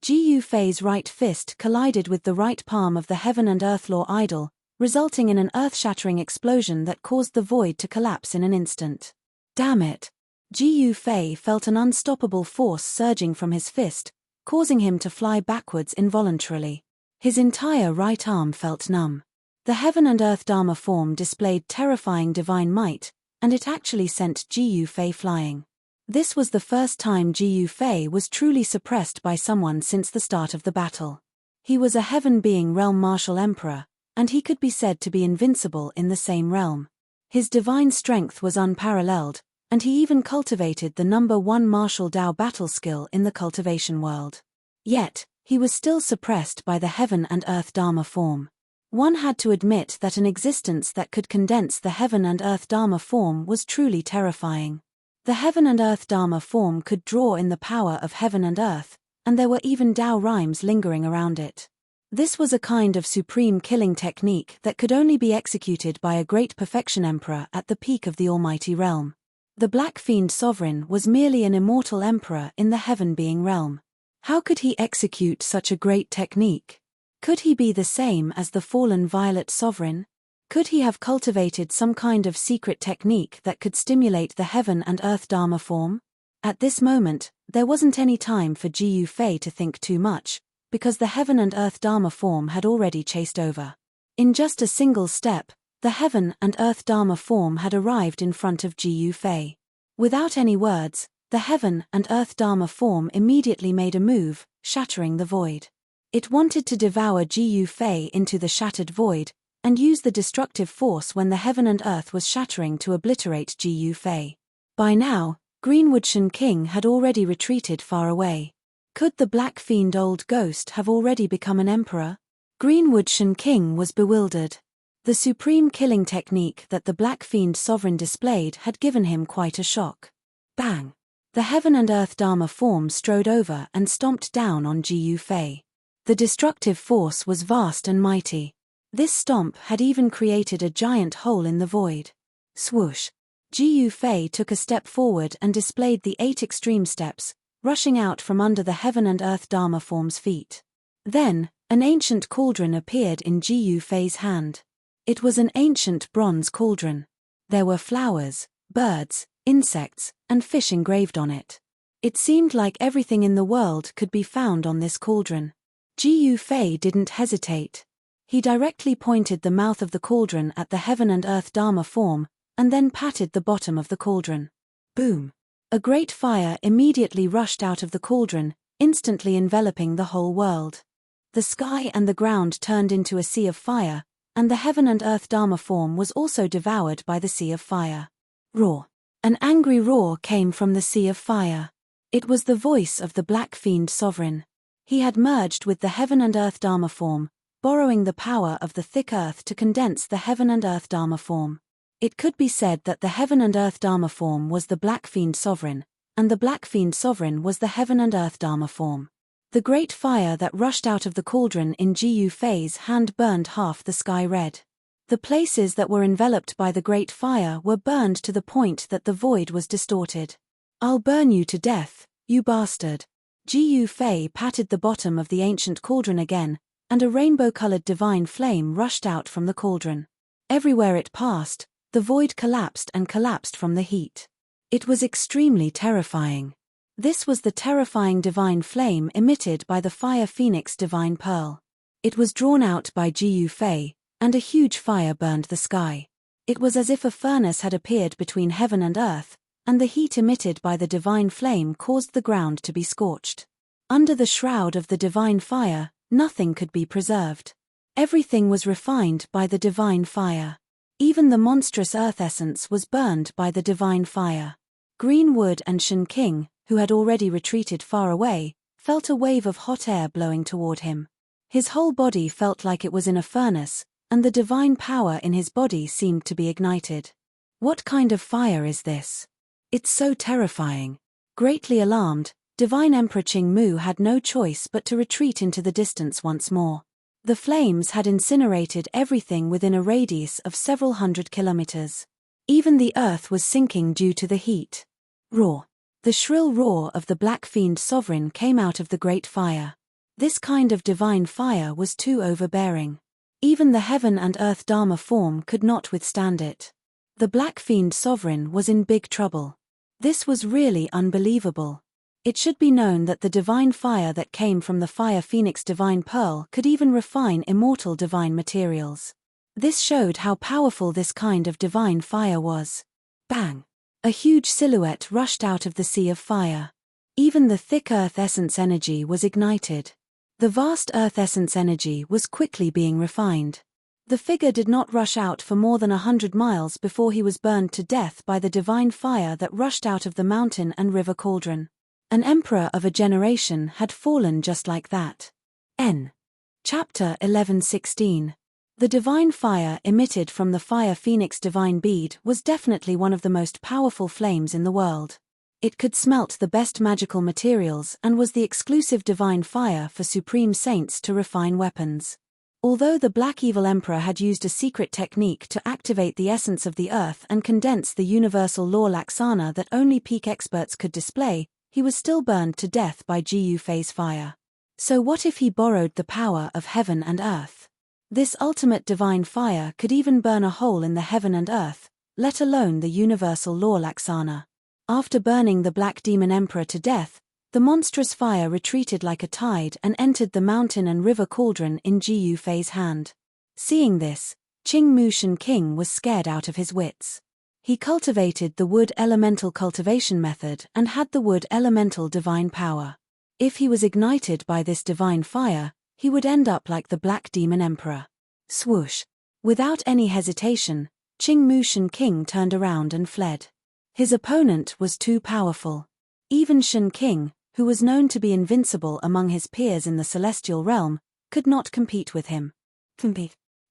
Ji Yufei's right fist collided with the right palm of the heaven and earth law idol, resulting in an earth-shattering explosion that caused the void to collapse in an instant. Damn it! Ji Yufei felt an unstoppable force surging from his fist, causing him to fly backwards involuntarily. His entire right arm felt numb. The heaven and earth Dharma form displayed terrifying divine might, and it actually sent Ji Yufei flying. This was the first time Ji Yufei was truly suppressed by someone since the start of the battle. He was a heaven being realm martial emperor, and he could be said to be invincible in the same realm. His divine strength was unparalleled, and he even cultivated the number one martial Dao battle skill in the cultivation world. Yet, he was still suppressed by the heaven and earth Dharma form. One had to admit that an existence that could condense the heaven and earth Dharma form was truly terrifying. The heaven and earth Dharma form could draw in the power of heaven and earth, and there were even Dao rhymes lingering around it. This was a kind of supreme killing technique that could only be executed by a great perfection emperor at the peak of the almighty realm. The Black Fiend Sovereign was merely an immortal emperor in the heaven-being realm. How could he execute such a great technique? Could he be the same as the fallen Violet Sovereign? Could he have cultivated some kind of secret technique that could stimulate the heaven and earth Dharma form? At this moment, there wasn't any time for Ji Yufei to think too much, because the heaven and earth Dharma form had already chased over. In just a single step, the heaven and earth Dharma form had arrived in front of Ji Yufei. Without any words, the heaven and earth Dharma form immediately made a move, shattering the void. It wanted to devour Ji Yufei into the shattered void, and use the destructive force when the heaven and earth was shattering to obliterate Ji Yufei. By now, Greenwood Shen King had already retreated far away. Could the Black Fiend Old Ghost have already become an emperor? Greenwood Shen King was bewildered. The supreme killing technique that the Black Fiend Sovereign displayed had given him quite a shock. Bang! The heaven and earth Dharma form strode over and stomped down on Ji Yufei. The destructive force was vast and mighty. This stomp had even created a giant hole in the void. Swoosh! Ji Yufei took a step forward and displayed the 8 extreme steps, rushing out from under the heaven and earth Dharma form's feet. Then, an ancient cauldron appeared in Ji Yufei's hand. It was an ancient bronze cauldron. There were flowers, birds, insects, and fish engraved on it. It seemed like everything in the world could be found on this cauldron. Ji Yufei didn't hesitate. He directly pointed the mouth of the cauldron at the heaven and earth Dharma form, and then patted the bottom of the cauldron. Boom! A great fire immediately rushed out of the cauldron, instantly enveloping the whole world. The sky and the ground turned into a sea of fire, and the heaven and earth Dharma form was also devoured by the sea of fire. Roar! An angry roar came from the sea of fire. It was the voice of the Black Fiend Sovereign. He had merged with the heaven and earth Dharma form, borrowing the power of the thick earth to condense the heaven and earth Dharma form. It could be said that the heaven and earth Dharma form was the Black Fiend Sovereign, and the Black Fiend Sovereign was the heaven and earth Dharma form. The great fire that rushed out of the cauldron in Ji Yufei's hand burned half the sky red. The places that were enveloped by the great fire were burned to the point that the void was distorted. "I'll burn you to death, you bastard." Gu Fei patted the bottom of the ancient cauldron again, and a rainbow-colored divine flame rushed out from the cauldron. Everywhere it passed, the void collapsed and collapsed from the heat. It was extremely terrifying. This was the terrifying divine flame emitted by the fire phoenix divine pearl. It was drawn out by Gu Fei, and a huge fire burned the sky. It was as if a furnace had appeared between heaven and earth, and the heat emitted by the divine flame caused the ground to be scorched. Under the shroud of the divine fire, nothing could be preserved. Everything was refined by the divine fire. Even the monstrous earth essence was burned by the divine fire. Greenwood and Shen King, who had already retreated far away, felt a wave of hot air blowing toward him. His whole body felt like it was in a furnace, and the divine power in his body seemed to be ignited. What kind of fire is this? It's so terrifying. Greatly alarmed, Divine Emperor Qingmu had no choice but to retreat into the distance once more. The flames had incinerated everything within a radius of several hundred kilometers. Even the earth was sinking due to the heat. Roar! The shrill roar of the Black Fiend Sovereign came out of the great fire. This kind of divine fire was too overbearing. Even the heaven and earth Dharma form could not withstand it. The Black Fiend Sovereign was in big trouble. This was really unbelievable. It should be known that the divine fire that came from the Fire Phoenix Divine Pearl could even refine immortal divine materials. This showed how powerful this kind of divine fire was. Bang! A huge silhouette rushed out of the sea of fire. Even the thick earth essence energy was ignited. The vast earth essence energy was quickly being refined. The figure did not rush out for more than 100 miles before he was burned to death by the divine fire that rushed out of the mountain and river cauldron. An emperor of a generation had fallen just like that. Chapter 11:16. The divine fire emitted from the Fire Phoenix Divine Bead was definitely one of the most powerful flames in the world. It could smelt the best magical materials and was the exclusive divine fire for supreme saints to refine weapons. Although the Black Evil Emperor had used a secret technique to activate the essence of the earth and condense the universal law Laksana that only peak experts could display, he was still burned to death by Gu Fei's fire. So what if he borrowed the power of heaven and earth? This ultimate divine fire could even burn a hole in the heaven and earth, let alone the universal law Laksana. After burning the Black Demon Emperor to death, the monstrous fire retreated like a tide and entered the mountain and river cauldron in Gu Fei's hand. Seeing this, Qingmu Shen King was scared out of his wits. He cultivated the wood elemental cultivation method and had the wood elemental divine power. If he was ignited by this divine fire, he would end up like the Black Demon Emperor. Swoosh! Without any hesitation, Qingmu Shen King turned around and fled. His opponent was too powerful. Even Shen King, who was known to be invincible among his peers in the celestial realm, could not compete with him.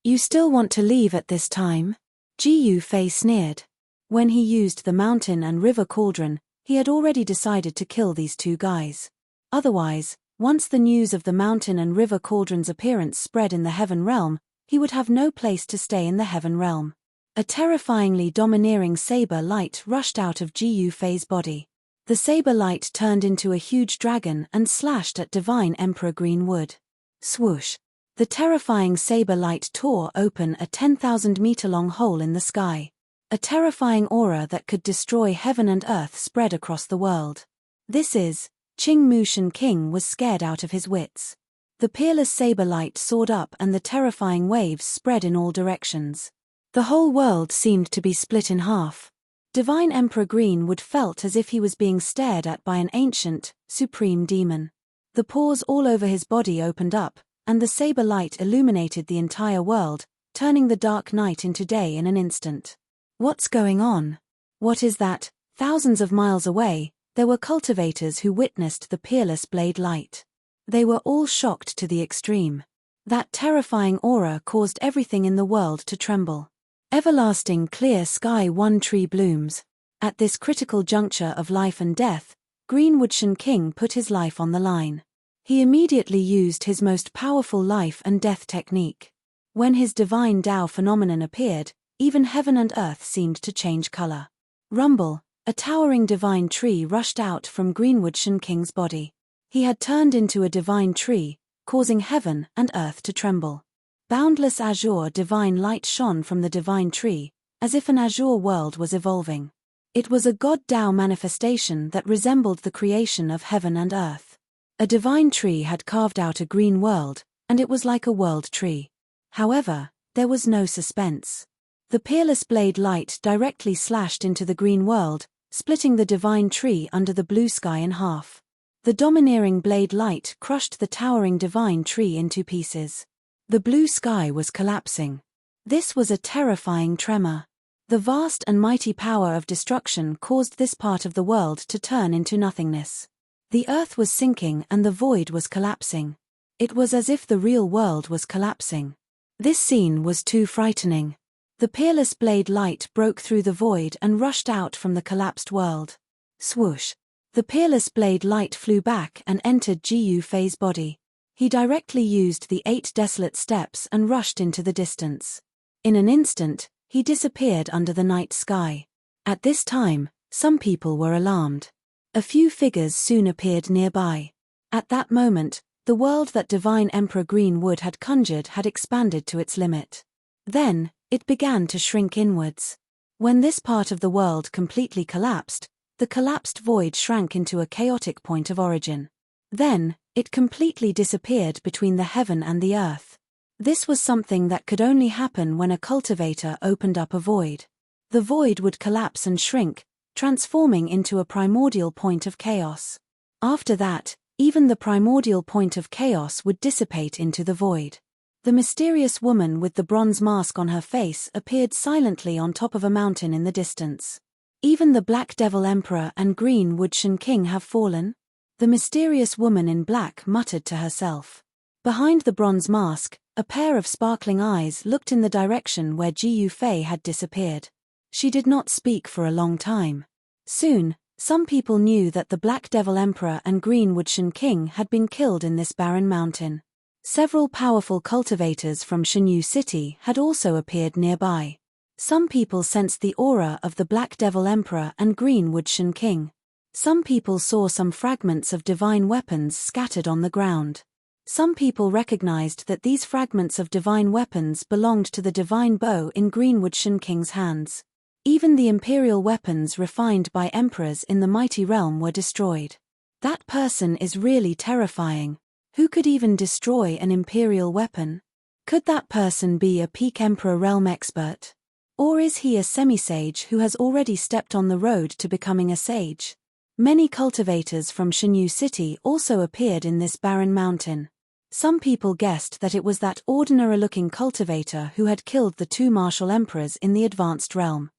You still want to leave at this time? Gu Fei sneered. When he used the mountain and river cauldron, he had already decided to kill these two guys. Otherwise, once the news of the mountain and river cauldron's appearance spread in the heaven realm, he would have no place to stay in the heaven realm. A terrifyingly domineering saber light rushed out of Gu Fei's body. The saber light turned into a huge dragon and slashed at Divine Emperor Greenwood. Swoosh! The terrifying saber light tore open a 10,000-meter-long hole in the sky. A terrifying aura that could destroy heaven and earth spread across the world. Qingmu Shen King was scared out of his wits. The peerless saber light soared up and the terrifying waves spread in all directions. The whole world seemed to be split in half. Divine Emperor Greenwood felt as if he was being stared at by an ancient, supreme demon. The pores all over his body opened up, and the saber light illuminated the entire world, turning the dark night into day in an instant. What's going on? What is that? Thousands of miles away, there were cultivators who witnessed the peerless blade light. They were all shocked to the extreme. That terrifying aura caused everything in the world to tremble. Everlasting clear sky, one tree blooms. At this critical juncture of life and death, Greenwood Shen King put his life on the line. He immediately used his most powerful life and death technique. When his divine Tao phenomenon appeared, even heaven and earth seemed to change color. Rumble, a towering divine tree rushed out from Greenwood Shen King's body. He had turned into a divine tree, causing heaven and earth to tremble. Boundless azure divine light shone from the divine tree, as if an azure world was evolving. It was a God Tao manifestation that resembled the creation of heaven and earth. A divine tree had carved out a green world, and it was like a world tree. However, there was no suspense. The peerless blade light directly slashed into the green world, splitting the divine tree under the blue sky in half. The domineering blade light crushed the towering divine tree into pieces. The blue sky was collapsing. This was a terrifying tremor. The vast and mighty power of destruction caused this part of the world to turn into nothingness. The earth was sinking and the void was collapsing. It was as if the real world was collapsing. This scene was too frightening. The peerless blade light broke through the void and rushed out from the collapsed world. Swoosh! The peerless blade light flew back and entered Ji Yufei's body. He directly used the 8 desolate steps and rushed into the distance. In an instant, he disappeared under the night sky. At this time, some people were alarmed. A few figures soon appeared nearby. At that moment, the world that Divine Emperor Greenwood had conjured had expanded to its limit. Then, it began to shrink inwards. When this part of the world completely collapsed, the collapsed void shrank into a chaotic point of origin. Then, it completely disappeared between the heaven and the earth. This was something that could only happen when a cultivator opened up a void. The void would collapse and shrink, transforming into a primordial point of chaos. After that, even the primordial point of chaos would dissipate into the void. The mysterious woman with the bronze mask on her face appeared silently on top of a mountain in the distance. Even the Black Devil Emperor and Greenwood Shen King have fallen? The mysterious woman in black muttered to herself. Behind the bronze mask, a pair of sparkling eyes looked in the direction where Ji Yufei had disappeared. She did not speak for a long time. Soon, some people knew that the Black Devil Emperor and Greenwood Shen King had been killed in this barren mountain. Several powerful cultivators from Shenyu City had also appeared nearby. Some people sensed the aura of the Black Devil Emperor and Greenwood Shen King. Some people saw some fragments of divine weapons scattered on the ground. Some people recognized that these fragments of divine weapons belonged to the divine bow in Greenwood Shen King's hands. Even the imperial weapons refined by emperors in the mighty realm were destroyed. That person is really terrifying. Who could even destroy an imperial weapon? Could that person be a peak emperor realm expert? Or is he a semi-sage who has already stepped on the road to becoming a sage? Many cultivators from Shenyu City also appeared in this barren mountain. Some people guessed that it was that ordinary-looking cultivator who had killed the 2 martial emperors in the advanced realm.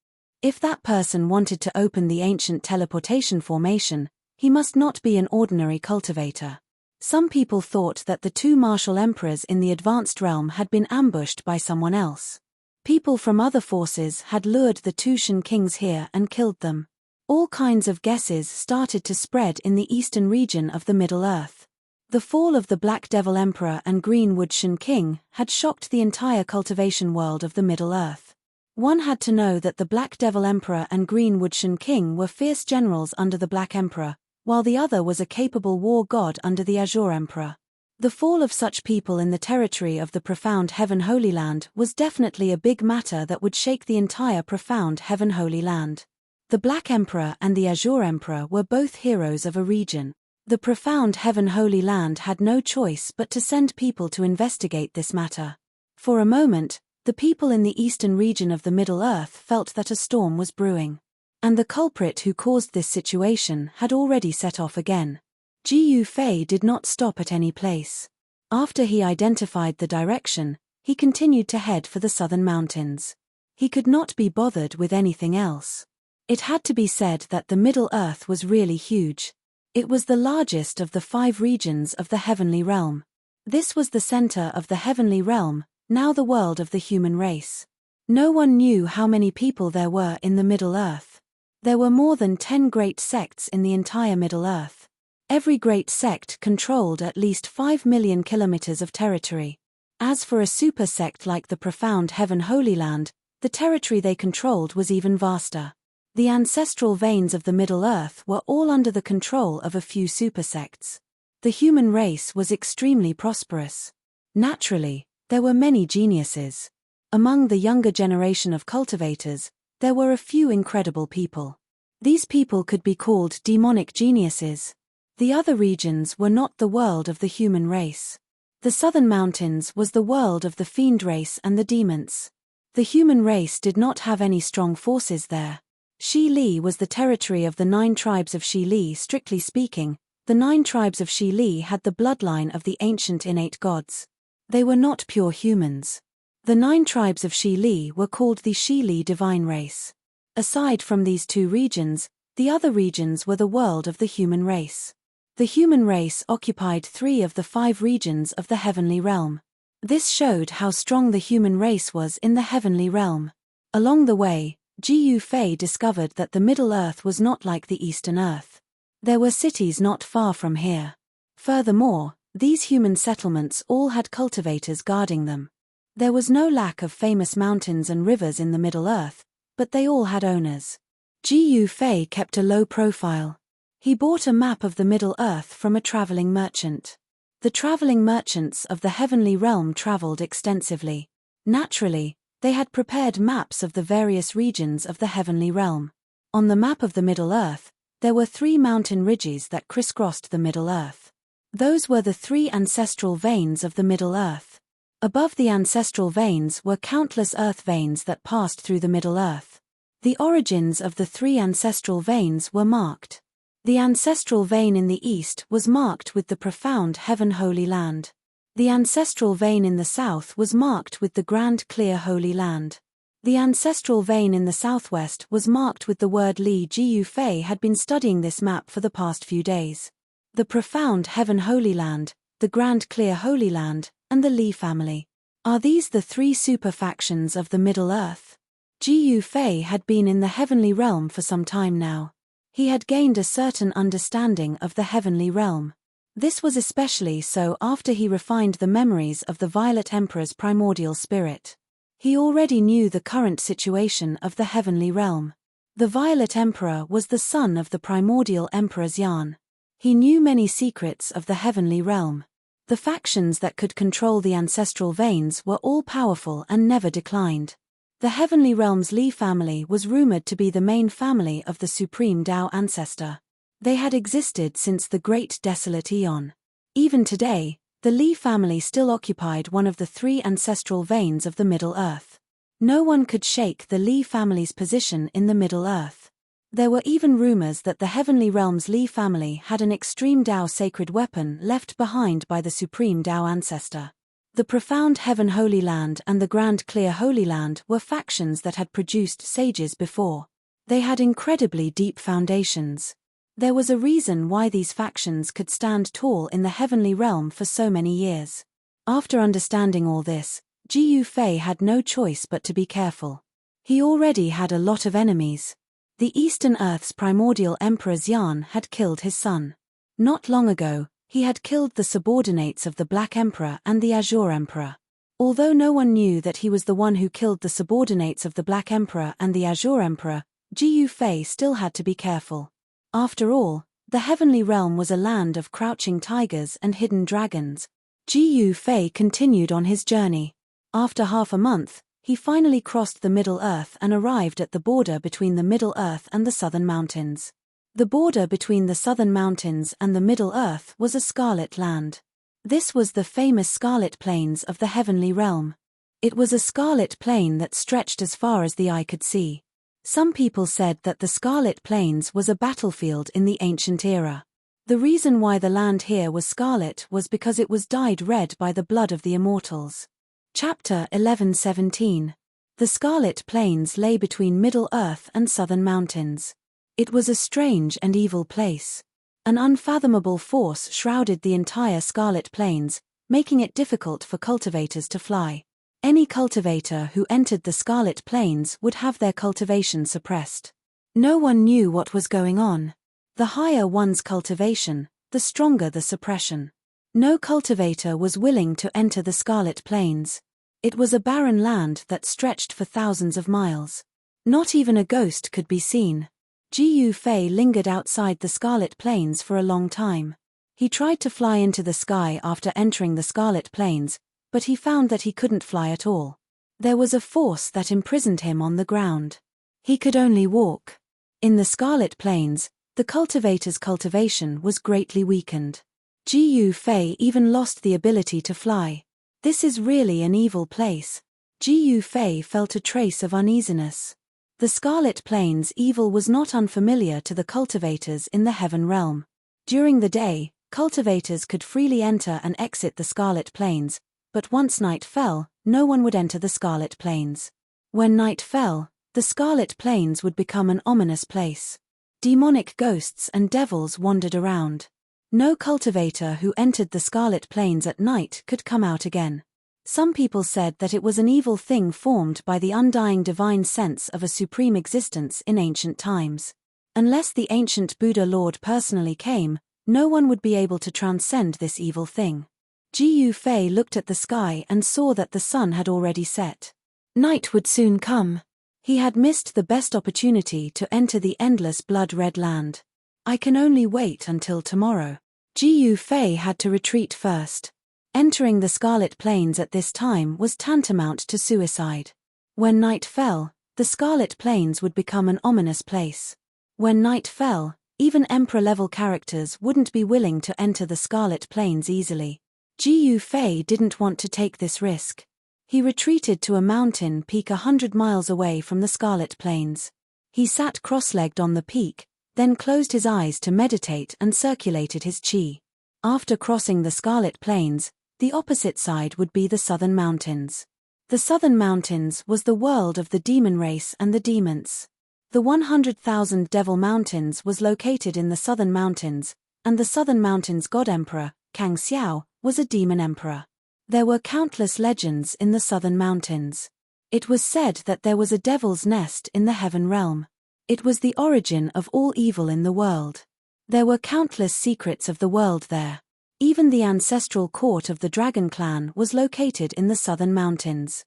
If that person wanted to open the ancient teleportation formation, he must not be an ordinary cultivator. Some people thought that the 2 martial emperors in the advanced realm had been ambushed by someone else. People from other forces had lured the 2 Shen Kings here and killed them. All kinds of guesses started to spread in the eastern region of the Middle-earth. The fall of the Black Devil Emperor and Greenwood Shen King had shocked the entire cultivation world of the Middle-earth. One had to know that the Black Devil Emperor and Greenwood Shen King were fierce generals under the Black Emperor, while the other was a capable war god under the Azure Emperor. The fall of such people in the territory of the profound Heaven Holy Land was definitely a big matter that would shake the entire profound Heaven Holy Land. The Black Emperor and the Azure Emperor were both heroes of a region. The profound Heaven Holy Land had no choice but to send people to investigate this matter. For a moment, the people in the eastern region of the Middle-earth felt that a storm was brewing. And the culprit who caused this situation had already set off again. Ji Yufei did not stop at any place. After he identified the direction, he continued to head for the southern mountains. He could not be bothered with anything else. It had to be said that the Middle-earth was really huge. It was the largest of the 5 regions of the heavenly realm. This was the center of the heavenly realm, now the world of the human race. No one knew how many people there were in the Middle-earth. There were more than 10 great sects in the entire Middle-earth. Every great sect controlled at least 5 million kilometers of territory. As for a super sect like the profound Heaven Holy Land, the territory they controlled was even vaster. The ancestral veins of the Middle Earth were all under the control of a few super sects. The human race was extremely prosperous. Naturally, there were many geniuses. Among the younger generation of cultivators, there were a few incredible people. These people could be called demonic geniuses. The other regions were not the world of the human race. The southern mountains was the world of the fiend race and the demons. The human race did not have any strong forces there. Shi Li was the territory of the 9 tribes of Shi Li. Strictly speaking, the 9 tribes of Shi Li had the bloodline of the ancient innate gods. They were not pure humans. The 9 tribes of Shi Li were called the Shi Li divine race. Aside from these 2 regions, the other regions were the world of the human race. The human race occupied 3 of the 5 regions of the heavenly realm. This showed how strong the human race was in the heavenly realm. Along the way, Jiu Fei discovered that the Middle Earth was not like the Eastern Earth. There were cities not far from here. Furthermore, these human settlements all had cultivators guarding them. There was no lack of famous mountains and rivers in the Middle Earth, but they all had owners. Jiu Fei kept a low profile. He bought a map of the Middle Earth from a traveling merchant. The traveling merchants of the heavenly realm traveled extensively. Naturally, they had prepared maps of the various regions of the heavenly realm. On the map of the Middle Earth, there were 3 mountain ridges that crisscrossed the Middle Earth. Those were the 3 ancestral veins of the Middle Earth. Above the ancestral veins were countless earth veins that passed through the Middle Earth. The origins of the 3 ancestral veins were marked. The ancestral vein in the east was marked with the profound Heaven Holy Land. The ancestral vein in the south was marked with the Grand Clear Holy Land. The ancestral vein in the southwest was marked with the word Li. Jiu Fei had been studying this map for the past few days. The profound Heaven Holy Land, the Grand Clear Holy Land, and the Li family. Are these the 3 super factions of the Middle Earth? Jiu Fei had been in the heavenly realm for some time now. He had gained a certain understanding of the heavenly realm. This was especially so after he refined the memories of the Violet Emperor's primordial spirit. He already knew the current situation of the heavenly realm. The Violet Emperor was the son of the primordial Emperor Xian. He knew many secrets of the heavenly realm. The factions that could control the ancestral veins were all powerful and never declined. The heavenly realm's Li family was rumored to be the main family of the supreme Tao ancestor. They had existed since the great desolate eon. Even today, the Li family still occupied one of the 3 ancestral veins of the Middle Earth. No one could shake the Li family's position in the Middle Earth. There were even rumors that the heavenly realm's Li family had an extreme Tao sacred weapon left behind by the supreme Tao ancestor. The profound Heaven Holy Land and the Grand Clear Holy Land were factions that had produced sages before. They had incredibly deep foundations. There was a reason why these factions could stand tall in the heavenly realm for so many years. After understanding all this, Jiu Fei had no choice but to be careful. He already had a lot of enemies. The Eastern Earth's primordial Emperor Xian had killed his son. Not long ago, he had killed the subordinates of the Black Emperor and the Azure Emperor. Although no one knew that he was the one who killed the subordinates of the Black Emperor and the Azure Emperor, Jiu Fei still had to be careful. After all, the heavenly realm was a land of crouching tigers and hidden dragons. Jiu Fei continued on his journey. After half a month, he finally crossed the Middle Earth and arrived at the border between the Middle Earth and the Southern Mountains. The border between the Southern Mountains and the Middle Earth was a scarlet land. This was the famous Scarlet Plains of the heavenly realm. It was a scarlet plain that stretched as far as the eye could see. Some people said that the Scarlet Plains was a battlefield in the ancient era. The reason why the land here was scarlet was because it was dyed red by the blood of the immortals. Chapter 11:17. The Scarlet Plains lay between Middle Earth and Southern Mountains. It was a strange and evil place. An unfathomable force shrouded the entire Scarlet Plains, making it difficult for cultivators to fly. Any cultivator who entered the Scarlet Plains would have their cultivation suppressed. No one knew what was going on. The higher one's cultivation, the stronger the suppression. No cultivator was willing to enter the Scarlet Plains. It was a barren land that stretched for thousands of miles. Not even a ghost could be seen. Jiu Fei lingered outside the Scarlet Plains for a long time. He tried to fly into the sky after entering the Scarlet Plains, but he found that he couldn't fly at all. There was a force that imprisoned him on the ground. He could only walk. In the Scarlet Plains, the cultivator's cultivation was greatly weakened. Jiu Fei even lost the ability to fly. This is really an evil place. Jiu Fei felt a trace of uneasiness. The Scarlet Plains' evil was not unfamiliar to the cultivators in the Heaven Realm. During the day, cultivators could freely enter and exit the Scarlet Plains, but once night fell, no one would enter the Scarlet Plains. When night fell, the Scarlet Plains would become an ominous place. Demonic ghosts and devils wandered around. No cultivator who entered the Scarlet Plains at night could come out again. Some people said that it was an evil thing formed by the undying divine sense of a supreme existence in ancient times. Unless the ancient Buddha Lord personally came, no one would be able to transcend this evil thing. Jiu Fei looked at the sky and saw that the sun had already set. Night would soon come. He had missed the best opportunity to enter the endless blood-red land. I can only wait until tomorrow. Jiu Fei had to retreat first. Entering the Scarlet Plains at this time was tantamount to suicide. When night fell, the Scarlet Plains would become an ominous place. When night fell, even Emperor-level characters wouldn't be willing to enter the Scarlet Plains easily. Jiu Fei didn't want to take this risk. He retreated to a mountain peak 100 miles away from the Scarlet Plains. He sat cross-legged on the peak, then closed his eyes to meditate and circulated his qi. After crossing the Scarlet Plains, the opposite side would be the Southern Mountains. The Southern Mountains was the world of the demon race and the demons. The 100,000 Devil Mountains was located in the Southern Mountains, and the Southern Mountains God Emperor, Kang Xiao, was a demon emperor. There were countless legends in the Southern Mountains. It was said that there was a devil's nest in the Heaven Realm. It was the origin of all evil in the world. There were countless secrets of the world there. Even the ancestral court of the Dragon Clan was located in the Southern Mountains.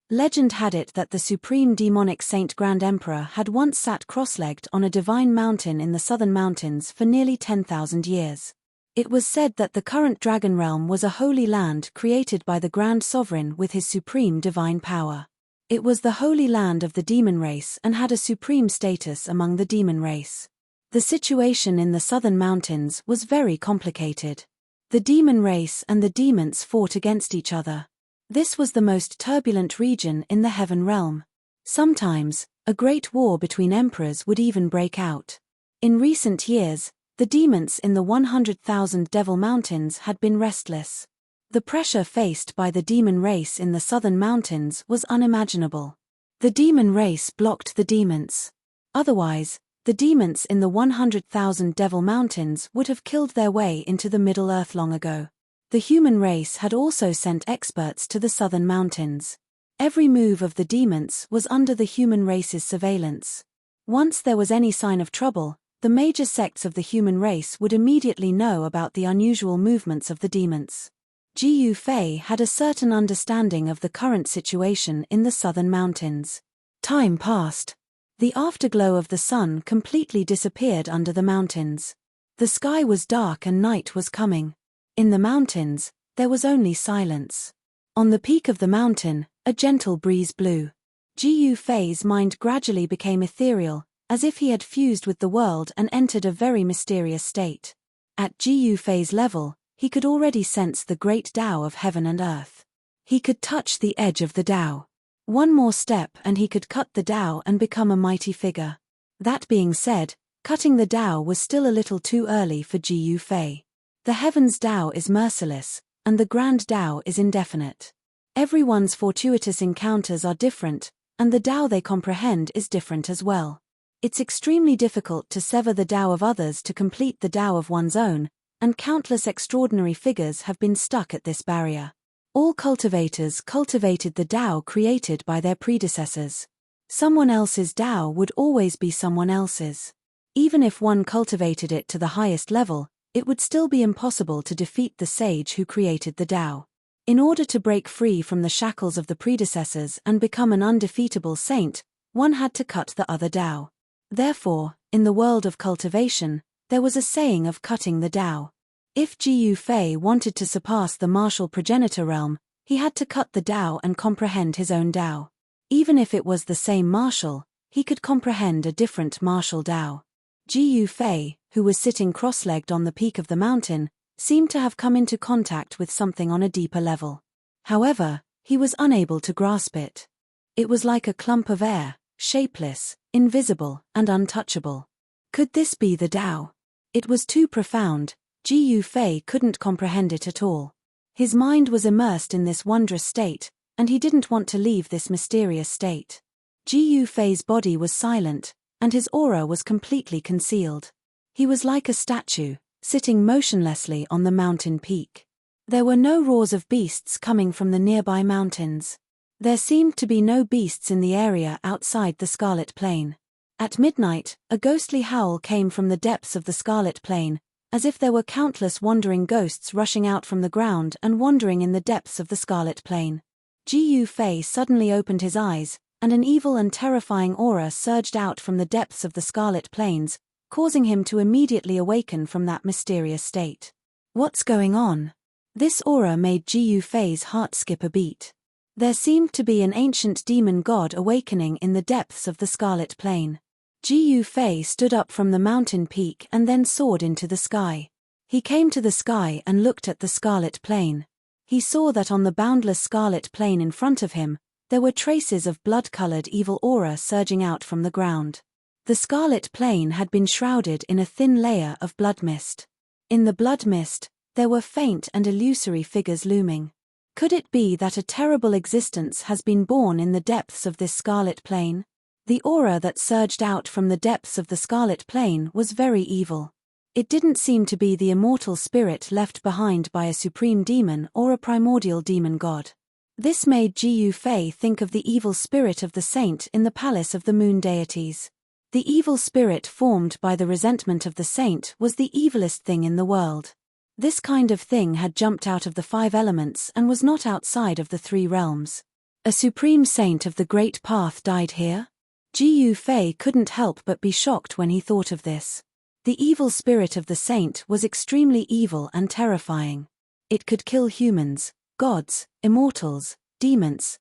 Legend had it that the supreme demonic Saint Grand Emperor had once sat cross-legged on a divine mountain in the Southern Mountains for nearly 10,000 years. It was said that the current Dragon Realm was a holy land created by the Grand Sovereign with his supreme divine power. It was the holy land of the demon race and had a supreme status among the demon race. The situation in the Southern Mountains was very complicated. The demon race and the demons fought against each other. This was the most turbulent region in the Heaven Realm. Sometimes, a great war between emperors would even break out. In recent years, the demons in the 100,000 Devil Mountains had been restless. The pressure faced by the demon race in the Southern Mountains was unimaginable. The demon race blocked the demons. Otherwise, the demons in the 100,000 Devil Mountains would have killed their way into the Middle-earth long ago. The human race had also sent experts to the Southern Mountains. Every move of the demons was under the human race's surveillance. Once there was any sign of trouble, the major sects of the human race would immediately know about the unusual movements of the demons. Jiu Fei had a certain understanding of the current situation in the Southern Mountains. Time passed. The afterglow of the sun completely disappeared under the mountains. The sky was dark and night was coming. In the mountains, there was only silence. On the peak of the mountain, a gentle breeze blew. Jiu Fei's mind gradually became ethereal, as if he had fused with the world and entered a very mysterious state. At Jiu Fei's level, he could already sense the great Tao of heaven and earth. He could touch the edge of the Tao. One more step and he could cut the Tao and become a mighty figure. That being said, cutting the Tao was still a little too early for Jiu Fei. The heavens Tao is merciless, and the grand Tao is indefinite. Everyone's fortuitous encounters are different, and the Tao they comprehend is different as well. It's extremely difficult to sever the Tao of others to complete the Tao of one's own, and countless extraordinary figures have been stuck at this barrier. All cultivators cultivated the Tao created by their predecessors. Someone else's Tao would always be someone else's. Even if one cultivated it to the highest level, it would still be impossible to defeat the sage who created the Tao. In order to break free from the shackles of the predecessors and become an undefeatable saint, one had to cut the other Tao. Therefore, in the world of cultivation, there was a saying of cutting the Tao. If Jiyu Fei wanted to surpass the martial progenitor realm, he had to cut the Tao and comprehend his own Tao. Even if it was the same martial, he could comprehend a different martial Tao. Jiyu Fei, who was sitting cross-legged on the peak of the mountain, seemed to have come into contact with something on a deeper level. However, he was unable to grasp it. It was like a clump of air, shapeless, invisible, and untouchable. Could this be the Tao? It was too profound. Jiyu Fei couldn't comprehend it at all. His mind was immersed in this wondrous state, and he didn't want to leave this mysterious state. Jiyu Fei's body was silent, and his aura was completely concealed. He was like a statue, sitting motionlessly on the mountain peak. There were no roars of beasts coming from the nearby mountains. There seemed to be no beasts in the area outside the Scarlet Plain. At midnight, a ghostly howl came from the depths of the Scarlet Plain, as if there were countless wandering ghosts rushing out from the ground and wandering in the depths of the Scarlet Plain. Jiyu Fei suddenly opened his eyes, and an evil and terrifying aura surged out from the depths of the Scarlet Plains, causing him to immediately awaken from that mysterious state. What's going on? This aura made Jiyu Fei's heart skip a beat. There seemed to be an ancient demon god awakening in the depths of the Scarlet Plain. Jiyu Fei stood up from the mountain peak and then soared into the sky. He came to the sky and looked at the Scarlet Plain. He saw that on the boundless Scarlet Plain in front of him, there were traces of blood-colored evil aura surging out from the ground. The Scarlet Plain had been shrouded in a thin layer of blood mist. In the blood mist, there were faint and illusory figures looming. Could it be that a terrible existence has been born in the depths of this Scarlet Plain? The aura that surged out from the depths of the Scarlet Plain was very evil. It didn't seem to be the immortal spirit left behind by a supreme demon or a primordial demon god. This made Jiyu Fei think of the evil spirit of the saint in the palace of the moon deities. The evil spirit formed by the resentment of the saint was the evilest thing in the world. This kind of thing had jumped out of the 5 elements and was not outside of the 3 realms. A supreme saint of the Great Path died here? Jiyu Fei couldn't help but be shocked when he thought of this. The evil spirit of the saint was extremely evil and terrifying. It could kill humans, gods, immortals, demons,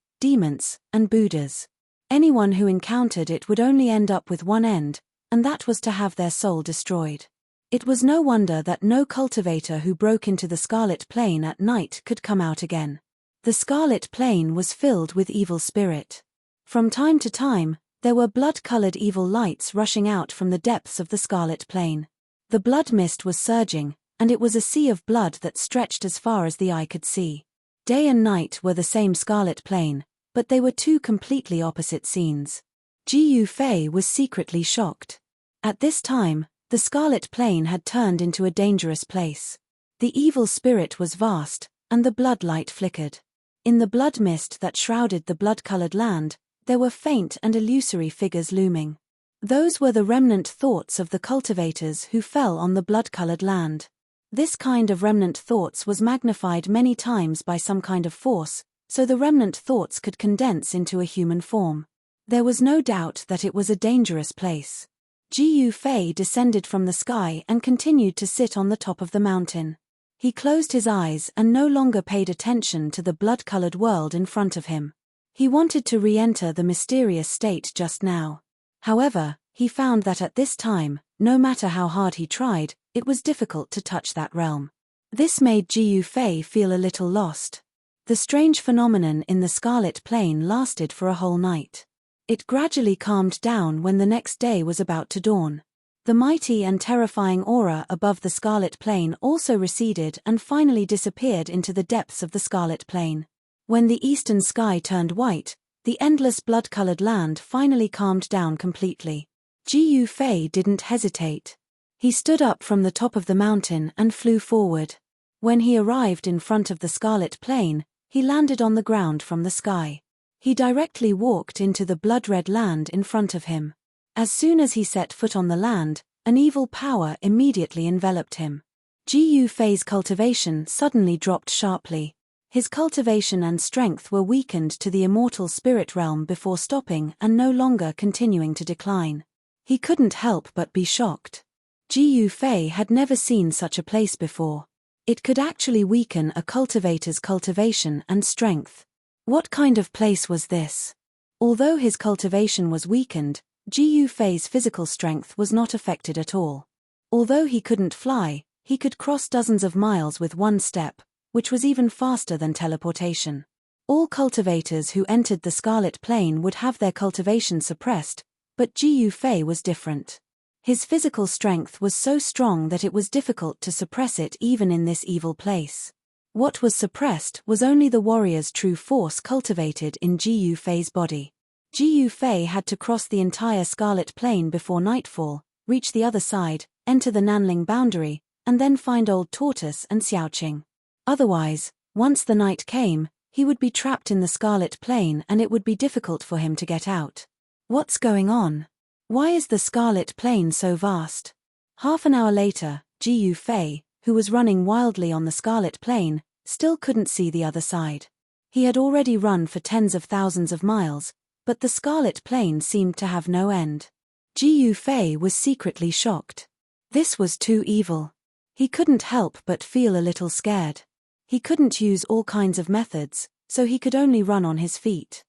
and Buddhas. Anyone who encountered it would only end up with one end, and that was to have their soul destroyed. It was no wonder that no cultivator who broke into the Scarlet Plain at night could come out again. The Scarlet Plain was filled with evil spirit. From time to time, there were blood-colored evil lights rushing out from the depths of the Scarlet Plain. The blood mist was surging, and it was a sea of blood that stretched as far as the eye could see. Day and night were the same Scarlet Plain, but they were 2 completely opposite scenes. Jiyu Fei was secretly shocked. At this time, the Scarlet Plain had turned into a dangerous place. The evil spirit was vast, and the blood light flickered. In the blood mist that shrouded the blood-colored land, there were faint and illusory figures looming. Those were the remnant thoughts of the cultivators who fell on the blood-colored land. This kind of remnant thoughts was magnified many times by some kind of force, so the remnant thoughts could condense into a human form. There was no doubt that it was a dangerous place. Jiyu Fei descended from the sky and continued to sit on the top of the mountain. He closed his eyes and no longer paid attention to the blood-colored world in front of him. He wanted to re-enter the mysterious state just now. However, he found that at this time, no matter how hard he tried, it was difficult to touch that realm. This made Jiyu Fei feel a little lost. The strange phenomenon in the Scarlet Plain lasted for a whole night. It gradually calmed down when the next day was about to dawn. The mighty and terrifying aura above the Scarlet Plain also receded and finally disappeared into the depths of the Scarlet Plain. When the eastern sky turned white, the endless blood-colored land finally calmed down completely. Jiyu Fei didn't hesitate. He stood up from the top of the mountain and flew forward. When he arrived in front of the Scarlet Plain, he landed on the ground from the sky. He directly walked into the blood-red land in front of him. As soon as he set foot on the land, an evil power immediately enveloped him. Ji Fei's cultivation suddenly dropped sharply. His cultivation and strength were weakened to the immortal spirit realm before stopping and no longer continuing to decline. He couldn't help but be shocked. Ji Fei had never seen such a place before. It could actually weaken a cultivator's cultivation and strength. What kind of place was this? Although his cultivation was weakened, Ji Fei's physical strength was not affected at all. Although he couldn't fly, he could cross dozens of miles with one step, which was even faster than teleportation. All cultivators who entered the Scarlet Plane would have their cultivation suppressed, but Ji Fei was different. His physical strength was so strong that it was difficult to suppress it even in this evil place. What was suppressed was only the warrior's true force cultivated in Ji Fei's body. Ji Fei had to cross the entire Scarlet Plane before nightfall, reach the other side, enter the Nanling boundary, and then find Old Tortoise and Xiaoqing. Otherwise, once the night came, he would be trapped in the Scarlet Plane and it would be difficult for him to get out. What's going on? Why is the Scarlet Plane so vast? Half an hour later, Ji Fei, who was running wildly on the Scarlet Plane, still couldn't see the other side. He had already run for tens of thousands of miles, but the Scarlet Plane seemed to have no end. Ji Fei was secretly shocked. This was too evil. He couldn't help but feel a little scared. He couldn't use all kinds of methods, so he could only run on his feet.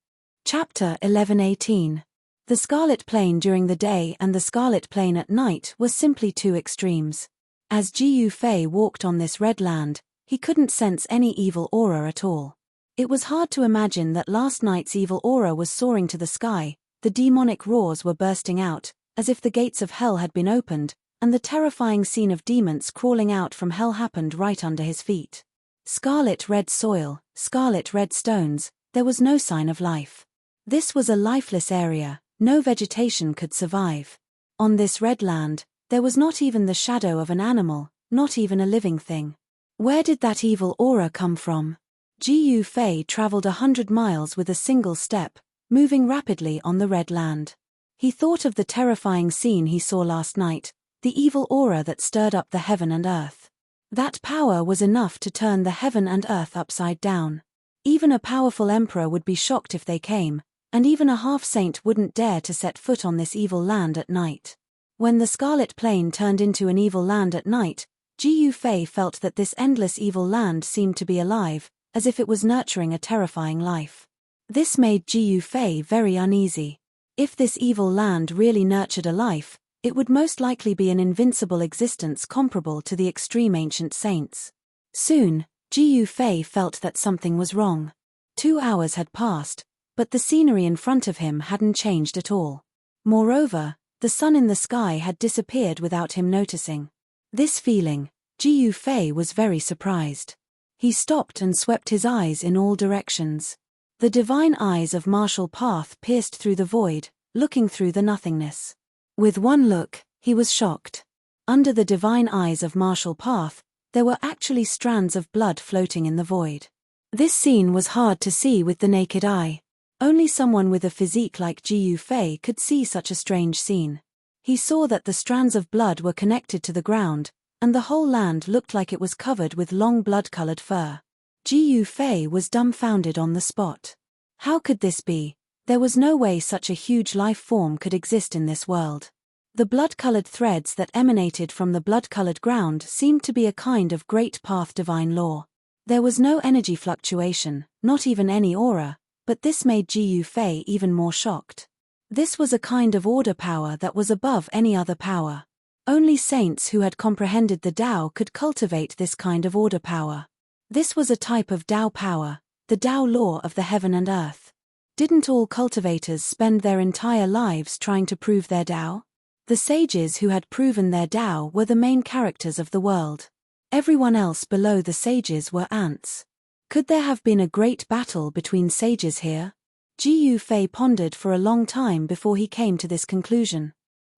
Chapter 11:18. The Scarlet Plane during the day and the Scarlet Plane at night were simply two extremes. As Ji Fei walked on this red land, he couldn't sense any evil aura at all. It was hard to imagine that last night's evil aura was soaring to the sky, the demonic roars were bursting out, as if the gates of hell had been opened, and the terrifying scene of demons crawling out from hell happened right under his feet. Scarlet red soil, scarlet red stones, there was no sign of life. This was a lifeless area, no vegetation could survive. On this red land, there was not even the shadow of an animal, not even a living thing. Where did that evil aura come from? Ji Fei traveled 100 miles with a single step, moving rapidly on the red land. He thought of the terrifying scene he saw last night, the evil aura that stirred up the heaven and earth. That power was enough to turn the heaven and earth upside down. Even a powerful emperor would be shocked if they came, and even a half-saint wouldn't dare to set foot on this evil land at night. When the Scarlet Plane turned into an evil land at night, Ji Fei felt that this endless evil land seemed to be alive, as if it was nurturing a terrifying life. This made Ji Fei very uneasy. If this evil land really nurtured a life, it would most likely be an invincible existence comparable to the extreme ancient saints. Soon, Ji Fei felt that something was wrong. 2 hours had passed, but the scenery in front of him hadn't changed at all. Moreover, the sun in the sky had disappeared without him noticing. This feeling, Ji Fei was very surprised. He stopped and swept his eyes in all directions. The divine eyes of Martial Path pierced through the void, looking through the nothingness. With one look, he was shocked. Under the divine eyes of Martial Path, there were actually strands of blood floating in the void. This scene was hard to see with the naked eye. Only someone with a physique like Ji Fei could see such a strange scene. He saw that the strands of blood were connected to the ground, and the whole land looked like it was covered with long blood-colored fur. Ji Fei was dumbfounded on the spot. How could this be? There was no way such a huge life form could exist in this world. The blood-colored threads that emanated from the blood-colored ground seemed to be a kind of great path divine law. There was no energy fluctuation, not even any aura, but this made Ji Fei even more shocked. This was a kind of order power that was above any other power. Only saints who had comprehended the Tao could cultivate this kind of order power. This was a type of Tao power, the Tao law of the heaven and earth. Didn't all cultivators spend their entire lives trying to prove their Tao? The sages who had proven their Tao were the main characters of the world. Everyone else below the sages were ants. Could there have been a great battle between sages here? Ji Fei pondered for a long time before he came to this conclusion.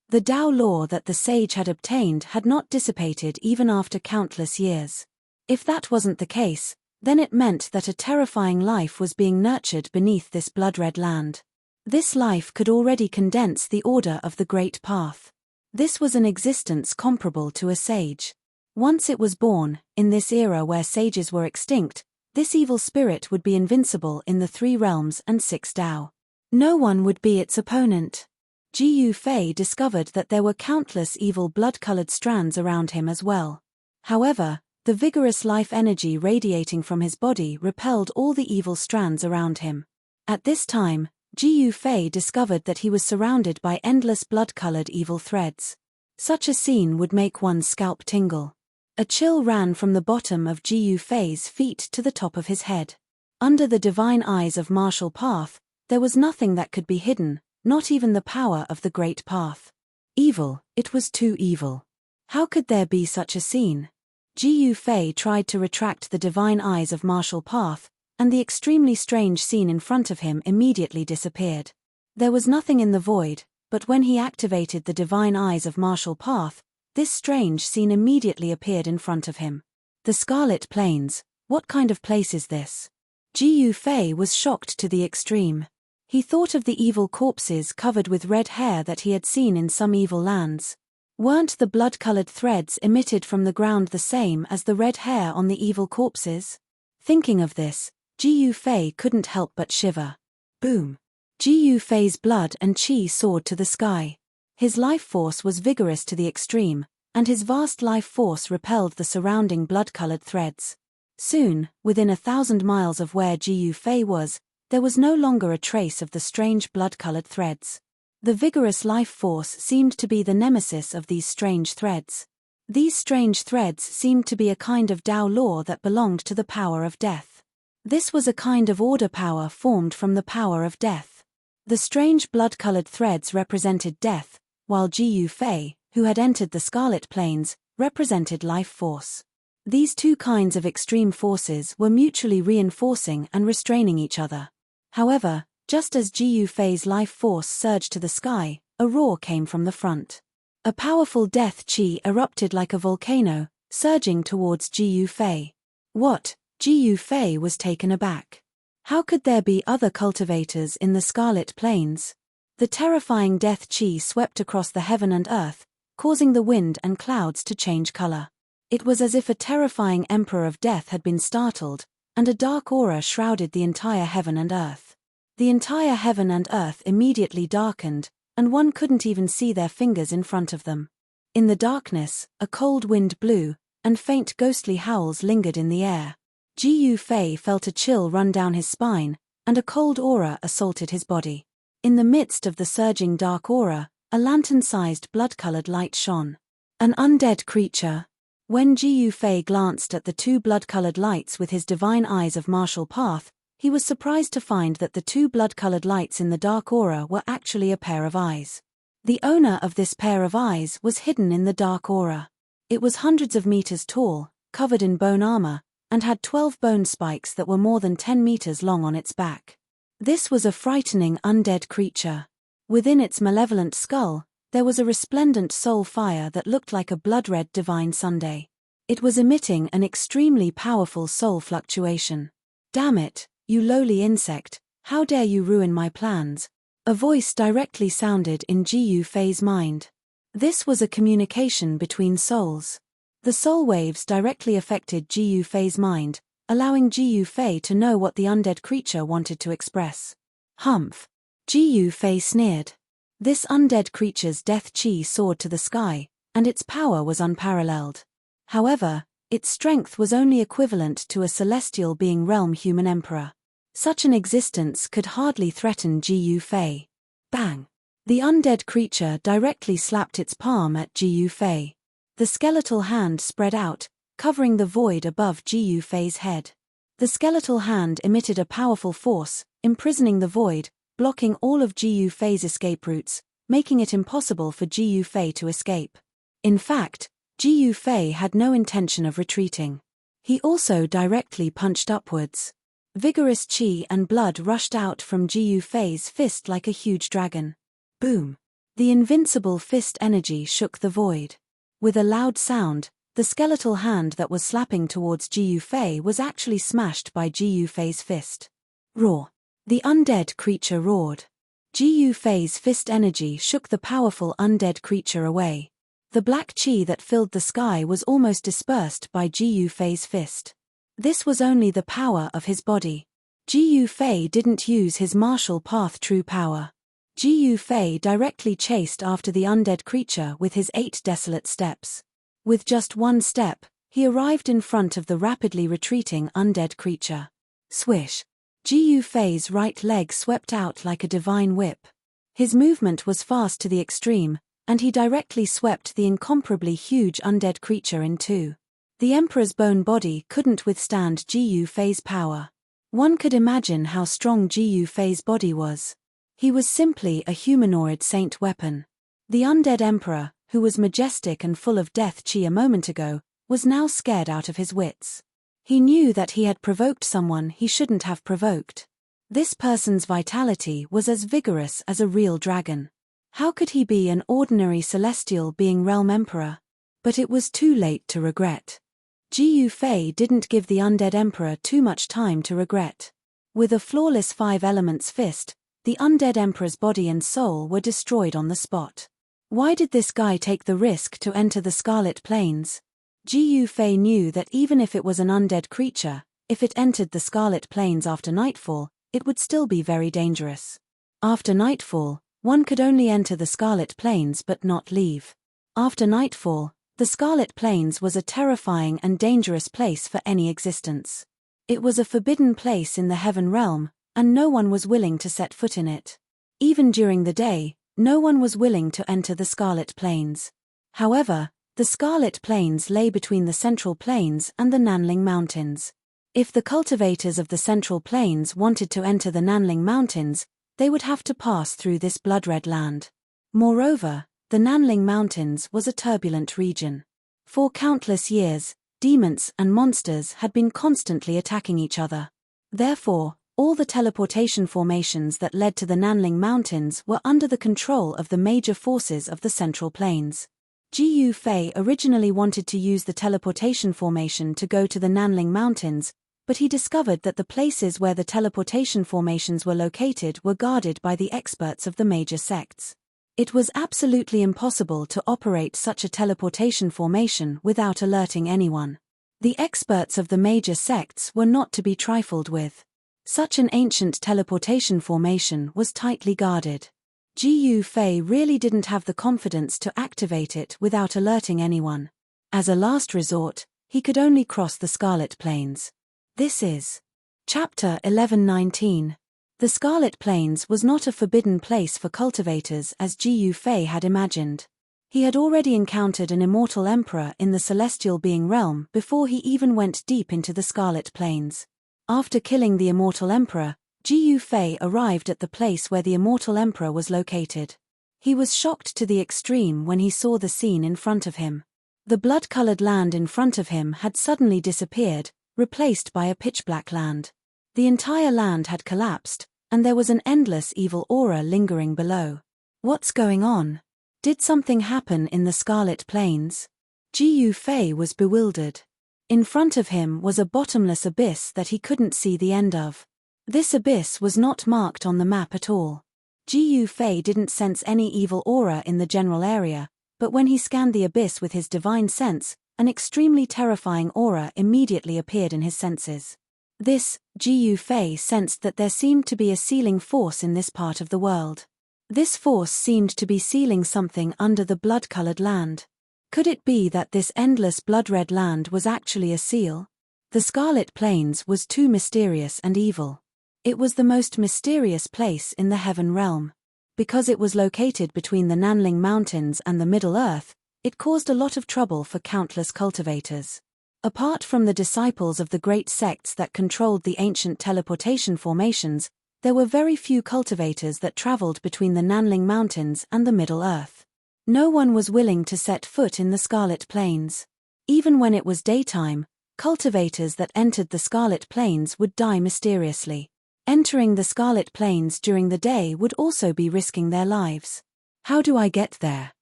The Tao law that the sage had obtained had not dissipated even after countless years. If that wasn't the case, then it meant that a terrifying life was being nurtured beneath this blood-red land. This life could already condense the order of the Great Path. This was an existence comparable to a sage. Once it was born, in this era where sages were extinct, this evil spirit would be invincible in the 3 realms and 6 Dao. No one would be its opponent. Ji Fei discovered that there were countless evil blood-colored strands around him as well. However, the vigorous life energy radiating from his body repelled all the evil strands around him. At this time, Ji Fei discovered that he was surrounded by endless blood-colored evil threads. Such a scene would make one's scalp tingle. A chill ran from the bottom of Ji Fei's feet to the top of his head. Under the divine eyes of martial path, there was nothing that could be hidden, not even the power of the great path. Evil, it was too evil. How could there be such a scene? Ji Fei tried to retract the divine eyes of martial path, and the extremely strange scene in front of him immediately disappeared. There was nothing in the void, but when he activated the divine eyes of martial path, this strange scene immediately appeared in front of him. The Scarlet Plains, what kind of place is this? Ji Fei was shocked to the extreme. He thought of the evil corpses covered with red hair that he had seen in some evil lands. Weren't the blood-colored threads emitted from the ground the same as the red hair on the evil corpses? Thinking of this, Ji Fei couldn't help but shiver. Boom! Ji Fei's blood and qi soared to the sky. His life force was vigorous to the extreme, and his vast life force repelled the surrounding blood-colored threads. Soon, within 1,000 miles of where Ji Fei was, there was no longer a trace of the strange blood-colored threads. The vigorous life force seemed to be the nemesis of these strange threads. These strange threads seemed to be a kind of Tao law that belonged to the power of death. This was a kind of order power formed from the power of death. The strange blood-colored threads represented death, while Ji Fei, who had entered the Scarlet Plains, represented life force. These 2 kinds of extreme forces were mutually reinforcing and restraining each other. However, just as Ji Fei's life force surged to the sky, a roar came from the front. A powerful death qi erupted like a volcano, surging towards Ji Fei. What? Ji Fei was taken aback. How could there be other cultivators in the Scarlet Plains? The terrifying death qi swept across the heaven and earth, causing the wind and clouds to change color. It was as if a terrifying emperor of death had been startled, and a dark aura shrouded the entire heaven and earth. The entire heaven and earth immediately darkened, and one couldn't even see their fingers in front of them. In the darkness, a cold wind blew, and faint ghostly howls lingered in the air. Ji Fei felt a chill run down his spine, and a cold aura assaulted his body. In the midst of the surging dark aura, a lantern-sized blood-colored light shone. An undead creature. When Ji Fei glanced at the 2 blood-colored lights with his divine eyes of martial path, he was surprised to find that the 2 blood-colored lights in the dark aura were actually a pair of eyes. The owner of this pair of eyes was hidden in the dark aura. It was hundreds of meters tall, covered in bone armor, and had 12 bone spikes that were more than 10 meters long on its back. This was a frightening undead creature. Within its malevolent skull, there was a resplendent soul fire that looked like a blood-red divine sunday. It was emitting an extremely powerful soul fluctuation. Damn it, you lowly insect, how dare you ruin my plans? A voice directly sounded in Ji Fei's mind. This was a communication between souls. The soul waves directly affected Ji Fei's mind, allowing Ji Fei to know what the undead creature wanted to express. Humph! Ji Fei sneered. This undead creature's death qi soared to the sky, and its power was unparalleled. However, its strength was only equivalent to a celestial being realm human emperor. Such an existence could hardly threaten Ji Fei. Bang! The undead creature directly slapped its palm at Ji Fei. The skeletal hand spread out, covering the void above Ji Fei's head. The skeletal hand emitted a powerful force, imprisoning the void, blocking all of Ji Fei's escape routes, making it impossible for Ji Fei to escape. In fact, Ji Fei had no intention of retreating. He also directly punched upwards. Vigorous qi and blood rushed out from Ji Fei's fist like a huge dragon. Boom! The invincible fist energy shook the void. With a loud sound, the skeletal hand that was slapping towards Ji Fei was actually smashed by Ji Fei's fist. Roar! The undead creature roared. Ji Fei's fist energy shook the powerful undead creature away. The black chi that filled the sky was almost dispersed by Ji Yufei's fist. This was only the power of his body. Ji Yufei didn't use his martial path true power. Ji Yufei directly chased after the undead creature with his 8 desolate steps. With just one step, he arrived in front of the rapidly retreating undead creature. Swish! Ji Yufei's right leg swept out like a divine whip. His movement was fast to the extreme, and he directly swept the incomparably huge undead creature in two. The Emperor's bone body couldn't withstand Ji Yufei's power. One could imagine how strong Ji Yufei's body was. He was simply a humanoid saint weapon. The undead Emperor, who was majestic and full of death chi a moment ago, was now scared out of his wits. He knew that he had provoked someone he shouldn't have provoked. This person's vitality was as vigorous as a real dragon. How could he be an ordinary celestial being realm emperor? But it was too late to regret. Ji Yufei didn't give the undead emperor too much time to regret. With a flawless 5 elements fist, the undead emperor's body and soul were destroyed on the spot. Why did this guy take the risk to enter the Scarlet Plains? Ji Yufei knew that even if it was an undead creature, if it entered the Scarlet Plains after nightfall, it would still be very dangerous. After nightfall, one could only enter the Scarlet Plains but not leave. After nightfall, the Scarlet Plains was a terrifying and dangerous place for any existence. It was a forbidden place in the Heaven Realm, and no one was willing to set foot in it. Even during the day, no one was willing to enter the Scarlet Plains. However, the Scarlet Plains lay between the Central Plains and the Nanling Mountains. If the cultivators of the Central Plains wanted to enter the Nanling Mountains, they would have to pass through this blood-red land. Moreover, the Nanling Mountains was a turbulent region. For countless years, demons and monsters had been constantly attacking each other. Therefore, all the teleportation formations that led to the Nanling Mountains were under the control of the major forces of the Central Plains. Ji Yufei originally wanted to use the teleportation formation to go to the Nanling Mountains, but he discovered that the places where the teleportation formations were located were guarded by the experts of the major sects. It was absolutely impossible to operate such a teleportation formation without alerting anyone. The experts of the major sects were not to be trifled with. Such an ancient teleportation formation was tightly guarded. Ji Yufei really didn't have the confidence to activate it without alerting anyone. As a last resort, he could only cross the Scarlet Plains. This is Chapter 1119. The Scarlet Plains was not a forbidden place for cultivators as Ji Yufei had imagined. He had already encountered an immortal emperor in the celestial being realm before he even went deep into the Scarlet Plains. After killing the immortal emperor, Ji Yufei arrived at the place where the immortal emperor was located. He was shocked to the extreme when he saw the scene in front of him. The blood-colored land in front of him had suddenly disappeared, replaced by a pitch-black land. The entire land had collapsed, and there was an endless evil aura lingering below. What's going on? Did something happen in the Scarlet Plains? Ji Yufei was bewildered. In front of him was a bottomless abyss that he couldn't see the end of. This abyss was not marked on the map at all. Ji Yufei didn't sense any evil aura in the general area, but when he scanned the abyss with his divine sense, an extremely terrifying aura immediately appeared in his senses. Ji Yufei sensed that there seemed to be a sealing force in this part of the world. This force seemed to be sealing something under the blood-colored land. Could it be that this endless blood-red land was actually a seal? The Scarlet Plains was too mysterious and evil. It was the most mysterious place in the Heaven Realm. Because it was located between the Nanling Mountains and the Middle Earth, it caused a lot of trouble for countless cultivators. Apart from the disciples of the great sects that controlled the ancient teleportation formations, there were very few cultivators that traveled between the Nanling Mountains and the Middle Earth. No one was willing to set foot in the Scarlet Plains. Even when it was daytime, cultivators that entered the Scarlet Plains would die mysteriously. Entering the Scarlet Plains during the day would also be risking their lives. How do I get there?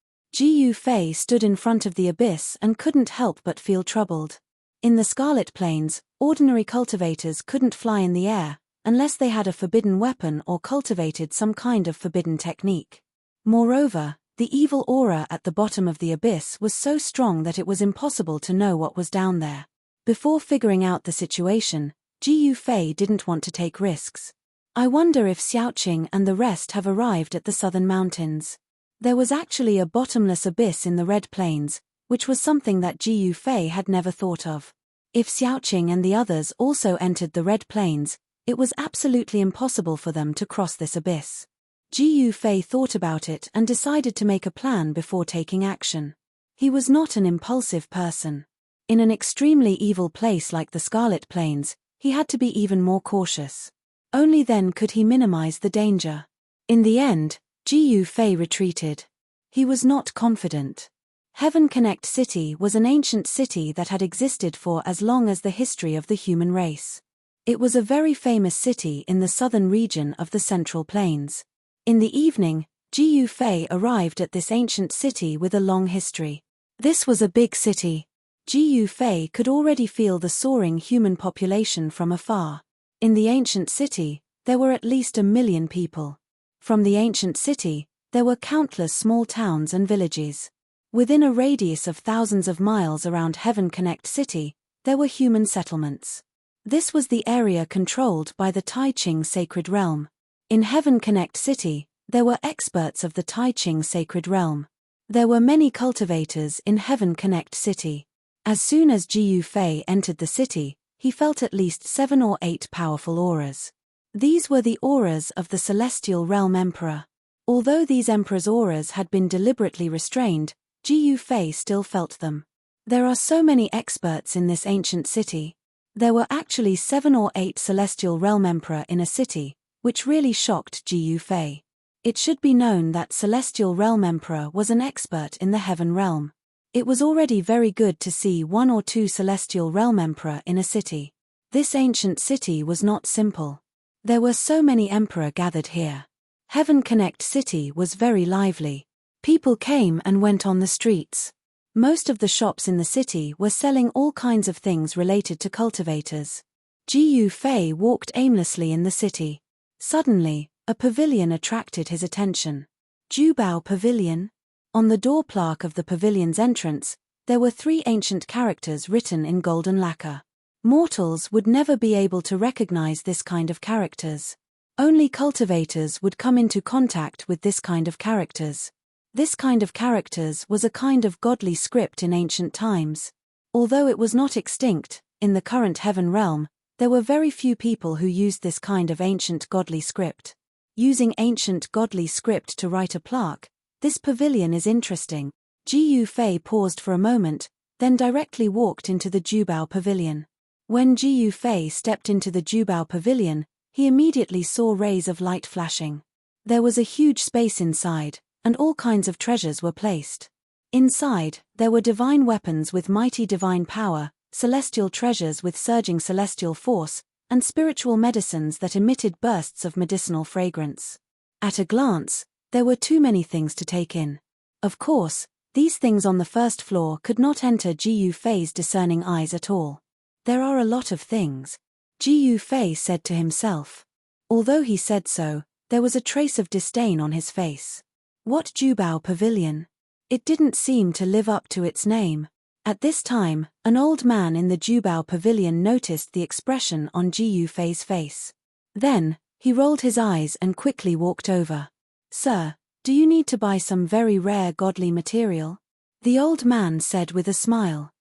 Ji Yufei stood in front of the abyss and couldn't help but feel troubled. In the Scarlet Plains, ordinary cultivators couldn't fly in the air, unless they had a forbidden weapon or cultivated some kind of forbidden technique. Moreover, The evil aura at the bottom of the abyss was so strong that it was impossible to know what was down there. Before figuring out the situation, Ji Yufei didn't want to take risks. I wonder if Xiaoqing and the rest have arrived at the southern mountains. There was actually a bottomless abyss in the Red Plains, which was something that Ji Yufei had never thought of. If Xiaoqing and the others also entered the Red Plains, it was absolutely impossible for them to cross this abyss. Ji Yufei thought about it and decided to make a plan before taking action. He was not an impulsive person. In an extremely evil place like the Scarlet Plains, he had to be even more cautious. Only then could he minimize the danger. In the end, Ji Yufei retreated. He was not confident. Heaven Connect City was an ancient city that had existed for as long as the history of the human race. It was a very famous city in the southern region of the Central Plains. In the evening, Ji Yufei arrived at this ancient city with a long history. This was a big city. Ji Yufei could already feel the soaring human population from afar. In the ancient city, there were at least 1 million people. From the ancient city, there were countless small towns and villages. Within a radius of thousands of miles around Heaven Connect City, there were human settlements. This was the area controlled by the Tai Ching Sacred Realm. In Heaven Connect City, there were experts of the Tai Ching Sacred Realm. There were many cultivators in Heaven Connect City. As soon as Ji Yufei entered the city, he felt at least 7 or 8 powerful auras. These were the auras of the Celestial Realm Emperor. Although these Emperor's auras had been deliberately restrained, Ji Yufei still felt them. There are so many experts in this ancient city. There were actually 7 or 8 Celestial Realm Emperor in a city, which really shocked Ji Yufei. It should be known that Celestial Realm Emperor was an expert in the Heaven Realm. It was already very good to see 1 or 2 Celestial Realm Emperor in a city. This ancient city was not simple. There were so many Emperor gathered here. Heaven Connect City was very lively. People came and went on the streets. Most of the shops in the city were selling all kinds of things related to cultivators. Ji Yufei walked aimlessly in the city. Suddenly, a pavilion attracted his attention. Jubao Pavilion? On the door plaque of the pavilion's entrance, there were 3 ancient characters written in golden lacquer. Mortals would never be able to recognize this kind of characters. Only cultivators would come into contact with this kind of characters. This kind of characters was a kind of godly script in ancient times. Although it was not extinct, in the current Heaven Realm, there were very few people who used this kind of ancient godly script. Using ancient godly script to write a plaque, this pavilion is interesting. Ji Yufei paused for a moment, then directly walked into the Jubao Pavilion. When Ji Yufei stepped into the Jubao Pavilion, he immediately saw rays of light flashing. There was a huge space inside, and all kinds of treasures were placed. Inside, there were divine weapons with mighty divine power, celestial treasures with surging celestial force, and spiritual medicines that emitted bursts of medicinal fragrance. At a glance, there were too many things to take in. Of course, these things on the first floor could not enter Ji Yufei's discerning eyes at all. There are a lot of things, Ji Yufei said to himself. Although he said so, there was a trace of disdain on his face. What Jubao Pavilion? It didn't seem to live up to its name. At this time, an old man in the Jubao Pavilion noticed the expression on Ji Yufei's face. Then, he rolled his eyes and quickly walked over. "Sir, do you need to buy some very rare godly material?" the old man said with a smile.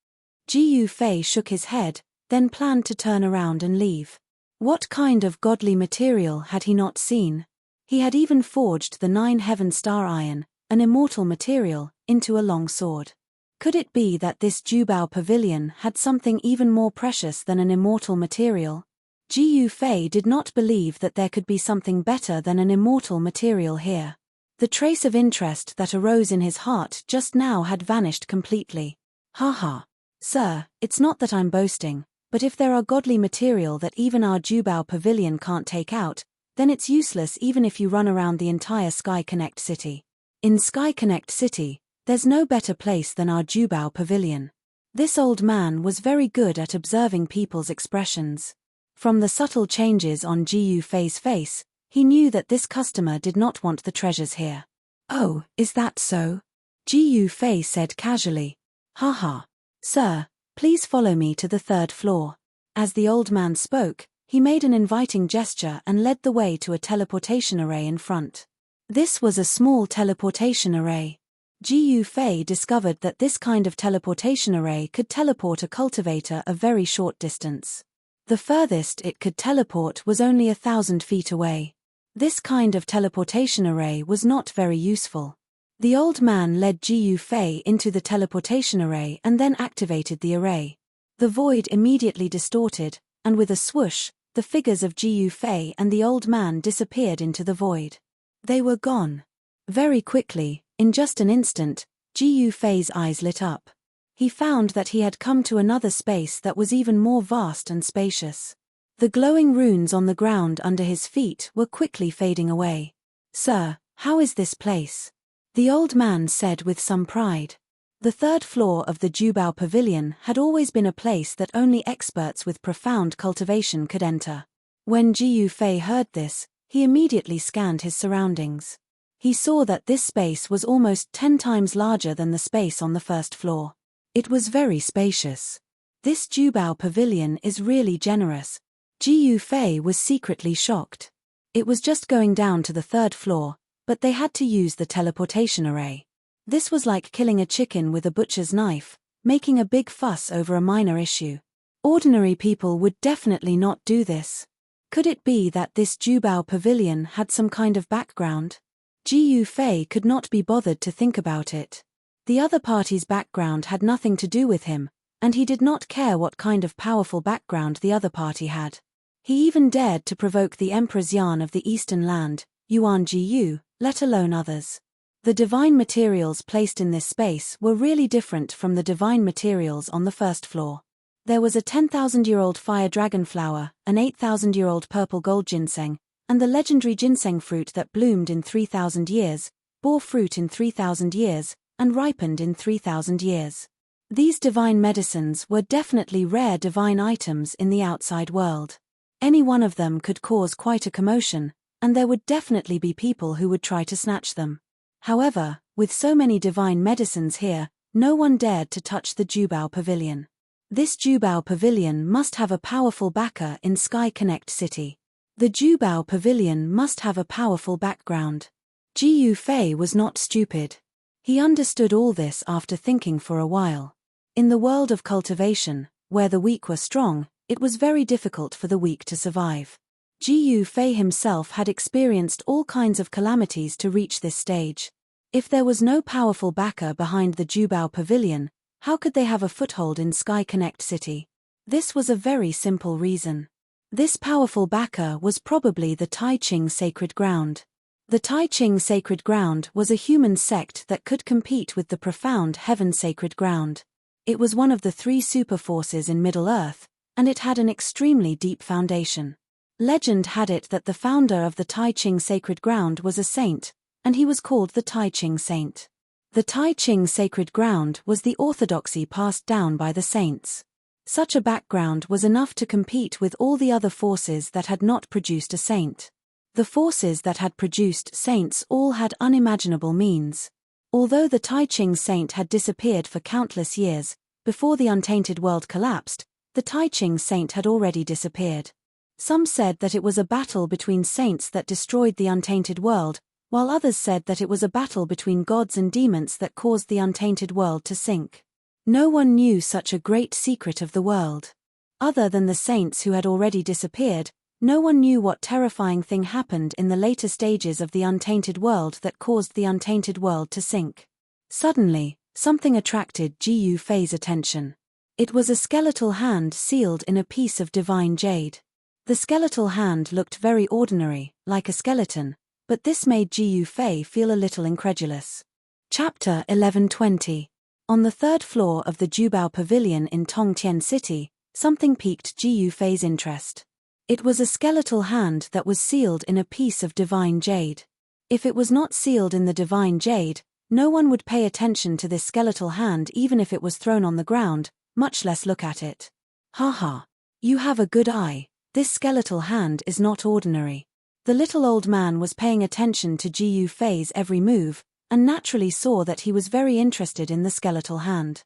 Ji Yufei shook his head, then planned to turn around and leave. What kind of godly material had he not seen? He had even forged the 9 heaven star iron, an immortal material, into a long sword. Could it be that this Jubao Pavilion had something even more precious than an immortal material? Ji Yufei did not believe that there could be something better than an immortal material here. The trace of interest that arose in his heart just now had vanished completely. Haha. Sir, it's not that I'm boasting, but if there are godly material that even our Jubao Pavilion can't take out, then it's useless even if you run around the entire Sky Connect City. In Sky Connect City, there's no better place than our Jubao Pavilion. This old man was very good at observing people's expressions. From the subtle changes on Ji Yufei's face, he knew that this customer did not want the treasures here. Oh, is that so? Ji Fei said casually. Haha. Sir, please follow me to the 3rd floor. As the old man spoke, he made an inviting gesture and led the way to a teleportation array in front. This was a small teleportation array. Ji Fei discovered that this kind of teleportation array could teleport a cultivator a very short distance. The furthest it could teleport was only 1,000 feet away. This kind of teleportation array was not very useful. The old man led Ji Fei into the teleportation array and then activated the array. The void immediately distorted, and with a swoosh, the figures of Ji Fei and the old man disappeared into the void. They were gone. Very quickly, in just an instant, Ji Fei's eyes lit up. He found that he had come to another space that was even more vast and spacious. The glowing runes on the ground under his feet were quickly fading away. Sir, how is this place? The old man said with some pride. The 3rd floor of the Jubao Pavilion had always been a place that only experts with profound cultivation could enter. When Ji Fei heard this, he immediately scanned his surroundings. He saw that this space was almost 10 times larger than the space on the 1st floor. It was very spacious. This Jubao Pavilion is really generous. Ji Fei was secretly shocked. It was just going down to the 3rd floor, but they had to use the teleportation array. This was like killing a chicken with a butcher's knife, making a big fuss over a minor issue. Ordinary people would definitely not do this. Could it be that this Jubao Pavilion had some kind of background? Ji Fei could not be bothered to think about it. The other party's background had nothing to do with him, and he did not care what kind of powerful background the other party had. He even dared to provoke the Emperor's Yan of the Eastern Land, Yuan Jiyu, let alone others. The divine materials placed in this space were really different from the divine materials on the 1st floor. There was a 10,000-year-old fire dragon flower, an 8,000-year-old purple gold ginseng, and the legendary ginseng fruit that bloomed in 3,000 years, bore fruit in 3,000 years, and ripened in 3,000 years. These divine medicines were definitely rare divine items in the outside world. Any one of them could cause quite a commotion, and there would definitely be people who would try to snatch them. However, with so many divine medicines here, no one dared to touch the Jubao Pavilion. This Jubao Pavilion must have a powerful backer in Sky Connect City. The Jubao Pavilion must have a powerful background. Ji Fei was not stupid. He understood all this after thinking for a while. In the world of cultivation, where the weak were strong, it was very difficult for the weak to survive. Ji Fei himself had experienced all kinds of calamities to reach this stage. If there was no powerful backer behind the Jubao Pavilion, how could they have a foothold in Sky Connect City? This was a very simple reason. This powerful backer was probably the Tai Ching Sacred Ground. The Tai Ching Sacred Ground was a human sect that could compete with the profound Heaven Sacred Ground. It was one of the 3 super forces in Middle-earth, and it had an extremely deep foundation. Legend had it that the founder of the Tai Ching Sacred Ground was a saint, and he was called the Tai Ching Saint. The Tai Ching Sacred Ground was the orthodoxy passed down by the saints. Such a background was enough to compete with all the other forces that had not produced a saint. The forces that had produced saints all had unimaginable means. Although the Tai Ching Saint had disappeared for countless years, before the untainted world collapsed, the Tai Ching Saint had already disappeared. Some said that it was a battle between saints that destroyed the untainted world, while others said that it was a battle between gods and demons that caused the untainted world to sink. No one knew such a great secret of the world. Other than the saints who had already disappeared, no one knew what terrifying thing happened in the later stages of the untainted world that caused the untainted world to sink. Suddenly, something attracted Ji Fei's attention. It was a skeletal hand sealed in a piece of divine jade. The skeletal hand looked very ordinary, like a skeleton, but this made Ji Fei feel a little incredulous. Chapter 1120. On the 3rd floor of the Jubao Pavilion in Tongtian City, something piqued Ji Fei's interest. It was a skeletal hand that was sealed in a piece of divine jade. If it was not sealed in the divine jade, no one would pay attention to this skeletal hand even if it was thrown on the ground, much less look at it. Haha. You have a good eye. This skeletal hand is not ordinary. The little old man was paying attention to Ji Fei's every move, and naturally saw that he was very interested in the skeletal hand.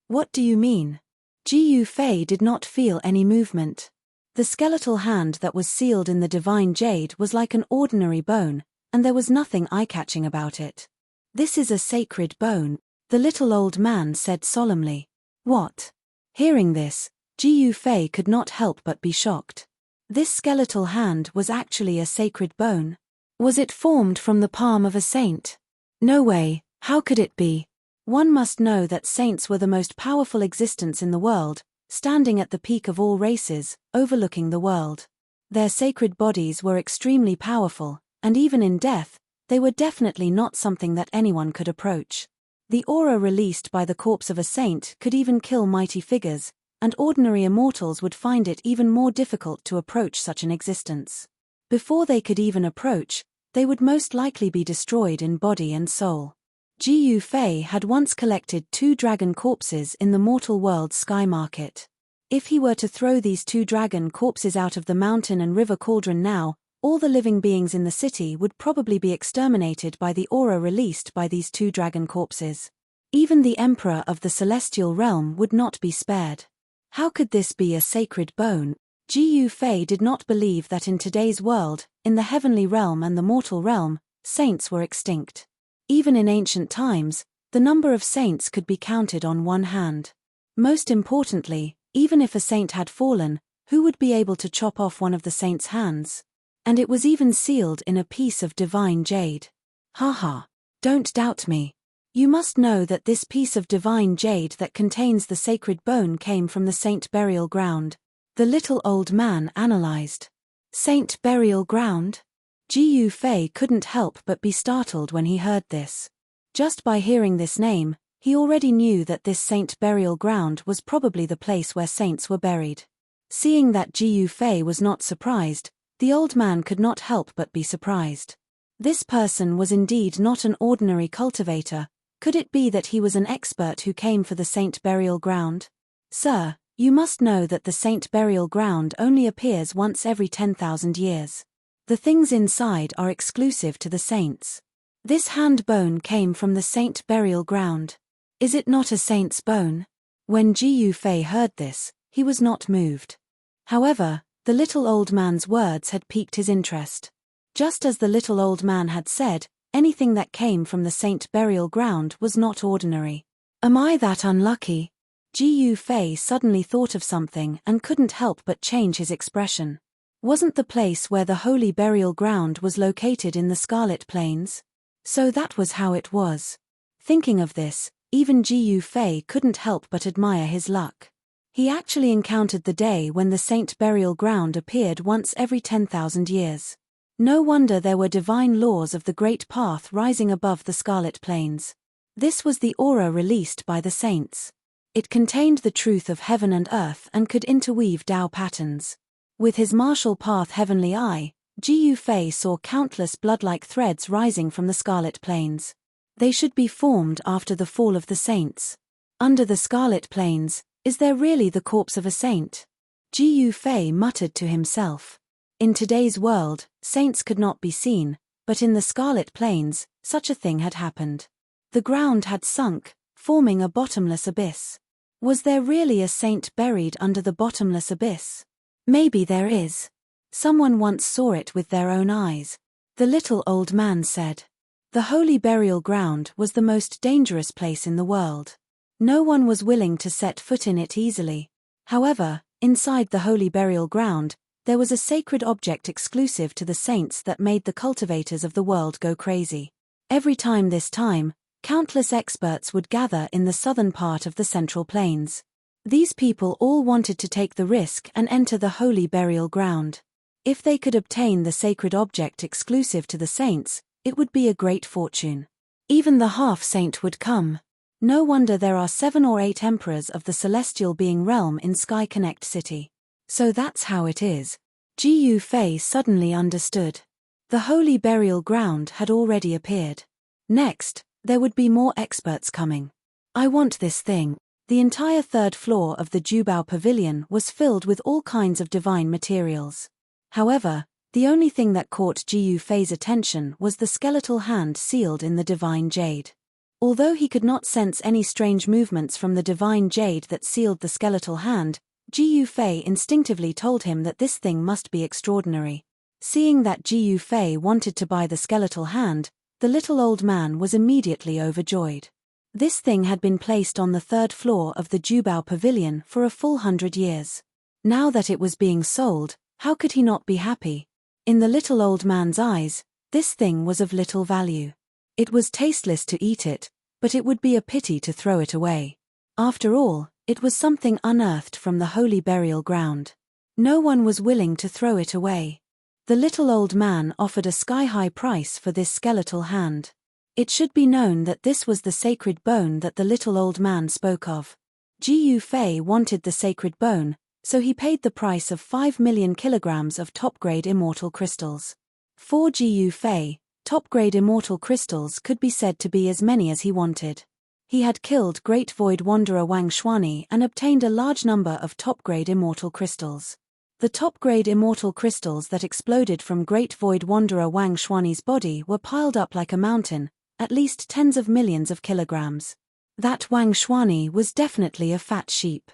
What do you mean? Ji Yufei did not feel any movement. The skeletal hand that was sealed in the divine jade was like an ordinary bone, and there was nothing eye-catching about it. This is a sacred bone, the little old man said solemnly. What? Hearing this, Ji Yufei could not help but be shocked. This skeletal hand was actually a sacred bone. Was it formed from the palm of a saint? No way, how could it be? One must know that saints were the most powerful existence in the world, standing at the peak of all races, overlooking the world. Their sacred bodies were extremely powerful, and even in death, they were definitely not something that anyone could approach. The aura released by the corpse of a saint could even kill mighty figures, and ordinary immortals would find it even more difficult to approach such an existence. Before they could even approach, they would most likely be destroyed in body and soul. Ji Yufei had once collected 2 dragon corpses in the mortal world's sky market. If he were to throw these 2 dragon corpses out of the mountain and river cauldron now, all the living beings in the city would probably be exterminated by the aura released by these 2 dragon corpses. Even the emperor of the celestial realm would not be spared. How could this be a sacred bone? Ji Yufei did not believe that in today's world, in the heavenly realm and the mortal realm, saints were extinct. Even in ancient times, the number of saints could be counted on one hand. Most importantly, even if a saint had fallen, who would be able to chop off one of the saint's hands? And it was even sealed in a piece of divine jade. Haha, don't doubt me. You must know that this piece of divine jade that contains the sacred bone came from the saint burial ground. The little old man analyzed. Saint burial ground? Ji Yufei couldn't help but be startled when he heard this. Just by hearing this name, he already knew that this saint burial ground was probably the place where saints were buried. Seeing that Ji Yufei was not surprised, the old man could not help but be surprised. This person was indeed not an ordinary cultivator. Could it be that he was an expert who came for the saint burial ground? Sir, you must know that the saint burial ground only appears once every 10,000 years. The things inside are exclusive to the saints. This hand bone came from the saint burial ground. Is it not a saint's bone? When Ji Yufei heard this, he was not moved. However, the little old man's words had piqued his interest. Just as the little old man had said, anything that came from the saint burial ground was not ordinary. Am I that unlucky? Ji Yufei suddenly thought of something and couldn't help but change his expression. Wasn't the place where the holy burial ground was located in the Scarlet Plains? So that was how it was. Thinking of this, even Ji Yufei couldn't help but admire his luck. He actually encountered the day when the saint burial ground appeared once every 10,000 years. No wonder there were divine laws of the great path rising above the Scarlet Plains. This was the aura released by the saints. It contained the truth of heaven and earth and could interweave Tao patterns. With his martial path heavenly eye, Ji Yufei saw countless blood-like threads rising from the Scarlet Plains. They should be formed after the fall of the saints. Under the Scarlet Plains, is there really the corpse of a saint? Ji Yufei muttered to himself. In today's world, saints could not be seen, but in the Scarlet Plains, such a thing had happened. The ground had sunk, forming a bottomless abyss. Was there really a saint buried under the bottomless abyss? Maybe there is. Someone once saw it with their own eyes. The little old man said. The holy burial ground was the most dangerous place in the world. No one was willing to set foot in it easily. However, inside the holy burial ground, there was a sacred object exclusive to the saints that made the cultivators of the world go crazy. Every time, countless experts would gather in the southern part of the Central Plains. These people all wanted to take the risk and enter the holy burial ground. If they could obtain the sacred object exclusive to the saints, it would be a great fortune. Even the half-saint would come. No wonder there are 7 or 8 emperors of the celestial being realm in Sky Connect City. So that's how it is. Ji Yufei suddenly understood. The holy burial ground had already appeared. Next, there would be more experts coming. I want this thing. The entire 3rd floor of the Jubao Pavilion was filled with all kinds of divine materials. However, The only thing that caught Ji Yufei's attention was the skeletal hand sealed in the divine jade. Although he could not sense any strange movements from the divine jade that sealed the skeletal hand, Ji Yufei instinctively told him that this thing must be extraordinary. Seeing that Ji Yufei wanted to buy the skeletal hand, the little old man was immediately overjoyed. This thing had been placed on the 3rd floor of the Jubao Pavilion for a full 100 years. Now that it was being sold, how could he not be happy? In the little old man's eyes, this thing was of little value. It was tasteless to eat it, but it would be a pity to throw it away. After all, it was something unearthed from the holy burial ground. No one was willing to throw it away. The little old man offered a sky-high price for this skeletal hand. It should be known that this was the sacred bone that the little old man spoke of. Ji Yufei wanted the sacred bone, so he paid the price of 5 million kilograms of top-grade immortal crystals. For Ji Yufei, top-grade immortal crystals could be said to be as many as he wanted. He had killed Great Void Wanderer Wang Xuani and obtained a large number of top-grade immortal crystals. The top-grade immortal crystals that exploded from Great Void Wanderer Wang Xuani's body were piled up like a mountain, at least tens of millions of kilograms. That Wang Xuani was definitely a fat sheep.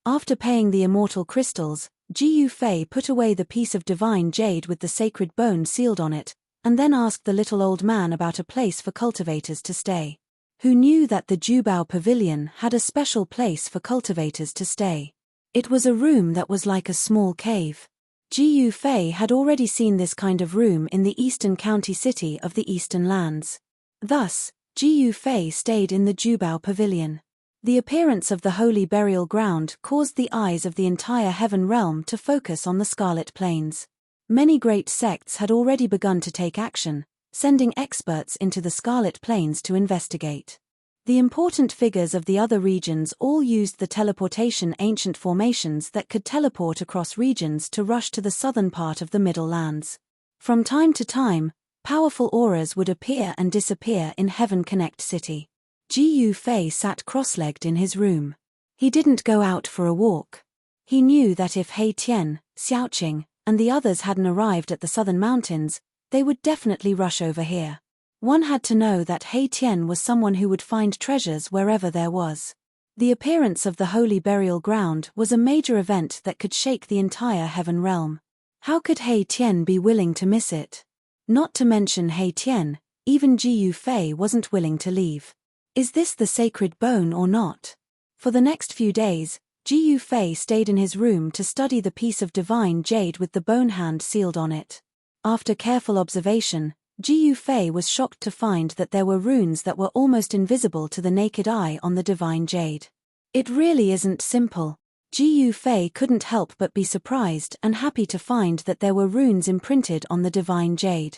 After paying the immortal crystals, Ji Yufei put away the piece of divine jade with the sacred bone sealed on it, and then asked the little old man about a place for cultivators to stay. Who knew that the Jubao Pavilion had a special place for cultivators to stay? It was a room that was like a small cave. Ji Yufei had already seen this kind of room in the eastern county city of the Eastern Lands. Thus, Ji Yufei stayed in the Jubao Pavilion. The appearance of the holy burial ground caused the eyes of the entire heaven realm to focus on the Scarlet Plains. Many great sects had already begun to take action, sending experts into the Scarlet Plains to investigate. The important figures of the other regions all used the teleportation ancient formations that could teleport across regions to rush to the southern part of the Middle Lands. From time to time, powerful auras would appear and disappear in Heaven Connect City. Ji Yufei sat cross-legged in his room. He didn't go out for a walk. He knew that if He Tian, Xiaoqing, and the others hadn't arrived at the southern mountains, they would definitely rush over here. One had to know that He Tian was someone who would find treasures wherever there was. The appearance of the holy burial ground was a major event that could shake the entire heaven realm. How could He Tian be willing to miss it? Not to mention He Tian, even Ji Yufei wasn't willing to leave. Is this the sacred bone or not? For the next few days, Ji Yufei stayed in his room to study the piece of divine jade with the bone hand sealed on it. After careful observation, Ji Yufei was shocked to find that there were runes that were almost invisible to the naked eye on the divine jade. It really isn't simple. Ji Yufei couldn't help but be surprised and happy to find that there were runes imprinted on the divine jade.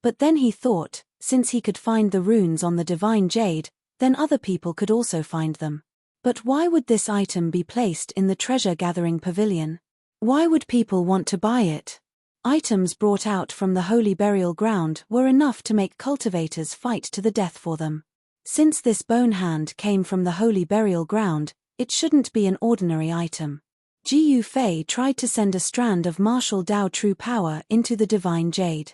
But then he thought, since he could find the runes on the divine jade, then other people could also find them. But why would this item be placed in the treasure-gathering pavilion? Why would people want to buy it? Items brought out from the holy burial ground were enough to make cultivators fight to the death for them. Since this bone hand came from the holy burial ground, it shouldn't be an ordinary item. Ji Yufei tried to send a strand of martial Dao true power into the divine jade.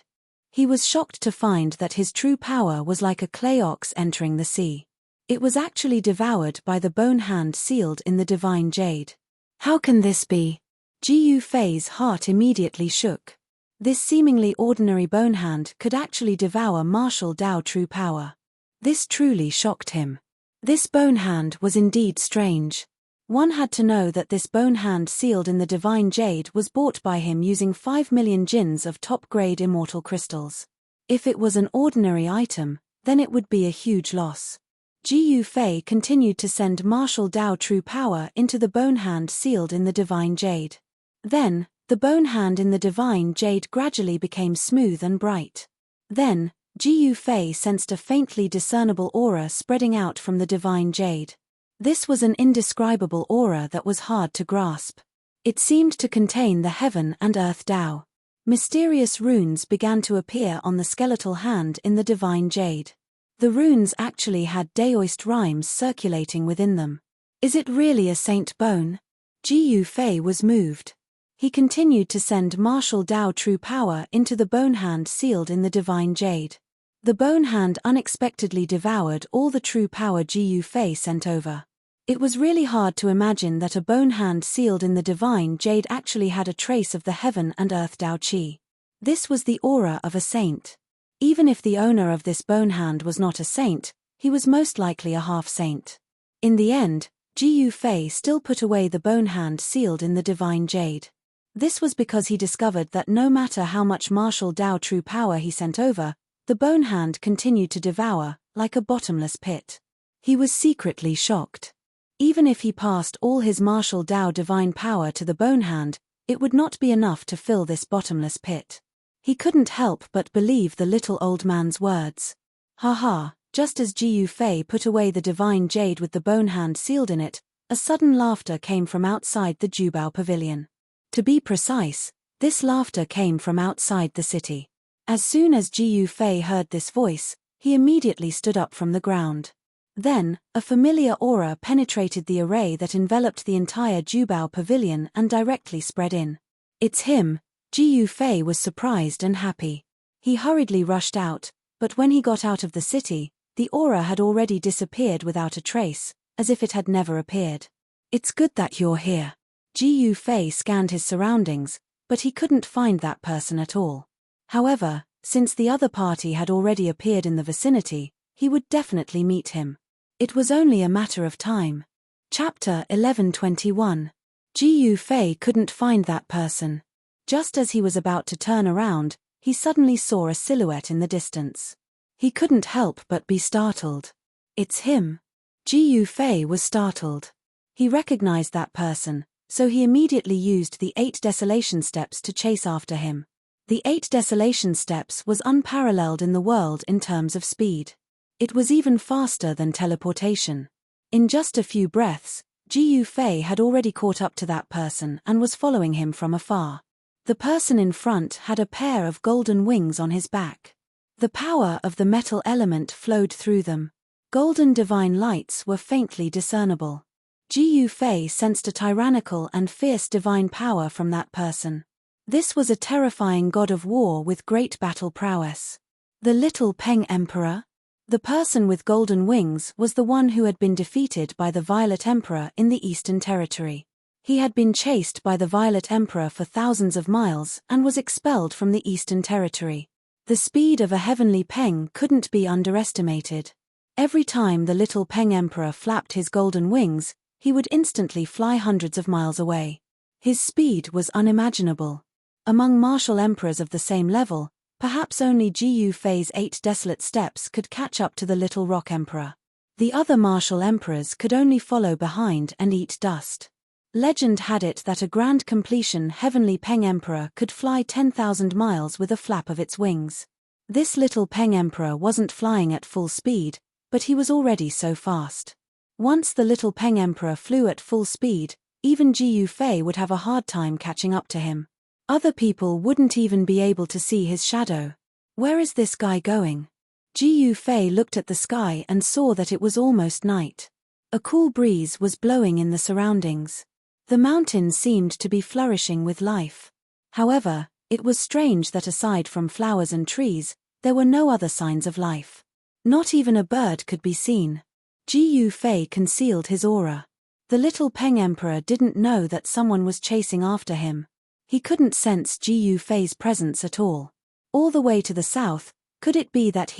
He was shocked to find that his true power was like a clay ox entering the sea. It was actually devoured by the bone hand sealed in the divine jade. How can this be? Ji Yufei's heart immediately shook. This seemingly ordinary bone hand could actually devour martial Dao true power. This truly shocked him. This bone hand was indeed strange. One had to know that this bone hand sealed in the divine jade was bought by him using 5 million jins of top-grade immortal crystals. If it was an ordinary item, then it would be a huge loss. Ji Yufei continued to send martial Dao true power into the bone hand sealed in the divine jade. Then, the bone hand in the divine jade gradually became smooth and bright. Then, Ji Yufei sensed a faintly discernible aura spreading out from the divine jade. This was an indescribable aura that was hard to grasp. It seemed to contain the heaven and earth Dao. Mysterious runes began to appear on the skeletal hand in the divine jade. The runes actually had Daoist rhymes circulating within them. Is it really a saint bone? Ji Yufei was moved. He continued to send martial Tao true power into the bone hand sealed in the divine jade. The bone hand unexpectedly devoured all the true power Ji Fei sent over. It was really hard to imagine that a bone hand sealed in the divine jade actually had a trace of the heaven and earth Tao Qi. This was the aura of a saint. Even if the owner of this bone hand was not a saint, he was most likely a half-saint. In the end, Ji Fei still put away the bone hand sealed in the divine jade. This was because he discovered that no matter how much martial Tao true power he sent over, the bone hand continued to devour, like a bottomless pit. He was secretly shocked. Even if he passed all his martial Tao divine power to the bone hand, it would not be enough to fill this bottomless pit. He couldn't help but believe the little old man's words. Ha! Just as Ji Fei put away the divine jade with the bone hand sealed in it, a sudden laughter came from outside the Jubao pavilion. To be precise, this laughter came from outside the city. As soon as Ji Fei heard this voice, he immediately stood up from the ground. Then, a familiar aura penetrated the array that enveloped the entire Jubao pavilion and directly spread in. It's him. Ji Fei was surprised and happy. He hurriedly rushed out, but when he got out of the city, the aura had already disappeared without a trace, as if it had never appeared. It's good that you're here. Ji Fei scanned his surroundings, but he couldn't find that person at all. However, since the other party had already appeared in the vicinity, he would definitely meet him. It was only a matter of time. Chapter 11:21. Ji Fei couldn't find that person. Just as he was about to turn around, he suddenly saw a silhouette in the distance. He couldn't help but be startled. It's him. Ji Fei was startled. He recognized that person, so he immediately used the 8 desolation steps to chase after him. The 8 desolation steps was unparalleled in the world in terms of speed. It was even faster than teleportation. In just a few breaths, Ji Fei had already caught up to that person and was following him from afar. The person in front had a pair of golden wings on his back. The power of the metal element flowed through them. Golden divine lights were faintly discernible. Ji Fei sensed a tyrannical and fierce divine power from that person. This was a terrifying god of war with great battle prowess. The Little Peng Emperor? The person with golden wings was the one who had been defeated by the Violet Emperor in the Eastern Territory. He had been chased by the Violet Emperor for thousands of miles and was expelled from the Eastern Territory. The speed of a heavenly Peng couldn't be underestimated. Every time the Little Peng Emperor flapped his golden wings, he would instantly fly hundreds of miles away. His speed was unimaginable. Among martial emperors of the same level, perhaps only Ji Fei's 8 desolate steps could catch up to the Little Rock Emperor. The other martial emperors could only follow behind and eat dust. Legend had it that a grand completion heavenly Peng Emperor could fly 10,000 miles with a flap of its wings. This Little Peng Emperor wasn't flying at full speed, but he was already so fast. Once the Little Peng Emperor flew at full speed, even Ji Fei would have a hard time catching up to him. Other people wouldn't even be able to see his shadow. Where is this guy going? Ji Fei looked at the sky and saw that it was almost night. A cool breeze was blowing in the surroundings. The mountains seemed to be flourishing with life. However, it was strange that aside from flowers and trees, there were no other signs of life. Not even a bird could be seen. Ji Fei concealed his aura. The Little Peng Emperor didn't know that someone was chasing after him. He couldn't sense Ji Fei's presence at all. All the way to the south, could it be that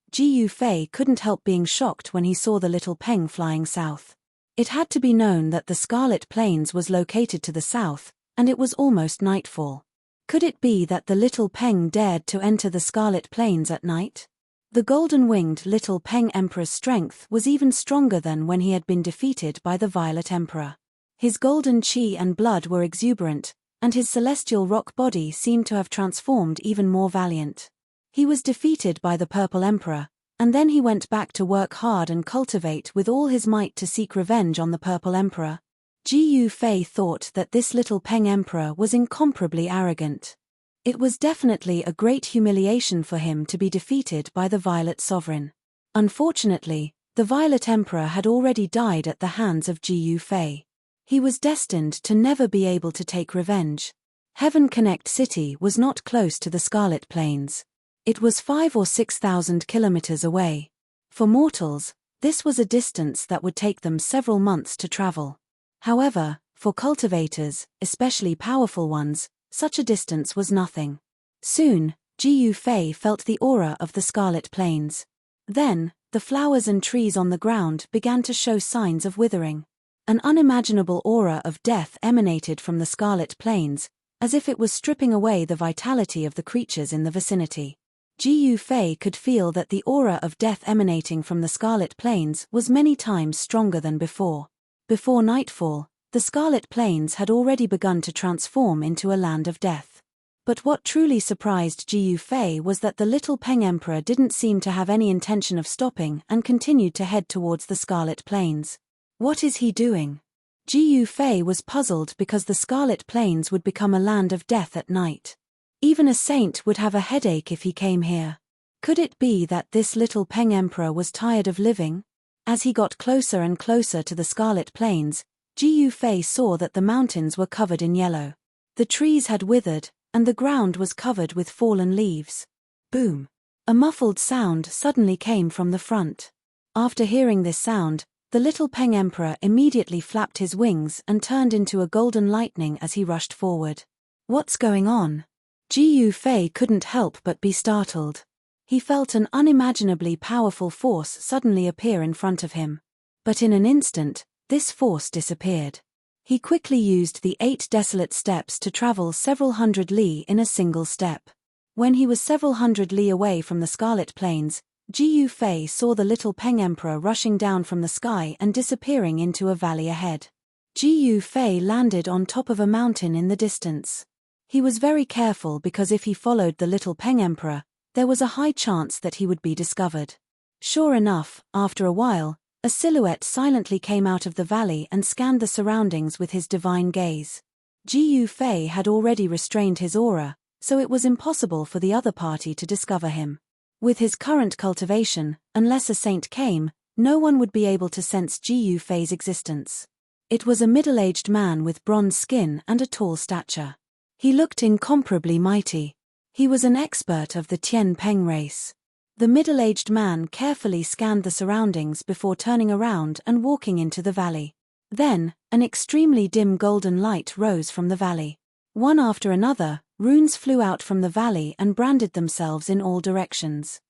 Ji Fei couldn't help being shocked when he saw the Little Peng flying south? It had to be known that the Scarlet Plains was located to the south, and it was almost nightfall. Could it be that the Little Peng dared to enter the Scarlet Plains at night? The golden-winged Little Peng Emperor's strength was even stronger than when he had been defeated by the Violet Emperor. His golden qi and blood were exuberant, and his celestial rock body seemed to have transformed even more valiant. He was defeated by the Purple Emperor, and then he went back to work hard and cultivate with all his might to seek revenge on the Purple Emperor. Ji Fei thought that this Little Peng Emperor was incomparably arrogant. It was definitely a great humiliation for him to be defeated by the Violet Sovereign. Unfortunately, the Violet Emperor had already died at the hands of Ji Fei. He was destined to never be able to take revenge. Heaven Connect City was not close to the Scarlet Plains. It was 5 or 6,000 kilometers away. For mortals, this was a distance that would take them several months to travel. However, for cultivators, especially powerful ones, such a distance was nothing. Soon, Jiu Fei felt the aura of the Scarlet Plains. Then, the flowers and trees on the ground began to show signs of withering. An unimaginable aura of death emanated from the Scarlet Plains, as if it was stripping away the vitality of the creatures in the vicinity. Jiu Fei could feel that the aura of death emanating from the Scarlet Plains was many times stronger than before. Before nightfall, the Scarlet Plains had already begun to transform into a land of death. But what truly surprised Jiu Fei was that the little Peng Emperor didn't seem to have any intention of stopping and continued to head towards the Scarlet Plains. What is he doing? Jiu Fei was puzzled because the Scarlet Plains would become a land of death at night. Even a saint would have a headache if he came here. Could it be that this little Peng Emperor was tired of living? As he got closer and closer to the Scarlet Plains, Jiu Fei saw that the mountains were covered in yellow. The trees had withered, and the ground was covered with fallen leaves. Boom! A muffled sound suddenly came from the front. After hearing this sound, the little Peng Emperor immediately flapped his wings and turned into a golden lightning as he rushed forward. What's going on? Jiu Fei couldn't help but be startled. He felt an unimaginably powerful force suddenly appear in front of him. But in an instant, this force disappeared. He quickly used the 8 desolate steps to travel several hundred li in a single step. When he was several hundred li away from the Scarlet Plains, Jiu Fei saw the little Peng Emperor rushing down from the sky and disappearing into a valley ahead. Jiu Fei landed on top of a mountain in the distance. He was very careful because if he followed the little Peng Emperor, there was a high chance that he would be discovered. Sure enough, after a while, a silhouette silently came out of the valley and scanned the surroundings with his divine gaze. Jiu Fei had already restrained his aura, so it was impossible for the other party to discover him. With his current cultivation, unless a saint came, no one would be able to sense Jiu Fei's existence. It was a middle-aged man with bronze skin and a tall stature. He looked incomparably mighty. He was an expert of the Tian Peng race. The middle-aged man carefully scanned the surroundings before turning around and walking into the valley. Then, an extremely dim golden light rose from the valley. One after another, runes flew out from the valley and branded themselves in all directions.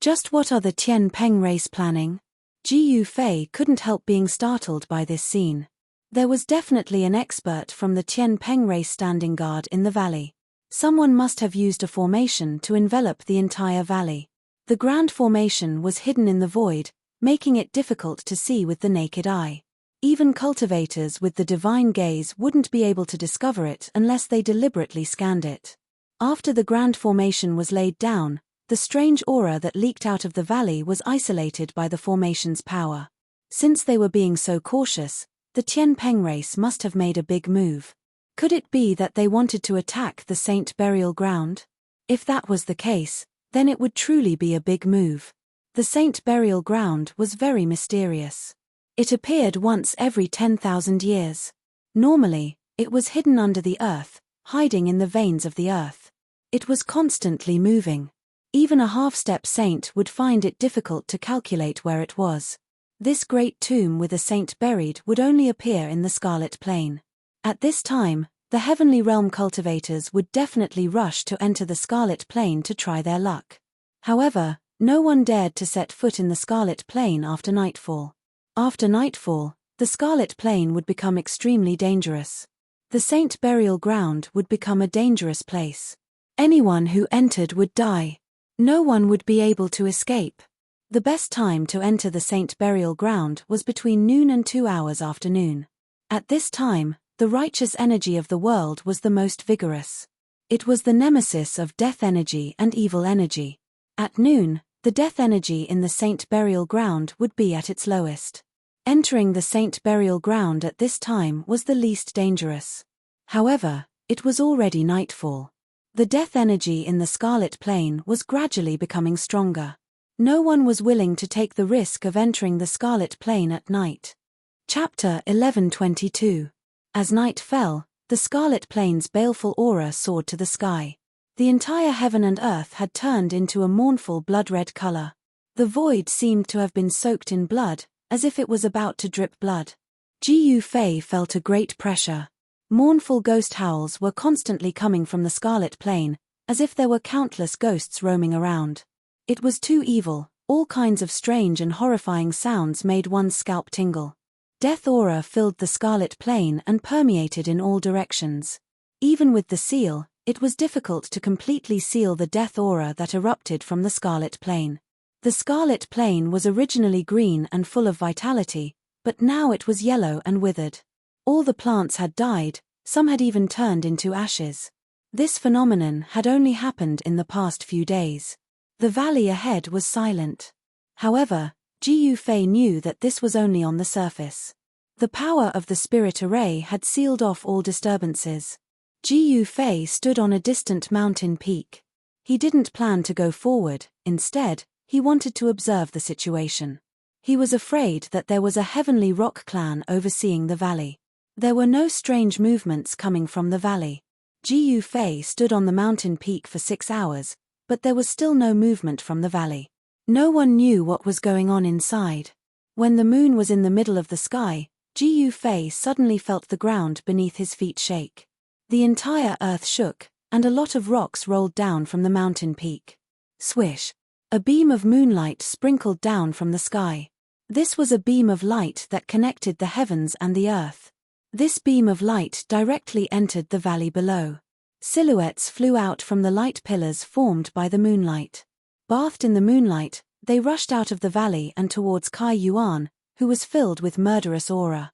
Just what are the Tian Peng race planning? Jiu Fei couldn't help being startled by this scene. There was definitely an expert from the Tian Peng race standing guard in the valley. Someone must have used a formation to envelop the entire valley. The grand formation was hidden in the void, making it difficult to see with the naked eye. Even cultivators with the divine gaze wouldn't be able to discover it unless they deliberately scanned it. After the grand formation was laid down, the strange aura that leaked out of the valley was isolated by the formation's power. Since they were being so cautious, the Tian Peng race must have made a big move. Could it be that they wanted to attack the Saint Burial Ground? If that was the case, then it would truly be a big move. The Saint Burial Ground was very mysterious. It appeared once every 10,000 years. Normally, it was hidden under the earth, hiding in the veins of the earth. It was constantly moving. Even a half-step saint would find it difficult to calculate where it was. This great tomb with a saint buried would only appear in the Scarlet Plain. At this time, the Heavenly Realm cultivators would definitely rush to enter the Scarlet Plain to try their luck. However, no one dared to set foot in the Scarlet Plain after nightfall. After nightfall, the Scarlet Plain would become extremely dangerous. The Saint Burial Ground would become a dangerous place. Anyone who entered would die. No one would be able to escape. The best time to enter the Saint Burial Ground was between noon and 2 hours after noon. At this time, the righteous energy of the world was the most vigorous. It was the nemesis of death energy and evil energy. At noon, the death energy in the Saint Burial Ground would be at its lowest. Entering the Saint Burial Ground at this time was the least dangerous. However, it was already nightfall. The death energy in the Scarlet Plain was gradually becoming stronger. No one was willing to take the risk of entering the Scarlet Plain at night. Chapter 1122. As night fell, The Scarlet Plane's baleful aura soared to the sky. The entire heaven and earth had turned into a mournful blood-red color. The void seemed to have been soaked in blood, as if it was about to drip blood. Jiu Fei felt a great pressure. Mournful ghost howls were constantly coming from the Scarlet Plane, as if there were countless ghosts roaming around. It was too evil. All kinds of strange and horrifying sounds made one's scalp tingle. Death aura filled the Scarlet Plane and permeated in all directions. Even with the seal, it was difficult to completely seal the death aura that erupted from the Scarlet Plane. The Scarlet Plane was originally green and full of vitality, but now it was yellow and withered. All the plants had died, some had even turned into ashes. This phenomenon had only happened in the past few days. The valley ahead was silent. However, Jiu Fei knew that this was only on the surface. The power of the spirit array had sealed off all disturbances. Jiu Fei stood on a distant mountain peak. He didn't plan to go forward, instead, he wanted to observe the situation. He was afraid that there was a heavenly rock clan overseeing the valley. There were no strange movements coming from the valley. Jiu Fei stood on the mountain peak for 6 hours, but there was still no movement from the valley. No one knew what was going on inside. When the moon was in the middle of the sky, Jiu Fei suddenly felt the ground beneath his feet shake. The entire earth shook, and a lot of rocks rolled down from the mountain peak. Swish! A beam of moonlight sprinkled down from the sky. This was a beam of light that connected the heavens and the earth. This beam of light directly entered the valley below. Silhouettes flew out from the light pillars formed by the moonlight. Bathed in the moonlight, they rushed out of the valley and towards Kai Yuan, who was filled with murderous aura.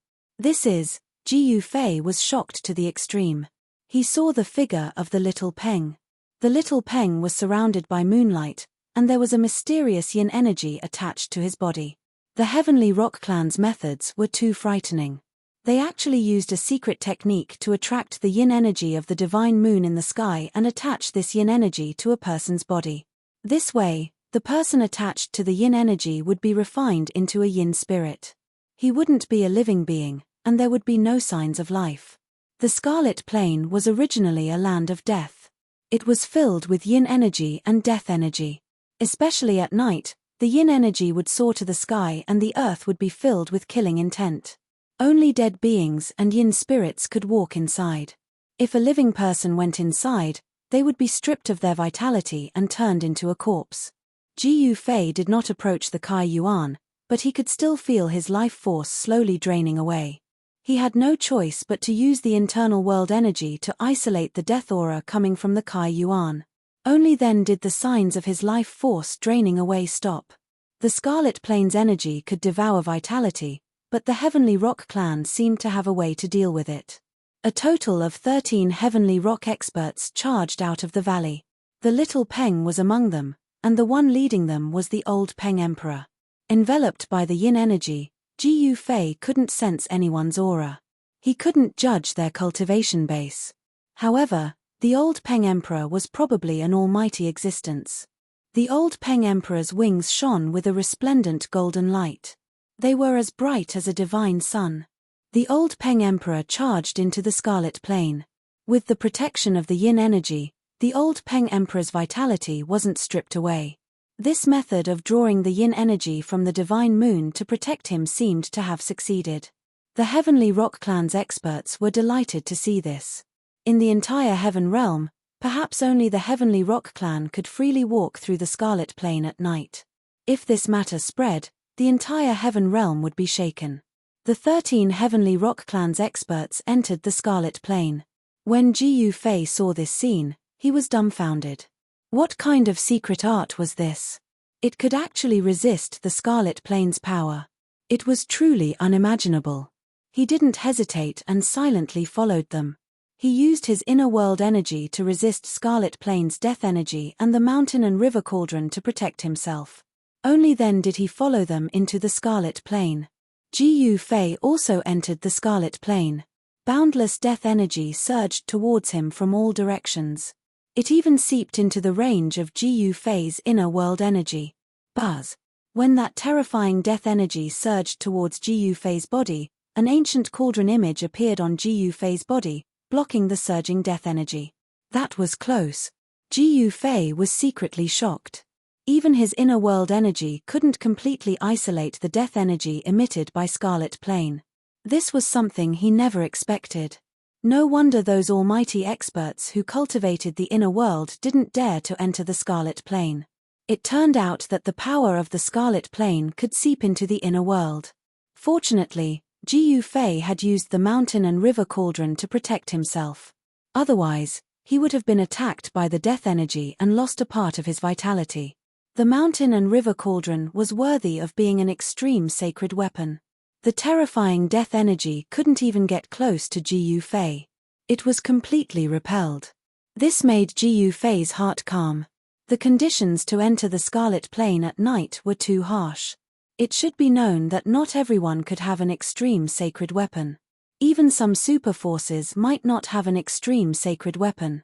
Jiu Fei was shocked to the extreme. He saw the figure of the little Peng. The little Peng was surrounded by moonlight, and there was a mysterious yin energy attached to his body. The Heavenly Rock Clan's methods were too frightening. They actually used a secret technique to attract the yin energy of the divine moon in the sky and attach this yin energy to a person's body. This way, the person attached to the yin energy would be refined into a yin spirit. He wouldn't be a living being, and there would be no signs of life. The Scarlet Plane was originally a land of death. It was filled with yin energy and death energy. Especially at night, the yin energy would soar to the sky and the earth would be filled with killing intent. Only dead beings and yin spirits could walk inside. If a living person went inside, they would be stripped of their vitality and turned into a corpse. Jiu Fei did not approach the Kai Yuan, but he could still feel his life force slowly draining away. He had no choice but to use the internal world energy to isolate the death aura coming from the Kai Yuan. Only then did the signs of his life force draining away stop. The Scarlet Plane's energy could devour vitality, but the Heavenly Rock Clan seemed to have a way to deal with it. A total of 13 Heavenly Rock experts charged out of the valley. The little Peng was among them, and the one leading them was the old Peng Emperor. Enveloped by the yin energy, Jiu Fei couldn't sense anyone's aura. He couldn't judge their cultivation base. However, the old Peng Emperor was probably an almighty existence. The old Peng Emperor's wings shone with a resplendent golden light. They were as bright as a divine sun. The old Peng Emperor charged into the Scarlet Plane. With the protection of the yin energy, the old Peng Emperor's vitality wasn't stripped away. This method of drawing the yin energy from the divine moon to protect him seemed to have succeeded. The Heavenly Rock Clan's experts were delighted to see this. In the entire Heaven Realm, perhaps only the Heavenly Rock Clan could freely walk through the Scarlet Plane at night. If this matter spread, the entire Heaven Realm would be shaken. The 13 Heavenly Rock Clan's experts entered the Scarlet Plane. When Jiu Fei saw this scene, he was dumbfounded. What kind of secret art was this? It could actually resist the Scarlet Plane's power. It was truly unimaginable. He didn't hesitate and silently followed them. He used his inner world energy to resist Scarlet Plane's death energy and the mountain and river cauldron to protect himself. Only then did he follow them into the Scarlet Plane. Jiu Fei also entered the Scarlet Plane. Boundless death energy surged towards him from all directions. It even seeped into the range of Jiu Fei's inner world energy. Buzz! When that terrifying death energy surged towards Jiu Fei's body, an ancient cauldron image appeared on Jiu Fei's body, blocking the surging death energy. That was close. Ji Yufei was secretly shocked. Even his inner world energy couldn't completely isolate the death energy emitted by Scarlet Plane. This was something he never expected. No wonder those almighty experts who cultivated the inner world didn't dare to enter the Scarlet Plane. It turned out that the power of the Scarlet Plane could seep into the inner world. Fortunately, Ji Yufei had used the mountain and river cauldron to protect himself. Otherwise, he would have been attacked by the death energy and lost a part of his vitality. The mountain and river cauldron was worthy of being an extreme sacred weapon. The terrifying death energy couldn't even get close to Ji Yufei. It was completely repelled. This made Ji Yufei's heart calm. The conditions to enter the Scarlet Plane at night were too harsh. It should be known that not everyone could have an extreme sacred weapon. Even some super forces might not have an extreme sacred weapon.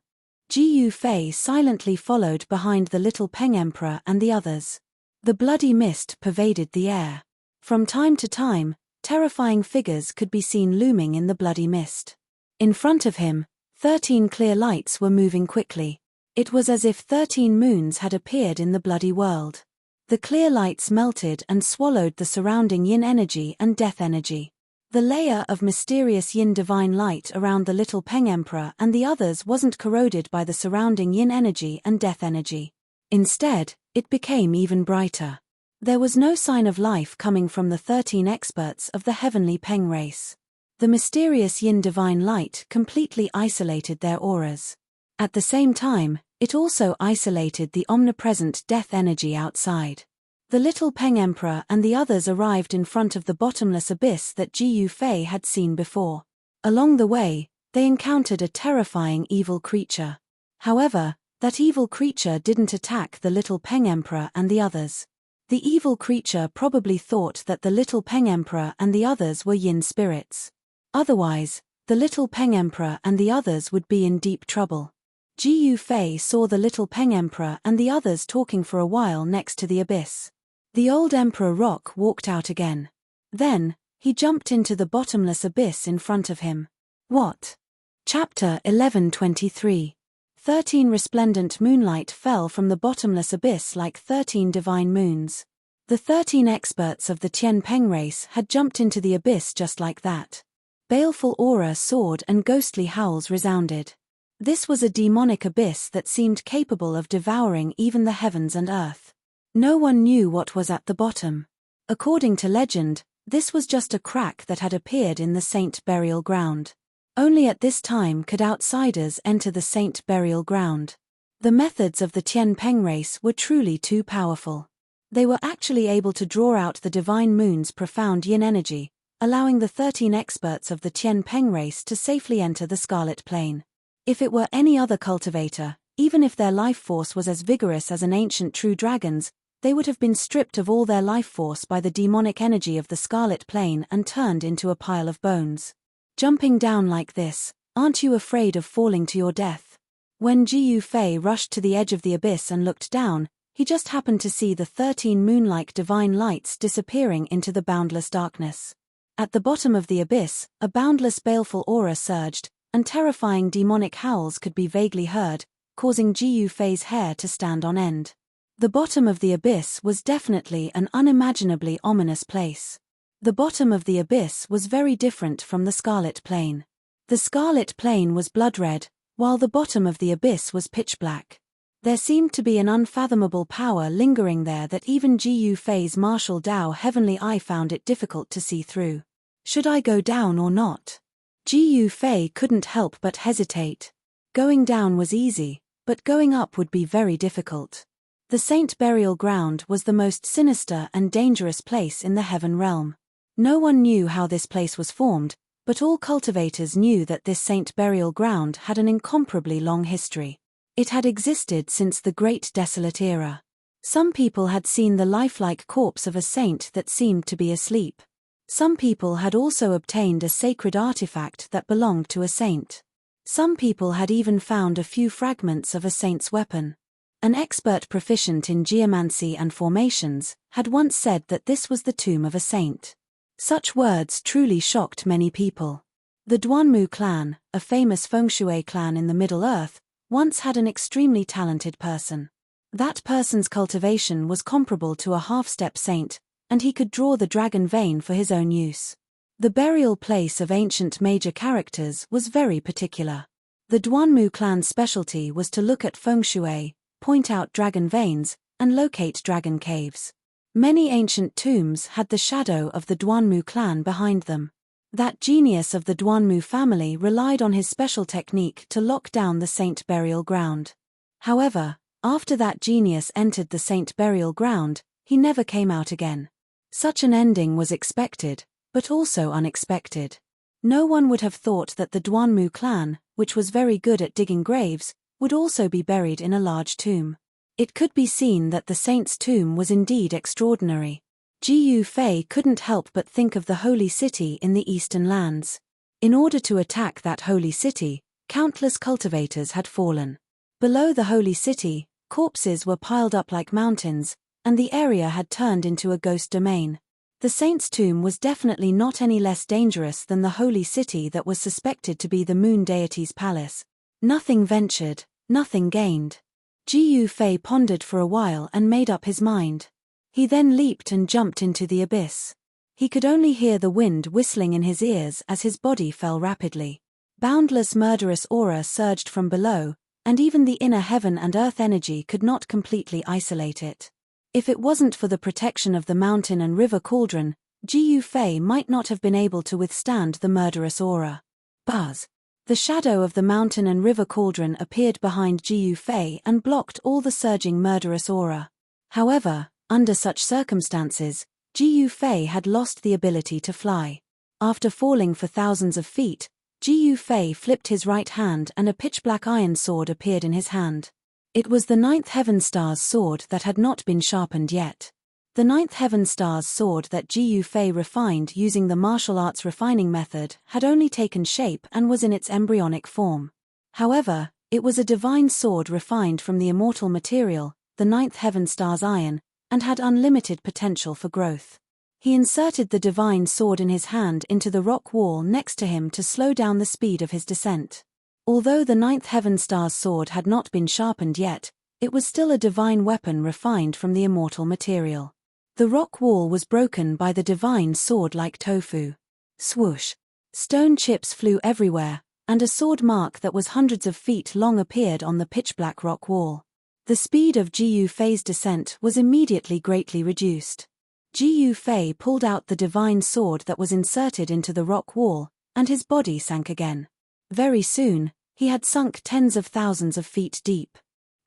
Ji Yufei silently followed behind the little Peng Emperor and the others. The bloody mist pervaded the air. From time to time, terrifying figures could be seen looming in the bloody mist. In front of him, 13 clear lights were moving quickly. It was as if 13 moons had appeared in the bloody world. The clear lights melted and swallowed the surrounding yin energy and death energy. The layer of mysterious yin divine light around the little Peng Emperor and the others wasn't corroded by the surrounding yin energy and death energy. Instead, it became even brighter. There was no sign of life coming from the 13 experts of the heavenly Peng race. The mysterious yin divine light completely isolated their auras. At the same time, it also isolated the omnipresent death energy outside. The little Peng Emperor and the others arrived in front of the bottomless abyss that Ji Yufei had seen before. Along the way, they encountered a terrifying evil creature. However, that evil creature didn't attack the little Peng Emperor and the others. The evil creature probably thought that the little Peng Emperor and the others were yin spirits. Otherwise, the little Peng Emperor and the others would be in deep trouble. Ji Yufei saw the little Peng Emperor and the others talking for a while next to the abyss. The old Emperor Rock walked out again. Then, he jumped into the bottomless abyss in front of him. What? Chapter 11:23. 13 resplendent moonlight fell from the bottomless abyss like 13 divine moons. The 13 experts of the Tian Peng race had jumped into the abyss just like that. Baleful aura soared and ghostly howls resounded. This was a demonic abyss that seemed capable of devouring even the heavens and earth. No one knew what was at the bottom. According to legend, this was just a crack that had appeared in the saint burial ground. Only at this time could outsiders enter the saint burial ground. The methods of the Tian Peng race were truly too powerful. They were actually able to draw out the divine moon's profound yin energy, allowing the 13 experts of the Tian Peng race to safely enter the Scarlet Plane. If it were any other cultivator, even if their life force was as vigorous as an ancient true dragon's, they would have been stripped of all their life force by the demonic energy of the Scarlet Plane and turned into a pile of bones. Jumping down like this, aren't you afraid of falling to your death? When Ji Yufei rushed to the edge of the abyss and looked down, he just happened to see the 13 moon-like divine lights disappearing into the boundless darkness. At the bottom of the abyss, a boundless baleful aura surged, and terrifying demonic howls could be vaguely heard, causing Ji Yufei's hair to stand on end. The bottom of the abyss was definitely an unimaginably ominous place. The bottom of the abyss was very different from the Scarlet Plane. The Scarlet Plane was blood red, while the bottom of the abyss was pitch black. There seemed to be an unfathomable power lingering there that even Ji Yufei's martial Dao heavenly eye found it difficult to see through. Should I go down or not? Ji Yufei couldn't help but hesitate. Going down was easy, but going up would be very difficult. The Saint Burial Ground was the most sinister and dangerous place in the Heaven Realm. No one knew how this place was formed, but all cultivators knew that this Saint Burial Ground had an incomparably long history. It had existed since the Great Desolate Era. Some people had seen the lifelike corpse of a saint that seemed to be asleep. Some people had also obtained a sacred artifact that belonged to a saint. Some people had even found a few fragments of a saint's weapon. An expert proficient in geomancy and formations had once said that this was the tomb of a saint. Such words truly shocked many people. The Duanmu clan, a famous feng shui clan in the Middle Earth, once had an extremely talented person. That person's cultivation was comparable to a half-step saint, and he could draw the dragon vein for his own use. The burial place of ancient major characters was very particular. The Duanmu clan's specialty was to look at feng shui, point out dragon veins, and locate dragon caves. Many ancient tombs had the shadow of the Duanmu clan behind them. That genius of the Duanmu family relied on his special technique to lock down the saint burial ground. However, after that genius entered the saint burial ground, he never came out again. Such an ending was expected, but also unexpected. No one would have thought that the Duanmu clan, which was very good at digging graves, would also be buried in a large tomb. It could be seen that the saint's tomb was indeed extraordinary. Jiyu Fei couldn't help but think of the holy city in the eastern lands. In order to attack that holy city, countless cultivators had fallen. Below the holy city, corpses were piled up like mountains, and the area had turned into a ghost domain. The saint's tomb was definitely not any less dangerous than the holy city that was suspected to be the moon deity's palace. Nothing ventured, nothing gained. Jiyu Fei pondered for a while and made up his mind. He then leaped and jumped into the abyss. He could only hear the wind whistling in his ears as his body fell rapidly. Boundless murderous aura surged from below, and even the inner heaven and earth energy could not completely isolate it. If it wasn't for the protection of the mountain and river cauldron, Jiyu Fei might not have been able to withstand the murderous aura. Buzz! The shadow of the mountain and river cauldron appeared behind Jiyu Fei and blocked all the surging murderous aura. However, under such circumstances, Jiyu Fei had lost the ability to fly. After falling for thousands of feet, Jiyu Fei flipped his right hand and a pitch-black iron sword appeared in his hand. It was the Ninth Heaven Star's sword that had not been sharpened yet. The Ninth Heaven Star's sword that Jiyu Fei refined using the martial arts refining method had only taken shape and was in its embryonic form. However, it was a divine sword refined from the immortal material, the Ninth Heaven Star's iron, and had unlimited potential for growth. He inserted the divine sword in his hand into the rock wall next to him to slow down the speed of his descent. Although the Ninth Heaven Star's sword had not been sharpened yet, it was still a divine weapon refined from the immortal material. The rock wall was broken by the divine sword like tofu. Swoosh! Stone chips flew everywhere, and a sword mark that was hundreds of feet long appeared on the pitch-black rock wall. The speed of Jiyu Fei's descent was immediately greatly reduced. Jiyu Fei pulled out the divine sword that was inserted into the rock wall, and his body sank again. Very soon, he had sunk tens of thousands of feet deep.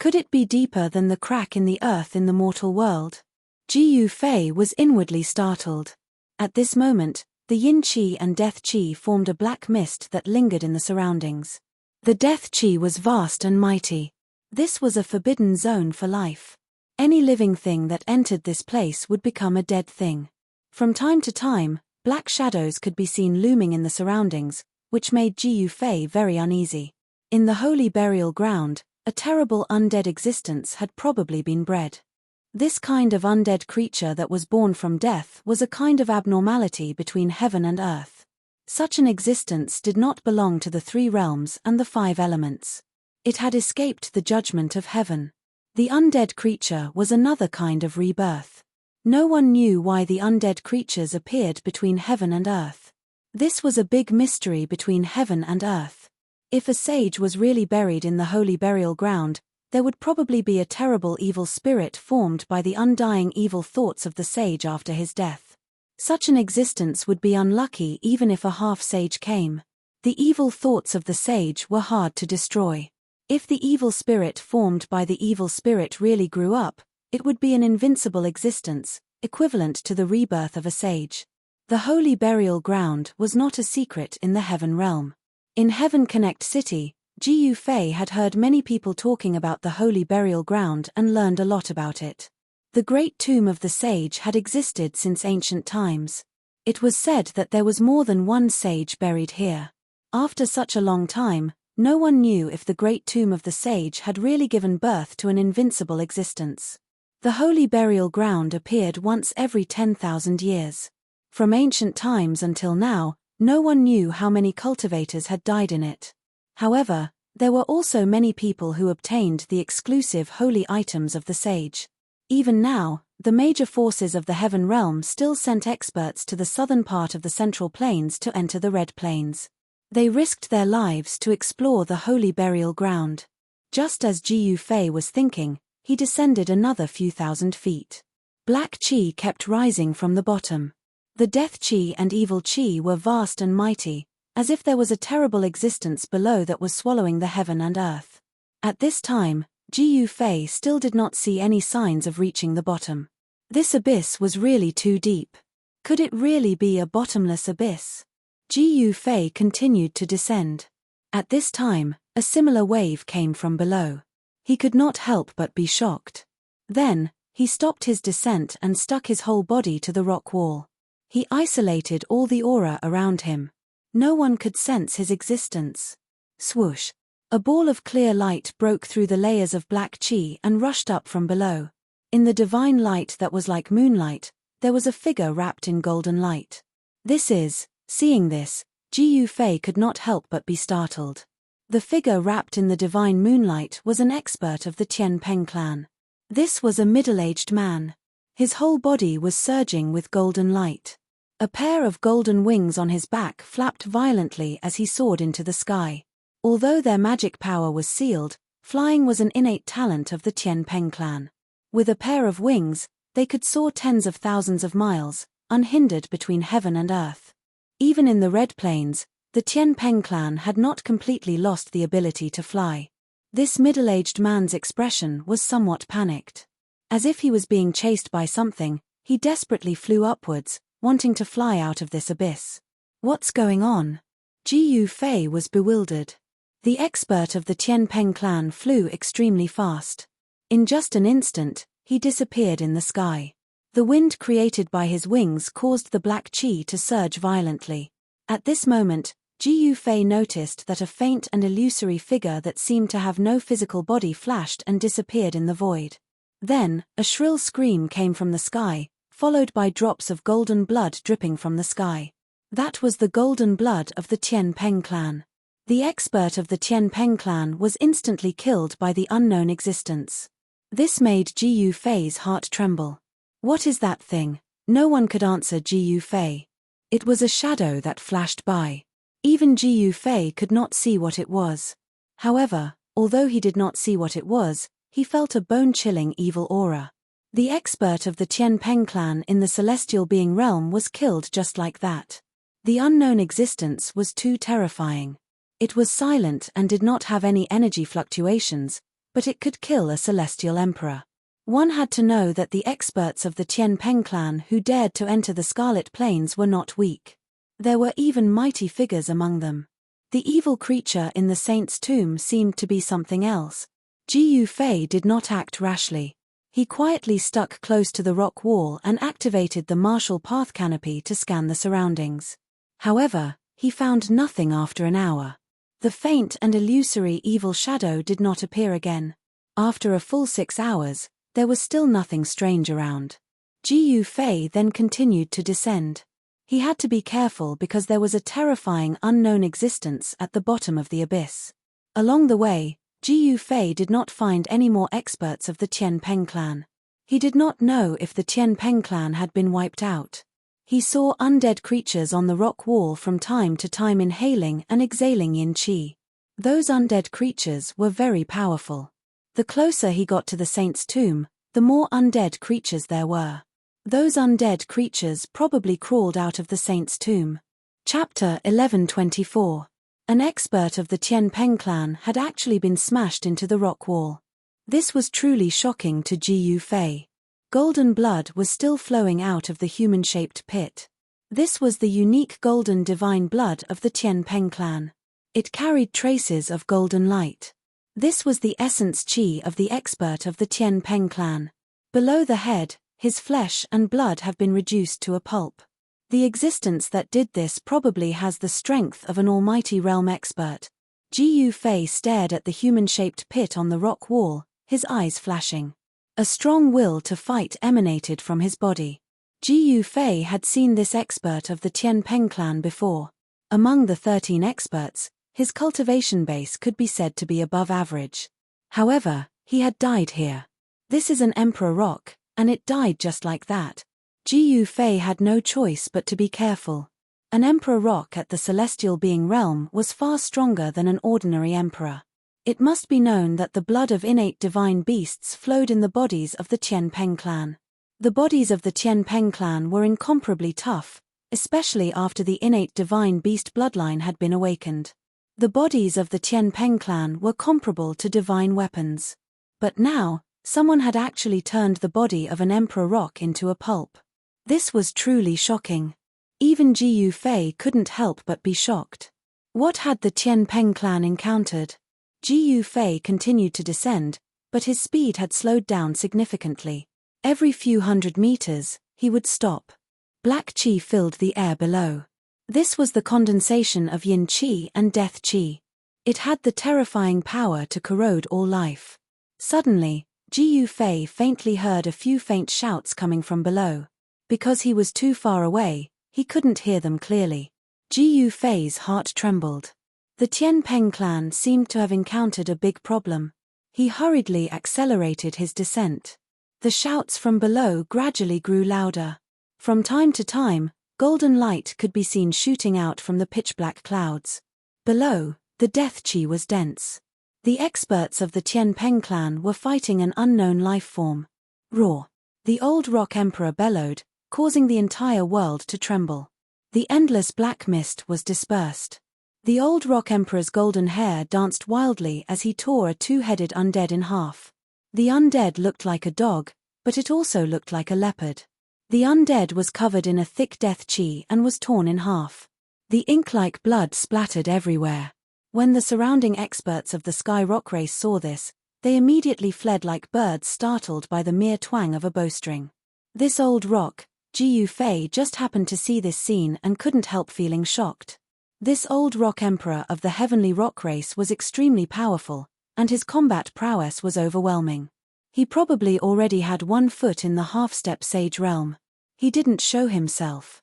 Could it be deeper than the crack in the earth in the mortal world? Jiyu Fei was inwardly startled. At this moment, the yin qi and death qi formed a black mist that lingered in the surroundings. The death qi was vast and mighty. This was a forbidden zone for life. Any living thing that entered this place would become a dead thing. From time to time, black shadows could be seen looming in the surroundings, which made Jiyu Fei very uneasy. In the holy burial ground, a terrible undead existence had probably been bred. This kind of undead creature that was born from death was a kind of abnormality between heaven and earth. Such an existence did not belong to the three realms and the five elements. It had escaped the judgment of heaven. The undead creature was another kind of rebirth. No one knew why the undead creatures appeared between heaven and earth. This was a big mystery between heaven and earth. If a sage was really buried in the holy burial ground, there would probably be a terrible evil spirit formed by the undying evil thoughts of the sage after his death. Such an existence would be unlucky even if a half-sage came. The evil thoughts of the sage were hard to destroy. If the evil spirit formed by the evil spirit really grew up, it would be an invincible existence, equivalent to the rebirth of a sage. The holy burial ground was not a secret in the heaven realm. In Heaven Connect City, Jiyu Fei had heard many people talking about the holy burial ground and learned a lot about it. The great tomb of the sage had existed since ancient times. It was said that there was more than one sage buried here. After such a long time, no one knew if the great tomb of the sage had really given birth to an invincible existence. The holy burial ground appeared once every 10,000 years. From ancient times until now, No one knew how many cultivators had died in it. However, there were also many people who obtained the exclusive holy items of the sage. Even now, the major forces of the Heaven Realm still sent experts to the southern part of the Central Plains to enter the Red Plains. They risked their lives to explore the holy burial ground. Just as Jiu Fei was thinking, he descended another few thousand feet. Black Qi kept rising from the bottom. The death Qi and evil Qi were vast and mighty, as if there was a terrible existence below that was swallowing the heaven and earth. At this time, Jiu Fei still did not see any signs of reaching the bottom. This abyss was really too deep. Could it really be a bottomless abyss? Jiu Fei continued to descend. At this time, a similar wave came from below. He could not help but be shocked. Then, he stopped his descent and stuck his whole body to the rock wall. He isolated all the aura around him. No one could sense his existence. Swoosh! A ball of clear light broke through the layers of black Qi and rushed up from below. In the divine light that was like moonlight, there was a figure wrapped in golden light. Seeing this, Jiu Fei could not help but be startled. The figure wrapped in the divine moonlight was an expert of the Tianpeng clan. This was a middle-aged man. His whole body was surging with golden light. A pair of golden wings on his back flapped violently as he soared into the sky. Although their magic power was sealed, flying was an innate talent of the Tianpeng clan. With a pair of wings, they could soar tens of thousands of miles, unhindered between heaven and earth. Even in the Red Plains, the Tianpeng clan had not completely lost the ability to fly. This middle-aged man's expression was somewhat panicked. As if he was being chased by something, he desperately flew upwards, wanting to fly out of this abyss. What's going on? Jiu Fei was bewildered. The expert of the Tianpeng clan flew extremely fast. In just an instant, he disappeared in the sky. The wind created by his wings caused the black Qi to surge violently. At this moment, Jiu Fei noticed that a faint and illusory figure that seemed to have no physical body flashed and disappeared in the void. Then, a shrill scream came from the sky, followed by drops of golden blood dripping from the sky. That was the golden blood of the Tianpeng clan. The expert of the Tianpeng clan was instantly killed by the unknown existence. This made Jiu Fei's heart tremble. What is that thing? No one could answer Jiu Fei. It was a shadow that flashed by. Even Jiu Fei could not see what it was. However, although he did not see what it was, he felt a bone-chilling evil aura. The expert of the Tianpeng clan in the celestial being realm was killed just like that. The unknown existence was too terrifying. It was silent and did not have any energy fluctuations, but it could kill a celestial emperor. One had to know that the experts of the Tianpeng clan who dared to enter the Scarlet Plains were not weak. There were even mighty figures among them. The evil creature in the saint's tomb seemed to be something else. Jiu Fei did not act rashly. He quietly stuck close to the rock wall and activated the martial path canopy to scan the surroundings. However, he found nothing after an hour. The faint and illusory evil shadow did not appear again. After a full 6 hours, there was still nothing strange around. Jiu Fei then continued to descend. He had to be careful because there was a terrifying unknown existence at the bottom of the abyss. Along the way, Jiu Fei did not find any more experts of the Tianpeng clan. He did not know if the Tianpeng clan had been wiped out. He saw undead creatures on the rock wall from time to time inhaling and exhaling yin qi. Those undead creatures were very powerful. The closer he got to the saint's tomb, the more undead creatures there were. Those undead creatures probably crawled out of the saint's tomb. Chapter 1124. An expert of the Tianpeng clan had actually been smashed into the rock wall. This was truly shocking to Jiu Fei. Golden blood was still flowing out of the human-shaped pit. This was the unique golden divine blood of the Tianpeng clan. It carried traces of golden light. This was the essence qi of the expert of the Tianpeng clan. Below the head, his flesh and blood have been reduced to a pulp. The existence that did this probably has the strength of an almighty realm expert. Jiu Fei stared at the human-shaped pit on the rock wall, his eyes flashing. A strong will to fight emanated from his body. Jiu Fei had seen this expert of the Tianpeng clan before. Among the 13 experts, his cultivation base could be said to be above average. However, he had died here. This is an Emperor rock, and it died just like that. Ji Fei had no choice but to be careful. An Emperor rock at the celestial being realm was far stronger than an ordinary Emperor. It must be known that the blood of innate divine beasts flowed in the bodies of the Qianpeng clan. The bodies of the Qianpeng clan were incomparably tough, especially after the innate divine beast bloodline had been awakened. The bodies of the Qianpeng clan were comparable to divine weapons. But now, someone had actually turned the body of an Emperor rock into a pulp. This was truly shocking. Even Ji Fei couldn't help but be shocked. What had the Qianpeng clan encountered? Ji Fei continued to descend, but his speed had slowed down significantly. Every few hundred meters, he would stop. Black qi filled the air below. This was the condensation of yin qi and death qi. It had the terrifying power to corrode all life. Suddenly, Ji Fei faintly heard a few faint shouts coming from below. Because he was too far away, he couldn't hear them clearly. Ji Fei's heart trembled. The Qianpeng clan seemed to have encountered a big problem. He hurriedly accelerated his descent. The shouts from below gradually grew louder. From time to time, golden light could be seen shooting out from the pitch-black clouds. Below, the death qi was dense. The experts of the Qianpeng clan were fighting an unknown life form. Roar! The old rock emperor bellowed, causing the entire world to tremble. The endless black mist was dispersed. The old rock emperor's golden hair danced wildly as he tore a two-headed undead in half. The undead looked like a dog, but it also looked like a leopard. The undead was covered in a thick death qi and was torn in half. The ink-like blood splattered everywhere. When the surrounding experts of the Sky Rock race saw this, they immediately fled like birds startled by the mere twang of a bowstring. This old rock, Ji Fei just happened to see this scene and couldn't help feeling shocked. This old rock emperor of the heavenly rock race was extremely powerful, and his combat prowess was overwhelming. He probably already had 1 foot in the half-step sage realm. He didn't show himself.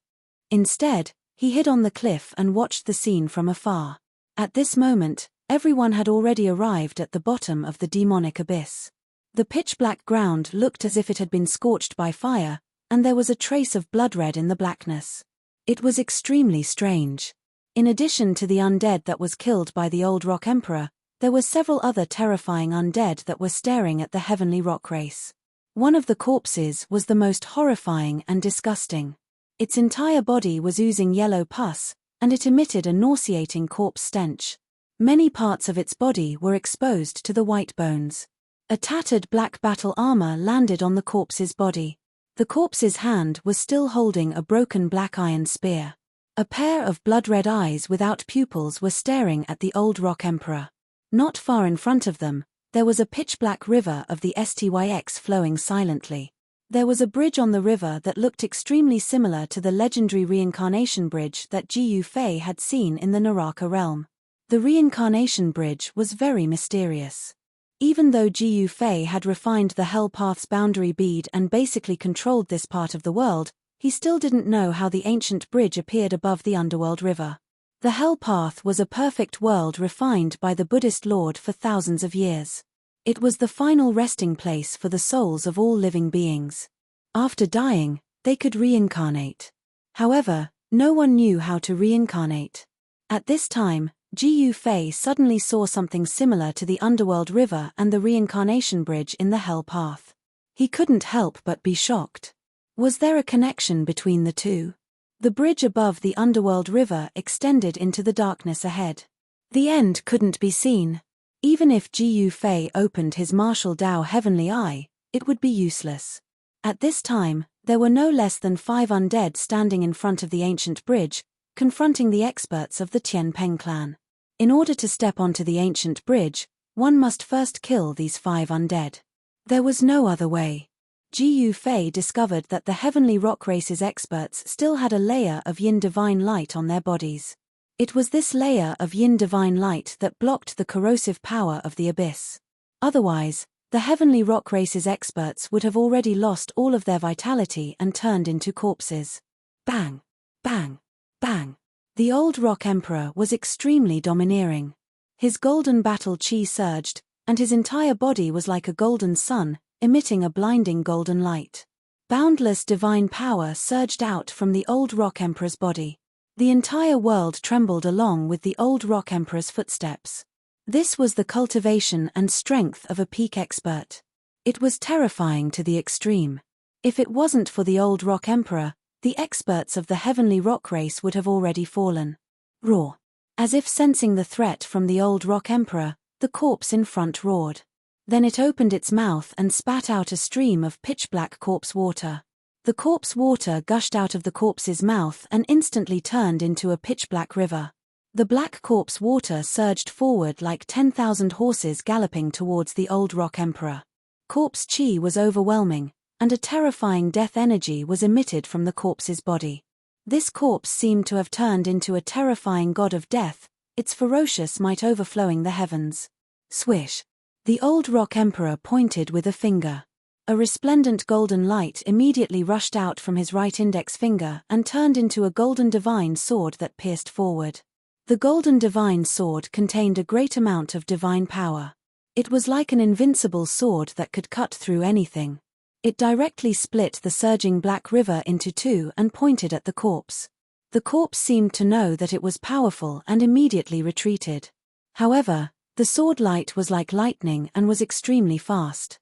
Instead, he hid on the cliff and watched the scene from afar. At this moment, everyone had already arrived at the bottom of the demonic abyss. The pitch-black ground looked as if it had been scorched by fire, and there was a trace of blood red in the blackness. It was extremely strange. In addition to the undead that was killed by the old rock emperor, there were several other terrifying undead that were staring at the heavenly rock race. One of the corpses was the most horrifying and disgusting. Its entire body was oozing yellow pus, and it emitted a nauseating corpse stench. Many parts of its body were exposed to the white bones. A tattered black battle armor landed on the corpse's body. The corpse's hand was still holding a broken black iron spear. A pair of blood-red eyes without pupils were staring at the old rock emperor. Not far in front of them, there was a pitch-black river of the Styx flowing silently. There was a bridge on the river that looked extremely similar to the legendary reincarnation bridge that Ji Fei had seen in the Naraka realm. The reincarnation bridge was very mysterious. Even though Ji Fei had refined the Hell Path's boundary bead and basically controlled this part of the world, he still didn't know how the ancient bridge appeared above the underworld river. The Hell Path was a perfect world refined by the Buddhist Lord for thousands of years. It was the final resting place for the souls of all living beings. After dying, they could reincarnate. However, no one knew how to reincarnate. At this time, Ji Fei suddenly saw something similar to the underworld river and the reincarnation bridge in the Hell Path. He couldn't help but be shocked. Was there a connection between the two? The bridge above the underworld river extended into the darkness ahead. The end couldn't be seen. Even if Ji Fei opened his martial Dao heavenly eye, it would be useless. At this time, there were no less than 5 undead standing in front of the ancient bridge, confronting the experts of the Qianpeng clan. In order to step onto the ancient bridge, one must first kill these 5 undead. There was no other way. Ji Fei discovered that the heavenly rock race's experts still had a layer of yin divine light on their bodies. It was this layer of yin divine light that blocked the corrosive power of the abyss. Otherwise, the heavenly rock race's experts would have already lost all of their vitality and turned into corpses. Bang! Bang! Bang! The old Rock Emperor was extremely domineering. His golden battle chi surged, and his entire body was like a golden sun, emitting a blinding golden light. Boundless divine power surged out from the old Rock Emperor's body. The entire world trembled along with the old Rock Emperor's footsteps. This was the cultivation and strength of a peak expert. It was terrifying to the extreme. If it wasn't for the old Rock Emperor, the experts of the heavenly rock race would have already fallen. Roar. As if sensing the threat from the old Rock Emperor, the corpse in front roared. Then it opened its mouth and spat out a stream of pitch-black corpse water. The corpse water gushed out of the corpse's mouth and instantly turned into a pitch-black river. The black corpse water surged forward like 10,000 horses galloping towards the old Rock Emperor. Corpse chi was overwhelming, and a terrifying death energy was emitted from the corpse's body. This corpse seemed to have turned into a terrifying god of death, its ferocious might overflowing the heavens. Swish. The old Rock Emperor pointed with a finger. A resplendent golden light immediately rushed out from his right index finger and turned into a golden divine sword that pierced forward. The golden divine sword contained a great amount of divine power. It was like an invincible sword that could cut through anything. It directly split the surging black river into two and pointed at the corpse. The corpse seemed to know that it was powerful and immediately retreated. However, the sword light was like lightning and was extremely fast.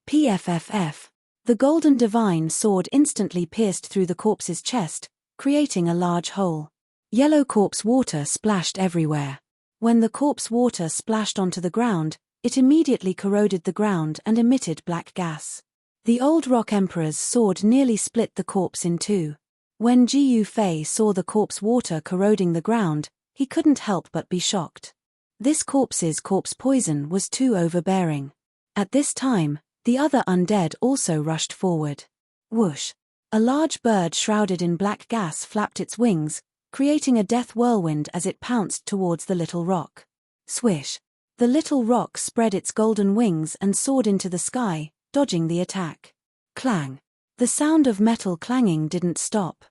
PFFF. The golden divine sword instantly pierced through the corpse's chest, creating a large hole. Yellow corpse water splashed everywhere. When the corpse water splashed onto the ground, it immediately corroded the ground and emitted black gas. The old Rock Emperor's sword nearly split the corpse in two. When Jiu Fei saw the corpse water corroding the ground, he couldn't help but be shocked. This corpse's corpse poison was too overbearing. At this time, the other undead also rushed forward. Whoosh! A large bird shrouded in black gas flapped its wings, creating a death whirlwind as it pounced towards the little rock. Swish! The little rock spread its golden wings and soared into the sky, dodging the attack. Clang! The sound of metal clanging didn't stop.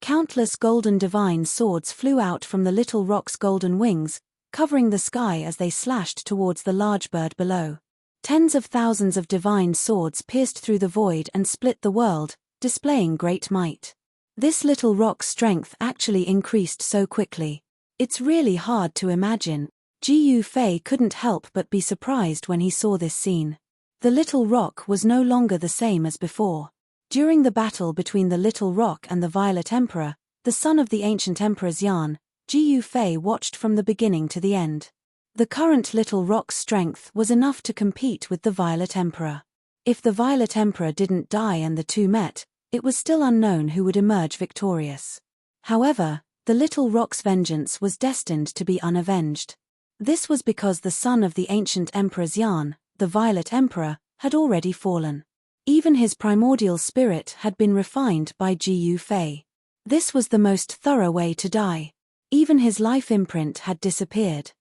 Countless golden divine swords flew out from the little rock's golden wings, covering the sky as they slashed towards the large bird below. Tens of thousands of divine swords pierced through the void and split the world, displaying great might. This little rock's strength actually increased so quickly. It's really hard to imagine. Jiu Fei couldn't help but be surprised when he saw this scene. The little rock was no longer the same as before. During the battle between the little rock and the Violet Emperor, the son of the ancient Emperor Xian, Jiu Fei watched from the beginning to the end. The current little rock's strength was enough to compete with the Violet Emperor. If the Violet Emperor didn't die and the two met, it was still unknown who would emerge victorious. However, the little rock's vengeance was destined to be unavenged. This was because the son of the ancient Emperor Xian, the Violet Emperor, had already fallen. Even his primordial spirit had been refined by Jiu Fei. This was the most thorough way to die. Even his life imprint had disappeared.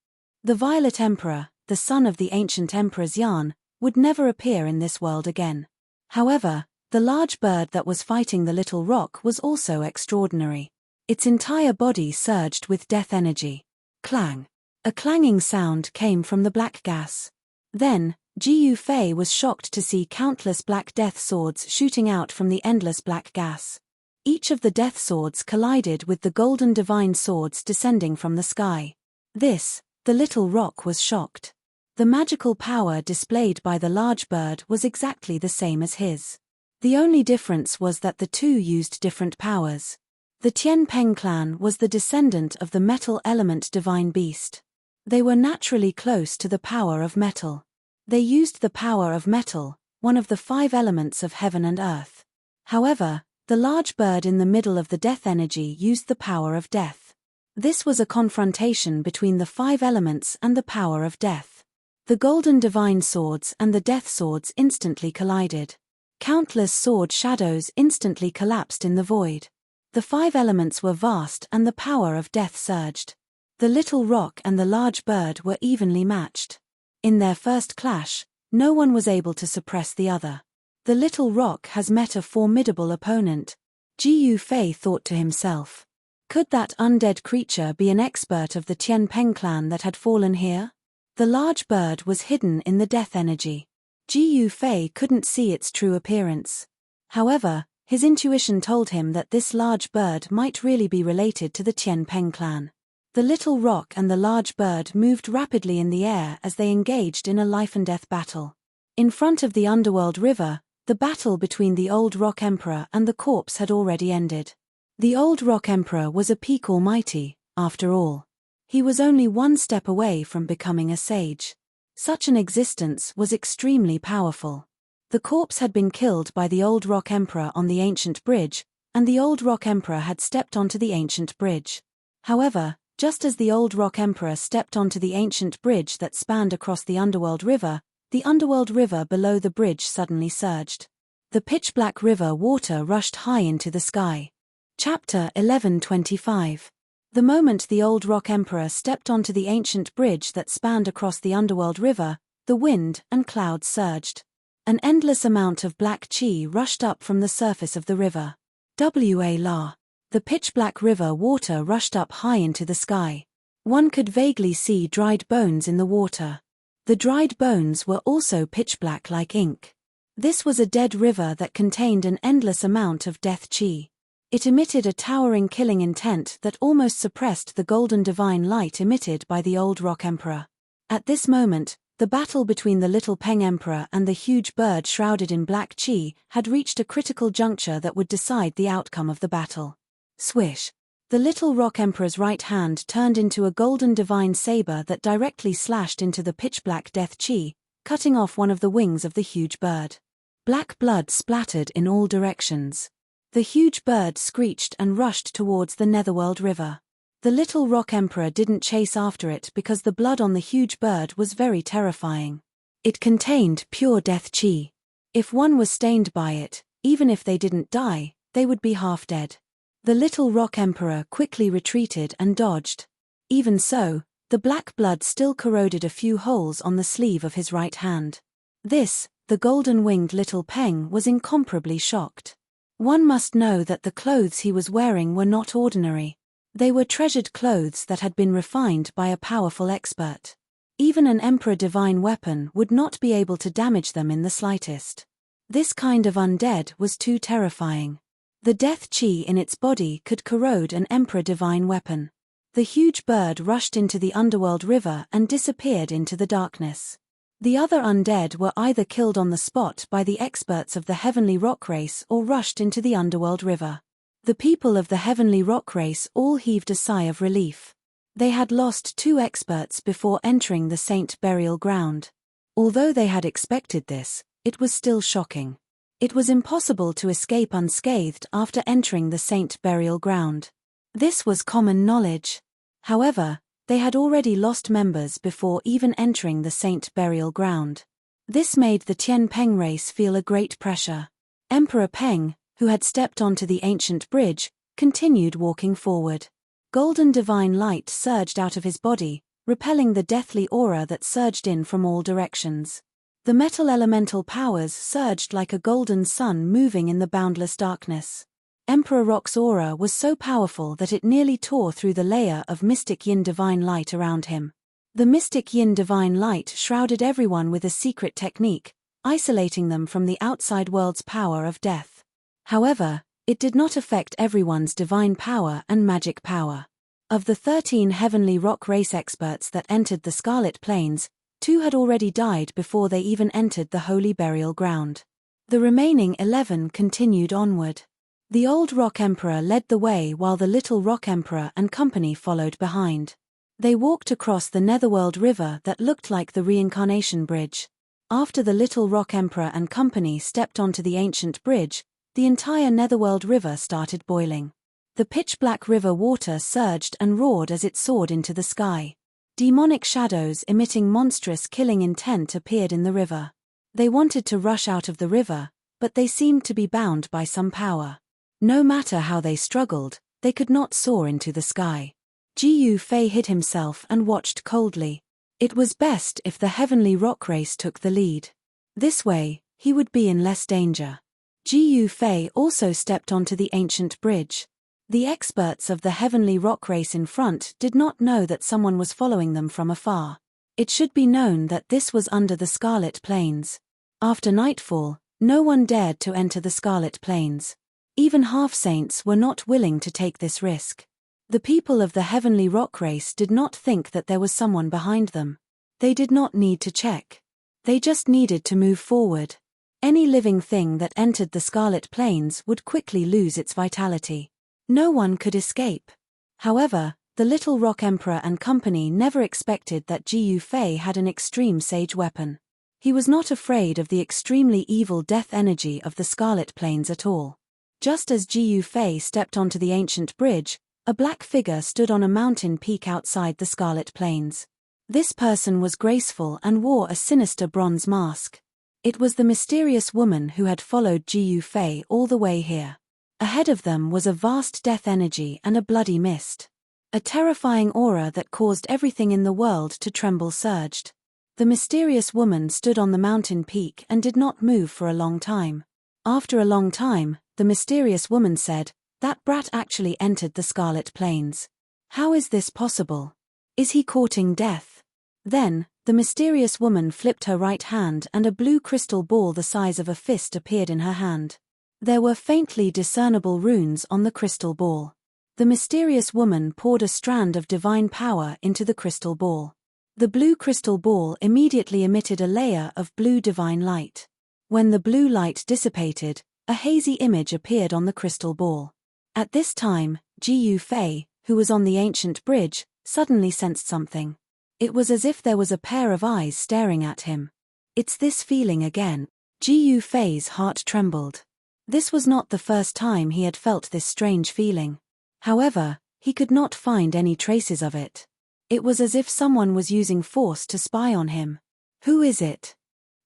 The Violet Emperor, the son of the ancient Emperor Xian, would never appear in this world again. However, the large bird that was fighting the little rock was also extraordinary. Its entire body surged with death energy. Clang! A clanging sound came from the black gas. Then, Jiu Fei was shocked to see countless black death swords shooting out from the endless black gas. Each of the death swords collided with the golden divine swords descending from the sky. The little rock was shocked. The magical power displayed by the large bird was exactly the same as his. The only difference was that the two used different powers. The Tian Peng clan was the descendant of the metal element divine beast. They were naturally close to the power of metal. They used the power of metal, one of the 5 elements of heaven and earth. However, the large bird in the middle of the death energy used the power of death. This was a confrontation between the 5 elements and the power of death. The golden divine swords and the death swords instantly collided. Countless sword shadows instantly collapsed in the void. The 5 elements were vast and the power of death surged. The little rock and the large bird were evenly matched. In their first clash, no one was able to suppress the other. The little rock has met a formidable opponent, Jiu Fei thought to himself. Could that undead creature be an expert of the Tian Peng clan that had fallen here? The large bird was hidden in the death energy. Ji Yufei couldn't see its true appearance. However, his intuition told him that this large bird might really be related to the Tian Peng clan. The little rock and the large bird moved rapidly in the air as they engaged in a life-and-death battle. In front of the underworld river, the battle between the old rock emperor and the corpse had already ended. The old rock emperor was a peak almighty, after all. He was only one step away from becoming a sage. Such an existence was extremely powerful. The corpse had been killed by the old rock emperor on the ancient bridge, and the old rock emperor had stepped onto the ancient bridge. However, just as the old rock emperor stepped onto the ancient bridge that spanned across the underworld river below the bridge suddenly surged. The pitch-black river water rushed high into the sky. Chapter 11:25. The moment the old rock emperor stepped onto the ancient bridge that spanned across the underworld river, the wind and clouds surged. An endless amount of black chi rushed up from the surface of the river. The pitch-black river water rushed up high into the sky. One could vaguely see dried bones in the water. The dried bones were also pitch-black like ink. This was a dead river that contained an endless amount of death chi. It emitted a towering killing intent that almost suppressed the golden divine light emitted by the old rock emperor. At this moment, the battle between the little Peng emperor and the huge bird shrouded in black chi had reached a critical juncture that would decide the outcome of the battle. Swish! The little rock emperor's right hand turned into a golden divine saber that directly slashed into the pitch-black death chi, cutting off one of the wings of the huge bird. Black blood splattered in all directions. The huge bird screeched and rushed towards the netherworld river. The little rock emperor didn't chase after it because the blood on the huge bird was very terrifying. It contained pure death chi. If one was stained by it, even if they didn't die, they would be half dead. The little rock emperor quickly retreated and dodged. Even so, the black blood still corroded a few holes on the sleeve of his right hand. This, the golden-winged little Peng was incomparably shocked. One must know that the clothes he was wearing were not ordinary. They were treasured clothes that had been refined by a powerful expert. Even an emperor divine weapon would not be able to damage them in the slightest. This kind of undead was too terrifying. The death chi in its body could corrode an emperor divine weapon. The huge bird rushed into the underworld river and disappeared into the darkness. The other undead were either killed on the spot by the experts of the heavenly rock race or rushed into the underworld river. The people of the heavenly rock race all heaved a sigh of relief. They had lost 2 experts before entering the Saint burial ground. Although they had expected this, it was still shocking. It was impossible to escape unscathed after entering the Saint burial ground. This was common knowledge. However, they had already lost members before even entering the Saint burial ground. This made the Tian Peng race feel a great pressure. Emperor Peng, who had stepped onto the ancient bridge, continued walking forward. Golden divine light surged out of his body, repelling the deathly aura that surged in from all directions. The metal elemental powers surged like a golden sun moving in the boundless darkness. Emperor Rock's aura was so powerful that it nearly tore through the layer of mystic yin divine light around him. The mystic yin divine light shrouded everyone with a secret technique, isolating them from the outside world's power of death. However, it did not affect everyone's divine power and magic power. Of the 13 heavenly rock race experts that entered the Scarlet Plains, 2 had already died before they even entered the holy burial ground. The remaining 11 continued onward. The old rock emperor led the way while the little rock emperor and company followed behind. They walked across the netherworld river that looked like the reincarnation bridge. After the little rock emperor and company stepped onto the ancient bridge, the entire netherworld river started boiling. The pitch-black river water surged and roared as it soared into the sky. Demonic shadows emitting monstrous killing intent appeared in the river. They wanted to rush out of the river, but they seemed to be bound by some power. No matter how they struggled, they could not soar into the sky. Ji Yufei hid himself and watched coldly. It was best if the heavenly rock race took the lead. This way, he would be in less danger. Ji Yufei also stepped onto the ancient bridge. The experts of the heavenly rock race in front did not know that someone was following them from afar. It should be known that this was under the Scarlet Plains. After nightfall, no one dared to enter the Scarlet Plains. Even half-saints were not willing to take this risk. The people of the heavenly rock race did not think that there was someone behind them. They did not need to check. They just needed to move forward. Any living thing that entered the Scarlet Plains would quickly lose its vitality. No one could escape. However, the Little Rock Emperor and company never expected that Jiu Fei had an extreme sage weapon. He was not afraid of the extremely evil death energy of the Scarlet Plains at all. Just as Jiu Fei stepped onto the ancient bridge, a black figure stood on a mountain peak outside the Scarlet Plains. This person was graceful and wore a sinister bronze mask. It was the mysterious woman who had followed Jiu Fei all the way here. Ahead of them was a vast death energy and a bloody mist. A terrifying aura that caused everything in the world to tremble surged. The mysterious woman stood on the mountain peak and did not move for a long time. After a long time, the mysterious woman said, "That brat actually entered the Scarlet Plains. How is this possible? Is he courting death?" Then, the mysterious woman flipped her right hand and a blue crystal ball the size of a fist appeared in her hand. There were faintly discernible runes on the crystal ball. The mysterious woman poured a strand of divine power into the crystal ball. The blue crystal ball immediately emitted a layer of blue divine light. When the blue light dissipated, a hazy image appeared on the crystal ball. At this time, Jiu Fei, who was on the ancient bridge, suddenly sensed something. It was as if there was a pair of eyes staring at him. "It's this feeling again." Jiu Fei's heart trembled. This was not the first time he had felt this strange feeling. However, he could not find any traces of it. It was as if someone was using force to spy on him. Who is it?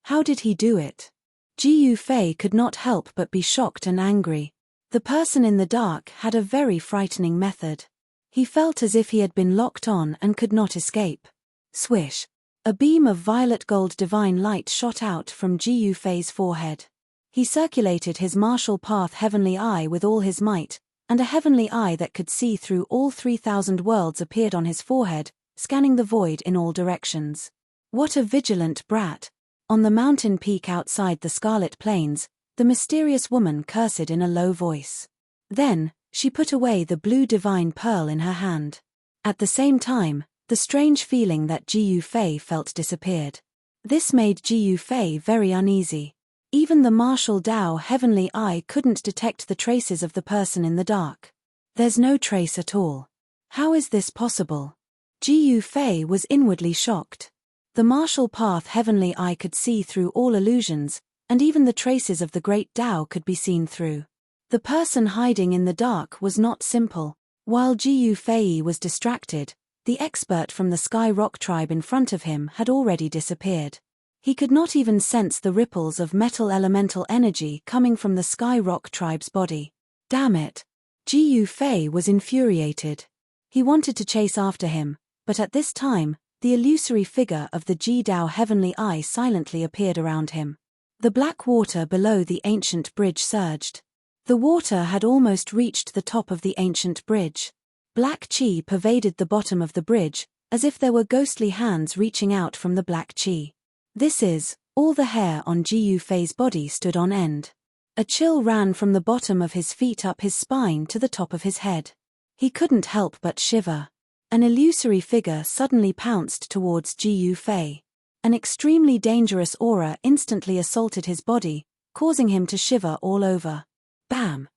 How did he do it? Jiu Fei could not help but be shocked and angry. The person in the dark had a very frightening method. He felt as if he had been locked on and could not escape. Swish! A beam of violet gold divine light shot out from Jiu Fei's forehead. He circulated his martial path heavenly eye with all his might, and a heavenly eye that could see through all 3,000 worlds appeared on his forehead, scanning the void in all directions. What a vigilant brat! On the mountain peak outside the Scarlet Plains, the mysterious woman cursed in a low voice. Then, she put away the blue divine pearl in her hand. At the same time, the strange feeling that Jiu Fei felt disappeared. This made Jiu Fei very uneasy. Even the martial Dao heavenly eye couldn't detect the traces of the person in the dark. There's no trace at all. How is this possible? Jiu Fei was inwardly shocked. The martial path heavenly eye could see through all illusions, and even the traces of the great Dao could be seen through. The person hiding in the dark was not simple. While Jiu Fei was distracted, the expert from the Sky Rock tribe in front of him had already disappeared. He could not even sense the ripples of metal elemental energy coming from the Sky Rock tribe's body. Damn it! Jiu Fei was infuriated. He wanted to chase after him, but at this time, the illusory figure of the Ji Dao heavenly eye silently appeared around him. The black water below the ancient bridge surged. The water had almost reached the top of the ancient bridge. Black chi pervaded the bottom of the bridge, as if there were ghostly hands reaching out from the black chi. All the hair on Jiu Fei's body stood on end. A chill ran from the bottom of his feet up his spine to the top of his head. He couldn't help but shiver. An illusory figure suddenly pounced towards Jiu Fei. An extremely dangerous aura instantly assaulted his body, causing him to shiver all over. Bam!